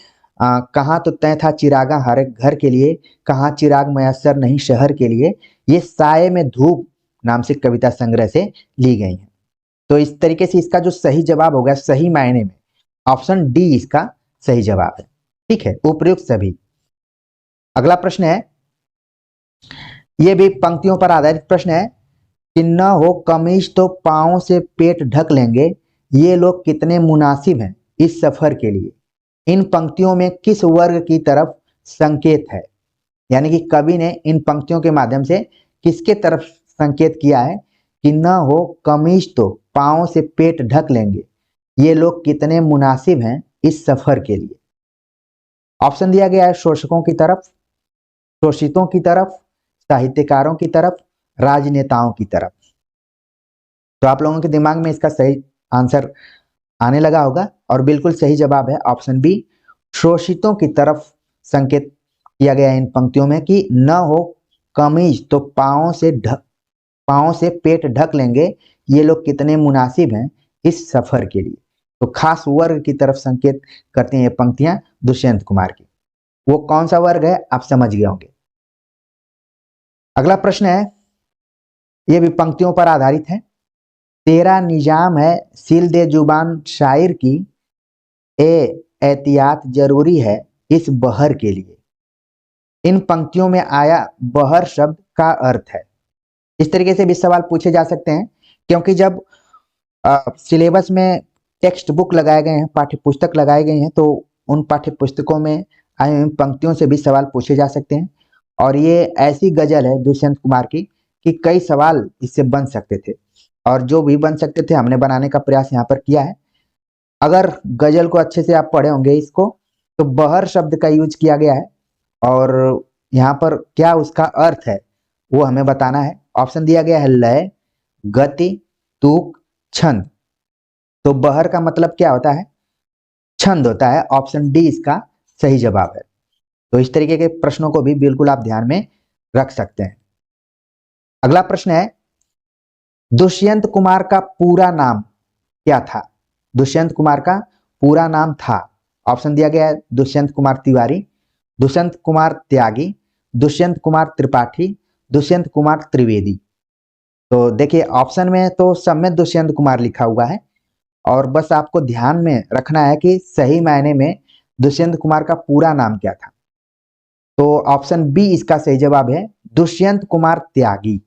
कहाँ तो तय था चिरागा हर एक घर के लिए, कहाँ चिराग मयस्सर नहीं शहर के लिए, ये साये में धूप नाम से कविता संग्रह से ली गई है। तो इस तरीके से इसका जो सही जवाब होगा, सही मायने में ऑप्शन डी इसका सही जवाब है। ठीक है, उपयुक्त सभी। अगला प्रश्न है, यह भी पंक्तियों पर आधारित प्रश्न है कि न हो कमीज तो पांव से पेट ढक लेंगे, ये लोग कितने मुनासिब हैं इस सफर के लिए। इन पंक्तियों में किस वर्ग की तरफ संकेत है, यानी कि कवि ने इन पंक्तियों के माध्यम से किसके तरफ संकेत किया है कि न हो कमीज तो पांव से पेट ढक लेंगे, ये लोग कितने मुनासिब हैं इस सफर के लिए। ऑप्शन दिया गया है शोषकों की तरफ, शोषितों की तरफ, साहित्यकारों की तरफ, राजनेताओं की तरफ। तो आप लोगों के दिमाग में इसका सही आंसर आने लगा होगा और बिल्कुल सही जवाब है ऑप्शन बी, शोषितों की तरफ संकेत किया गया इन पंक्तियों में कि न हो कमीज तो पाँव से पेट ढक लेंगे, ये लोग कितने मुनासिब हैं इस सफर के लिए। तो खास वर्ग की तरफ संकेत करती हैं ये पंक्तियां दुष्यंत कुमार की। वो कौन सा वर्ग है आप समझ गए होंगे। अगला प्रश्न है, ये भी पंक्तियों पर आधारित है। तेरा निजाम है सिल दे जुबान शायर की, एहतियात जरूरी है इस बहर के लिए। इन पंक्तियों में आया बहर शब्द का अर्थ है। इस तरीके से भी सवाल पूछे जा सकते हैं, क्योंकि जब सिलेबस में टेक्स्ट बुक लगाए गए हैं, पाठ्य पुस्तक लगाए गए हैं, तो उन पाठ्य पुस्तकों में आई हुई पंक्तियों से भी सवाल पूछे जा सकते हैं। और ये ऐसी गजल है दुष्यंत कुमार की कि कई सवाल इससे बन सकते थे, और जो भी बन सकते थे हमने बनाने का प्रयास यहाँ पर किया है। अगर गजल को अच्छे से आप पढ़े होंगे इसको, तो बहर शब्द का यूज किया गया है और यहाँ पर क्या उसका अर्थ है वो हमें बताना है। ऑप्शन दिया गया है लय, गति, तुक, छंद। तो बहर का मतलब क्या होता है? छंद होता है। ऑप्शन डी इसका सही जवाब है। तो इस तरीके के प्रश्नों को भी बिल्कुल आप ध्यान में रख सकते हैं। अगला प्रश्न है, दुष्यंत कुमार का पूरा नाम क्या था? दुष्यंत कुमार का पूरा नाम था, ऑप्शन दिया गया है दुष्यंत कुमार तिवारी, दुष्यंत कुमार त्यागी, दुष्यंत कुमार त्रिपाठी, दुष्यंत कुमार त्रिवेदी। तो देखिए ऑप्शन में तो सब में दुष्यंत कुमार लिखा हुआ है, और बस आपको ध्यान में रखना है कि सही मायने में दुष्यंत कुमार का पूरा नाम क्या था। तो ऑप्शन बी इसका सही जवाब है, दुष्यंत कुमार त्यागी।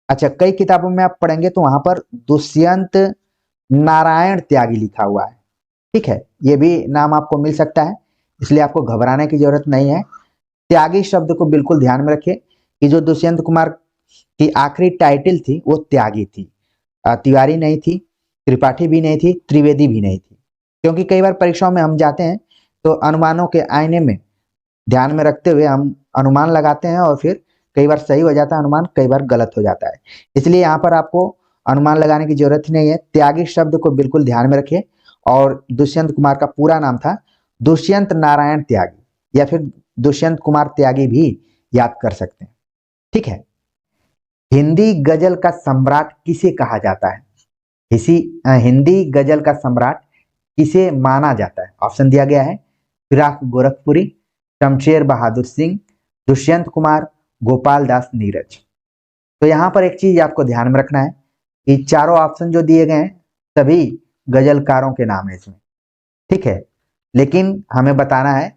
अच्छा, कई किताबों में आप पढ़ेंगे तो वहां पर दुष्यंत नारायण त्यागी लिखा हुआ है। ठीक है, ये भी नाम आपको मिल सकता है, इसलिए आपको घबराने की जरूरत नहीं है। त्यागी शब्द को बिल्कुल ध्यान में रखिए कि जो दुष्यंत कुमार की आखिरी टाइटल थी वो त्यागी थी, तिवारी नहीं थी, त्रिपाठी भी नहीं थी, त्रिवेदी भी नहीं थी। क्योंकि कई बार परीक्षाओं में हम जाते हैं तो अनुमानों के आईने में ध्यान में रखते हुए हम अनुमान लगाते हैं, और फिर कई बार सही हो जाता है अनुमान, कई बार गलत हो जाता है। इसलिए यहाँ पर आपको अनुमान लगाने की जरूरत ही नहीं है। त्यागी शब्द को बिल्कुल ध्यान में रखिए, और दुष्यंत कुमार का पूरा नाम था दुष्यंत नारायण त्यागी, या फिर दुष्यंत कुमार त्यागी भी याद कर सकते हैं। ठीक है, हिंदी गजल का सम्राट किसे कहा जाता है? हिंदी गजल का सम्राट किसे माना जाता है? ऑप्शन दिया गया है फिराक गोरखपुरी, शमशेर बहादुर सिंह, दुष्यंत कुमार, गोपाल दास नीरज। तो यहाँ पर एक चीज आपको ध्यान में रखना है कि चारों ऑप्शन जो दिए गए हैं सभी गजलकारों के नाम है इसमें। ठीक है, लेकिन हमें बताना है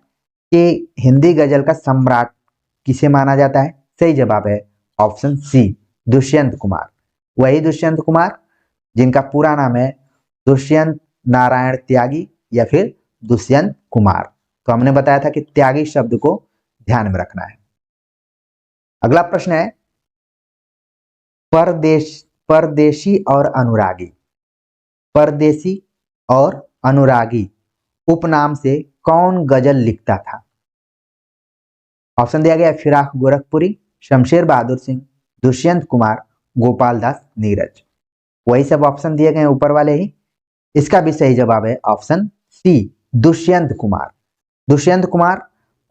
कि हिंदी गजल का सम्राट किसे माना जाता है। सही जवाब है ऑप्शन सी, दुष्यंत कुमार। वही दुष्यंत कुमार जिनका पूरा नाम है दुष्यंत नारायण त्यागी या फिर दुष्यंत कुमार। तो हमने बताया था कि त्यागी शब्द को ध्यान में रखना है। अगला प्रश्न है, परदेशी और अनुरागी। परदेसी और अनुरागी उपनाम से कौन गजल लिखता था? ऑप्शन दिया गया है फिराक गोरखपुरी, शमशेर बहादुर सिंह, दुष्यंत कुमार, गोपाल दास नीरज। वही सब ऑप्शन दिए गए ऊपर वाले ही। इसका भी सही जवाब है ऑप्शन सी, दुष्यंत कुमार। दुष्यंत कुमार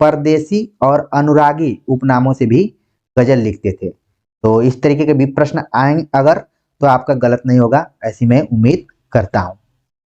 परदेसी और अनुरागी उपनामों से भी गजल लिखते थे। तो इस तरीके के भी प्रश्न आएंगे अगर, तो आपका गलत नहीं होगा, ऐसी मैं उम्मीद करता हूं।